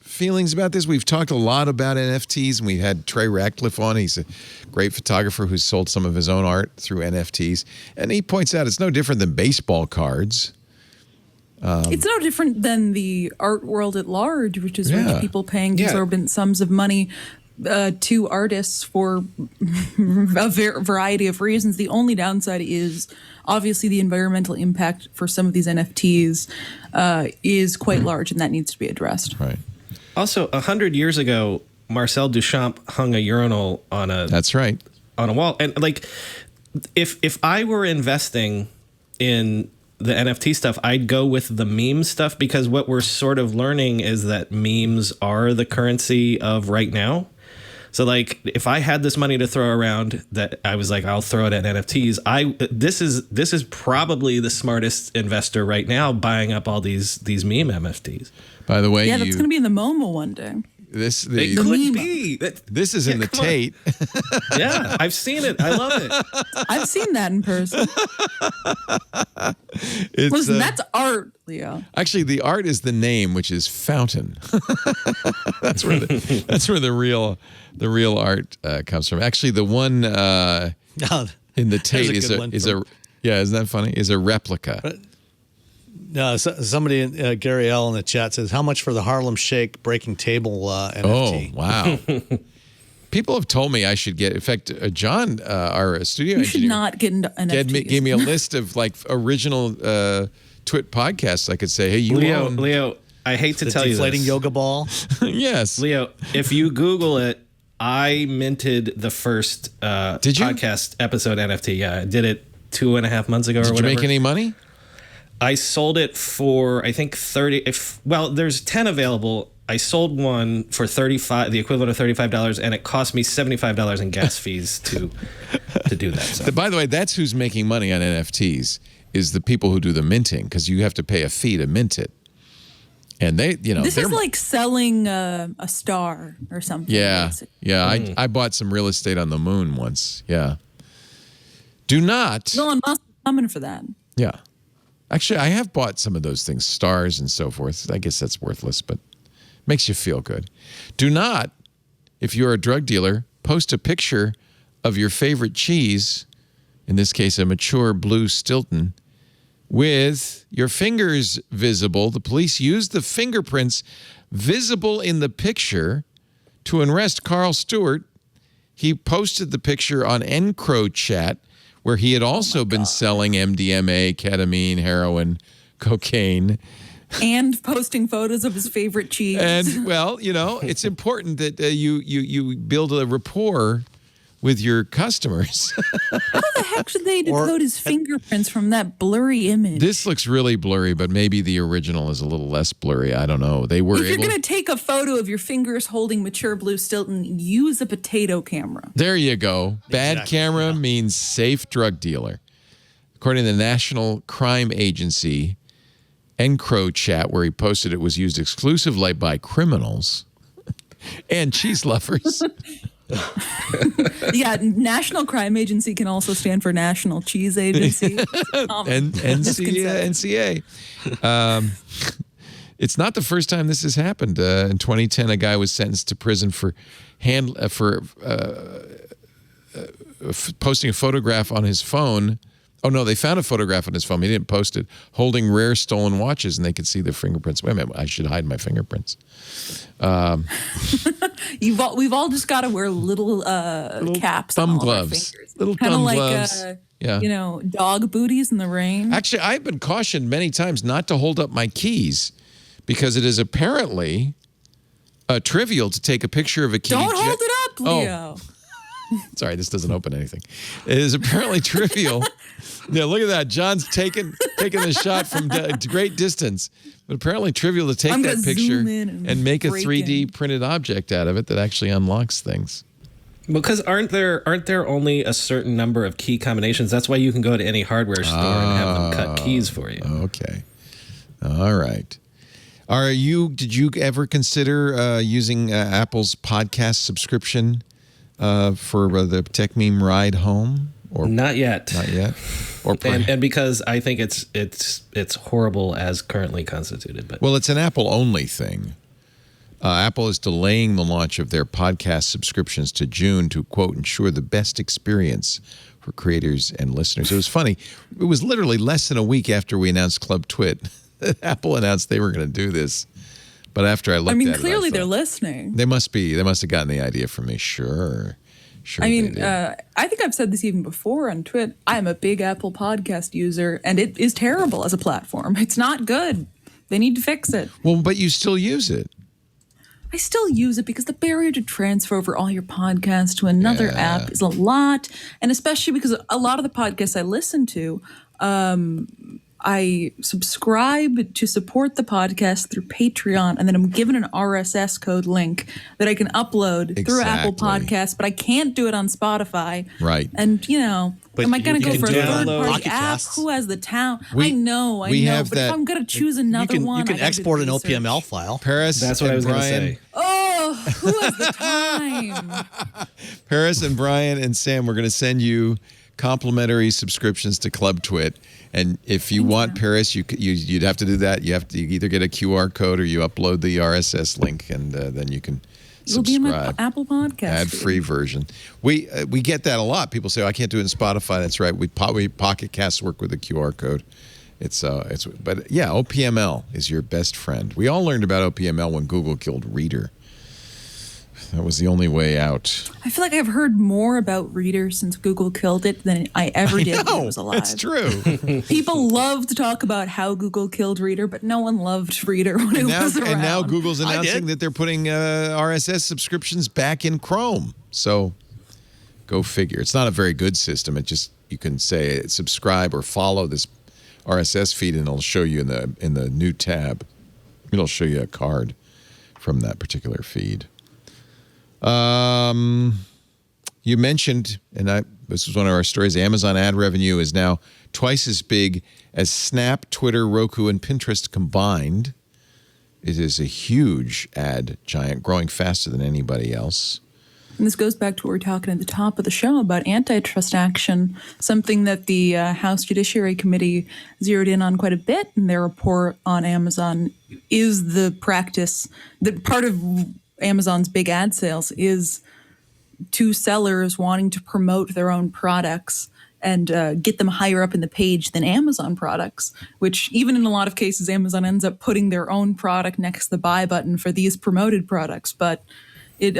feelings about this. We've talked a lot about NFTs, and we had Trey Ratcliffe on. He's a great photographer who's sold some of his own art through NFTs, and he points out it's no different than baseball cards. It's no different than the art world at large, which is rich people paying exorbitant sums of money to artists for a variety of reasons. The only downside is obviously the environmental impact for some of these NFTs is quite large, and that needs to be addressed. Right. Also, 100 years ago, Marcel Duchamp hung a urinal on a. That's right. On a wall, and like, if I were investing in the NFT stuff, I'd go with the meme stuff, because what we're sort of learning is that memes are the currency of right now. So like, if I had this money to throw around, that I was like, I'll throw it at NFTs. This is probably the smartest investor right now, buying up all these meme NFTs. By the way, that's going to be in the MoMA one day. This could be. This is in the Tate. Yeah, I've seen it. I love it. I've seen that in person. Listen, that's art, Leo. Actually, the art is the name, which is Fountain. That's where the real art comes from. Actually, the one in the Tate is a isn't that funny? Is a replica. Somebody, Gary L. in the chat says, how much for the Harlem Shake breaking table NFT? Oh, wow. People have told me I should get. In fact, John, our studio You engineer, should not get into NFTs. gave me a list of like original Twit podcasts. I could say, hey, you own. Leo, I hate to tell you this. Deflating yoga ball. Yes. Leo, if you Google it, I minted the first podcast episode NFT. Yeah, I did it 2.5 months ago or whatever. Did you make any money? I sold it for, I think, 30. There's 10 available. I sold one for $35, the equivalent of $35, and it cost me $75 in gas fees to do that. So. By the way, that's who's making money on NFTs is the people who do the minting, because you have to pay a fee to mint it. And they, this is like selling a star or something. Yeah, basically. yeah. I bought some real estate on the moon once. Yeah. Do not. Elon Musk is coming for that. Yeah. Actually, I have bought some of those things, stars and so forth. I guess that's worthless, but makes you feel good. Do not, if you're a drug dealer, post a picture of your favorite cheese, in this case, a mature blue Stilton, with your fingers visible. The police used the fingerprints visible in the picture to arrest Carl Stewart. He posted the picture on EncroChat, where he had also been selling MDMA, ketamine, heroin, cocaine. And posting photos of his favorite cheese. And, well, it's important that you build a rapport with your customers. How the heck should they decode his fingerprints from that blurry image? This looks really blurry, but maybe the original is a little less blurry. I don't know. If you're going to take a photo of your fingers holding mature blue Stilton, use a potato camera. There you go. Bad camera means safe drug dealer. According to the National Crime Agency, EncroChat, where he posted it, was used exclusively by criminals and cheese lovers. Yeah, National Crime Agency can also stand for National Cheese Agency. And NCA. It's not the first time this has happened. In 2010, a guy was sentenced to prison for posting a photograph on his phone. Oh, no, they found a photograph on his phone. He didn't post it, holding rare stolen watches, and they could see the fingerprints. Wait a minute, I should hide my fingerprints. We've all just got to wear little caps, thumb gloves, little thumb gloves. Yeah, dog booties in the rain. Actually, I've been cautioned many times not to hold up my keys because it is apparently trivial to take a picture of a key. Don't hold it up, Leo. Oh. Sorry, this doesn't open anything. It is apparently trivial. Yeah, look at that. John's taking the shot from great distance. But apparently trivial to take that picture and make a 3D printed object out of it that actually unlocks things. Because aren't there only a certain number of key combinations? That's why you can go to any hardware store and have them cut keys for you. Okay. All right. Did you ever consider using Apple's podcast subscription for the Tech Meme ride home? Or not yet. Not yet. Or and because I think it's horrible as currently constituted. But well, it's an Apple only thing. Apple is delaying the launch of their podcast subscriptions to June to, quote, ensure the best experience for creators and listeners. It was funny. It was literally less than a week after we announced Club Twit that Apple announced they were going to do this. But after I looked at it, clearly they're listening. They must have gotten the idea from me. Sure. I think I've said this even before on Twitter. I'm a big Apple podcast user, and it is terrible as a platform. It's not good. They need to fix it. Well, but you still use it. I still use it because the barrier to transfer over all your podcasts to another app is a lot. And especially because a lot of the podcasts I listen to, I subscribe to support the podcast through Patreon, and then I'm given an RSS code link that I can upload through Apple Podcasts, but I can't do it on Spotify. Right. And, am I going to go for a third-party app? Who has the talent? I know. But if I'm going to choose another one, you can export an OPML file. Paris, that's what I was going to say. Oh, who has the time? Paris and Brian and Sam, we're going to send you complimentary subscriptions to Club Twit. And if you want Paris, you'd have to do that. You either get a QR code or you upload the RSS link, and then you can subscribe. It'll be my Apple Podcast ad-free version. We get that a lot. People say, "Oh, I can't do it in Spotify." That's right. We Pocket Casts work with a QR code. But yeah, OPML is your best friend. We all learned about OPML when Google killed Reader. That was the only way out. I feel like I've heard more about Reader since Google killed it than I ever did when it was alive. That's true. People love to talk about how Google killed Reader, but no one loved Reader when it was around. And now Google's announcing that they're putting RSS subscriptions back in Chrome. So go figure. It's not a very good system. It just, you can say subscribe or follow this RSS feed, and it'll show you in the new tab. It'll show you a card from that particular feed. You mentioned, and this was one of our stories, Amazon ad revenue is now twice as big as Snap, Twitter, Roku, and Pinterest combined. It is a huge ad giant, growing faster than anybody else. And this goes back to what we were talking at the top of the show about antitrust action, something that the House Judiciary Committee zeroed in on quite a bit in their report on Amazon is the practice that part of Amazon's big ad sales is to sellers wanting to promote their own products and get them higher up in the page than Amazon products, which even in a lot of cases, Amazon ends up putting their own product next to the buy button for these promoted products. But it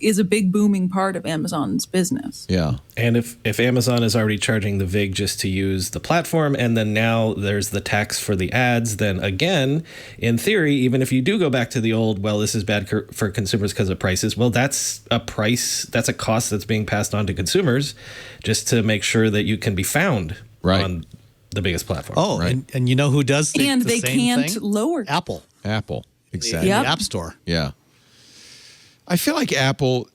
is a big booming part of Amazon's business. Yeah. And if Amazon is already charging the VIG just to use the platform, and then now there's the tax for the ads, then again, in theory, even if you do go back to the old, well, this is bad for consumers because of prices, well, that's a cost that's being passed on to consumers just to make sure that you can be found on the biggest platform. Oh, right. And you know who does the and they same can't thing? lower Apple, exactly. The App Store. Yeah. I feel like Apple,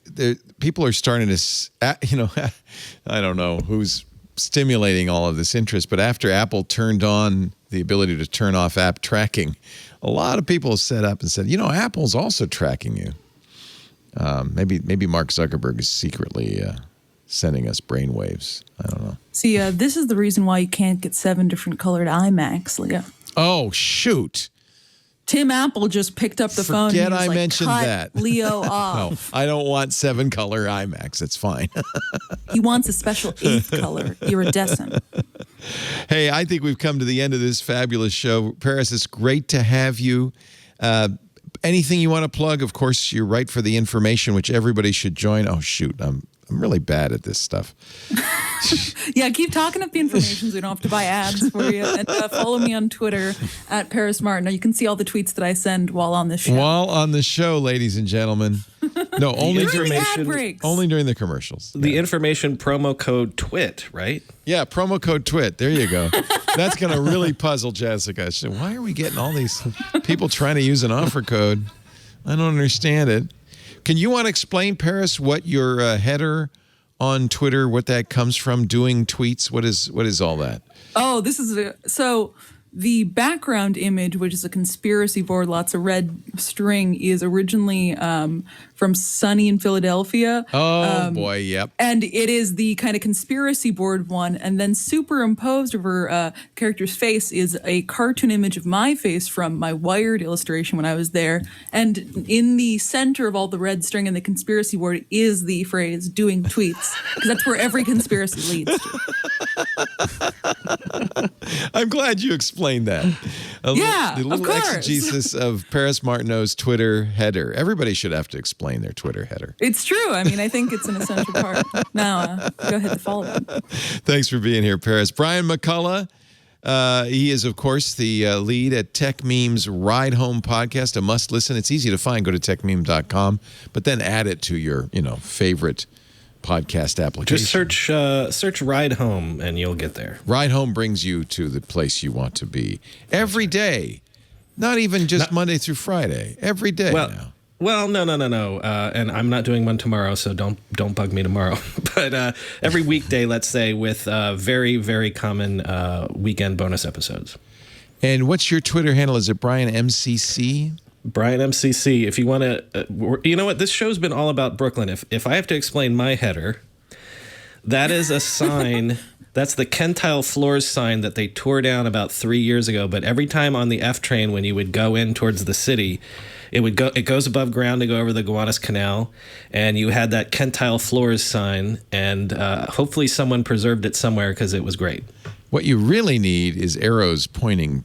people are starting to, I don't know who's stimulating all of this interest, but after Apple turned on the ability to turn off app tracking, a lot of people set up and said, Apple's also tracking you. Maybe Mark Zuckerberg is secretly sending us brainwaves. I don't know. See, this is the reason why you can't get 7 different colored iMacs, Leah. Oh, shoot. Tim Apple just picked up the phone. Forget and he was I like, mentioned cut that. Leo off. No, I don't want 7-color IMAX. It's fine. He wants a special 8th color, iridescent. Hey, I think we've come to the end of this fabulous show. Paris, it's great to have you. Anything you want to plug? Of course, you're right for the information, which everybody should join. Oh, shoot. I'm really bad at this stuff. Yeah, keep talking up the information so we don't have to buy ads for you. And follow me on Twitter at Paris Martin. Now, you can see all the tweets that I send while on this show. While on the show, ladies and gentlemen. No, only during the ad breaks. Only during the commercials. The information promo code TWIT, right? Yeah, promo code TWIT. There you go. That's going to really puzzle Jessica. She said, why are we getting all these people trying to use an offer code? I don't understand it. Can you want to explain, Paris, what your header on Twitter, what that comes from, Doin Tweets? What is all that? Oh, this is so the background image, which is a conspiracy board, lots of red string, is originally from Sunny in Philadelphia. Oh, boy, yep. And it is the kind of conspiracy board one. And then superimposed over character's face is a cartoon image of my face from my Wired illustration when I was there. And in the center of all the red string in the conspiracy board is the phrase "Doing Tweets," because that's where every conspiracy leads to. I'm glad you explained that. The little exegesis of Paris Martineau's Twitter header. Everybody should have to explain their Twitter header. It's true. I mean, I think it's an essential part. Now, go hit the follow button. Thanks for being here, Paris. Brian McCullough. He is, of course, the lead at Tech Meme's Ride Home podcast, a must listen. It's easy to find. Go to techmeme.com, but then add it to your, favorite podcast application. Just search Ride Home and you'll get there. Ride Home brings you to the place you want to be every day. Not even just Monday through Friday. Every day now. Well, no. And I'm not doing one tomorrow, so don't bug me tomorrow. But every weekday, let's say, with very, very common weekend bonus episodes. And what's your Twitter handle? Is it Brian MCC? Brian MCC. If you want to, you know what? This show's been all about Brooklyn. If I have to explain my header, that is a sign. That's the Kentile Floors sign that they tore down about 3 years ago. But every time on the F train, when you would go in towards the city, it goes above ground to go over the Gowanus Canal, and you had that Kentile Floors sign, and hopefully someone preserved it somewhere because it was great. What you really need is red arrows pointing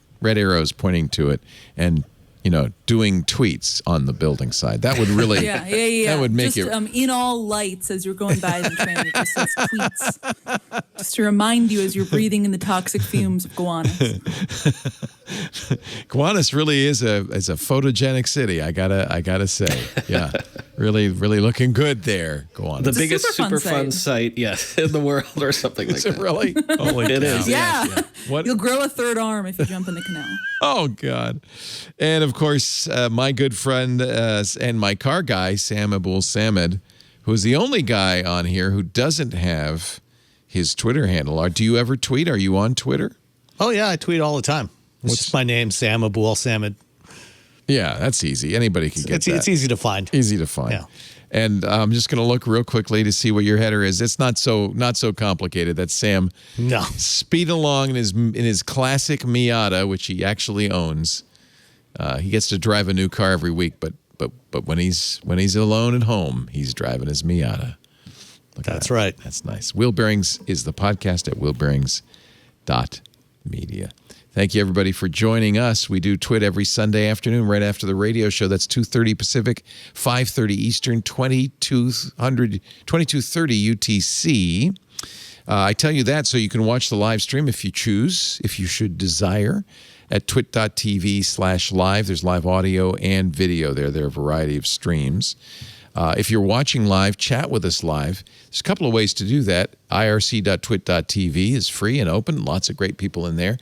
to it, and doing tweets on the building side. That would really, that would make just, it. In all lights as you're going by the train, it just says tweets. Just to remind you as you're breathing in the toxic fumes of Gowanus. Gowanus really is a photogenic city. I gotta say, yeah, really looking good there. Gowanus, the biggest super fun site, yes, in the world, or something like that. Is it really? Holy it cow. is. Yeah. You'll grow a third arm if you jump in the canal. Oh God! And of course, my good friend and my car guy, Sam Abul-Samad, who's the only guy on here who doesn't have his Twitter handle. Do you ever tweet? Are you on Twitter? Oh yeah, I tweet all the time. It's just my name, Sam Abul-Samad. Yeah, that's easy. Anybody can get that. It's easy to find. Easy to find. Yeah. And I'm just going to look real quickly to see what your header is. It's not so complicated. That's Sam. No. Speeding along in his classic Miata, which he actually owns. He gets to drive a new car every week, but when he's alone at home, he's driving his Miata. That's right. That's nice. Wheel Bearings is the podcast at wheelbearings.media. Thank you, everybody, for joining us. We do Twit every Sunday afternoon right after the radio show. That's 2:30 Pacific, 5:30 Eastern, 2230 UTC. I tell you that so you can watch the live stream if you choose, if you should desire, at twit.tv/live. There's live audio and video there. There are a variety of streams. If you're watching live, chat with us live. There's a couple of ways to do that. irc.twit.tv is free and open. Lots of great people in there.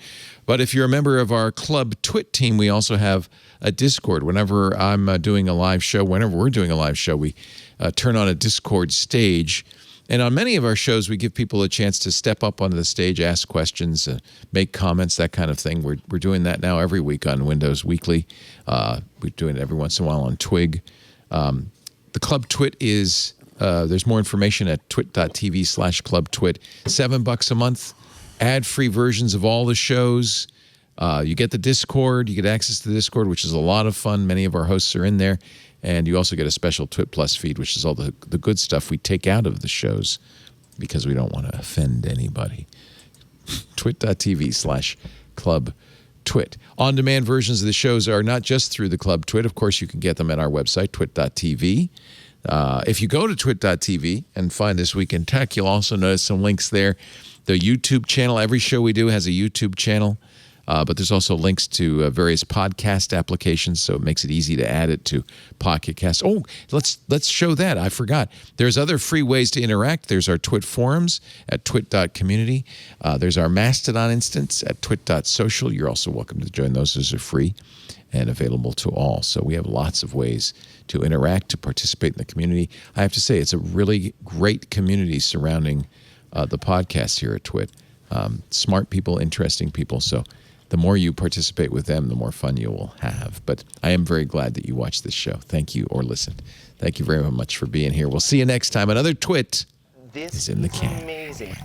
But if you're a member of our Club Twit team, we also have a Discord. Whenever I'm doing a live show, whenever we're doing a live show, we turn on a Discord stage. And on many of our shows, we give people a chance to step up onto the stage, ask questions, make comments, that kind of thing. We're doing that now every week on Windows Weekly. We're doing it every once in a while on Twig. The Club Twit is, there's more information at twit.tv/clubtwit. $7 a month, ad-free versions of all the shows. You get the Discord. You get access to the Discord, which is a lot of fun. Many of our hosts are in there. And you also get a special Twit Plus feed, which is all the good stuff we take out of the shows because we don't want to offend anybody. twit.tv/clubtwit. On-demand versions of the shows are not just through the Club Twit. Of course, you can get them at our website, twit.tv. If you go to twit.tv and find This Week in Tech, you'll also notice some links there. The YouTube channel, every show we do has a YouTube channel, but there's also links to various podcast applications, so it makes it easy to add it to Pocket Cast. Oh, let's show that. I forgot. There's other free ways to interact. There's our Twit forums at twit.community. There's our Mastodon instance at twit.social. You're also welcome to join those. Those are free and available to all. So we have lots of ways to interact, to participate in the community. I have to say, it's a really great community surrounding the podcast here at Twit. Smart people, interesting people. So the more you participate with them, the more fun you will have. But I am very glad that you watched this show. Thank you, or listened. Thank you very much for being here. We'll see you next time. Another Twit is in the can. Amazing.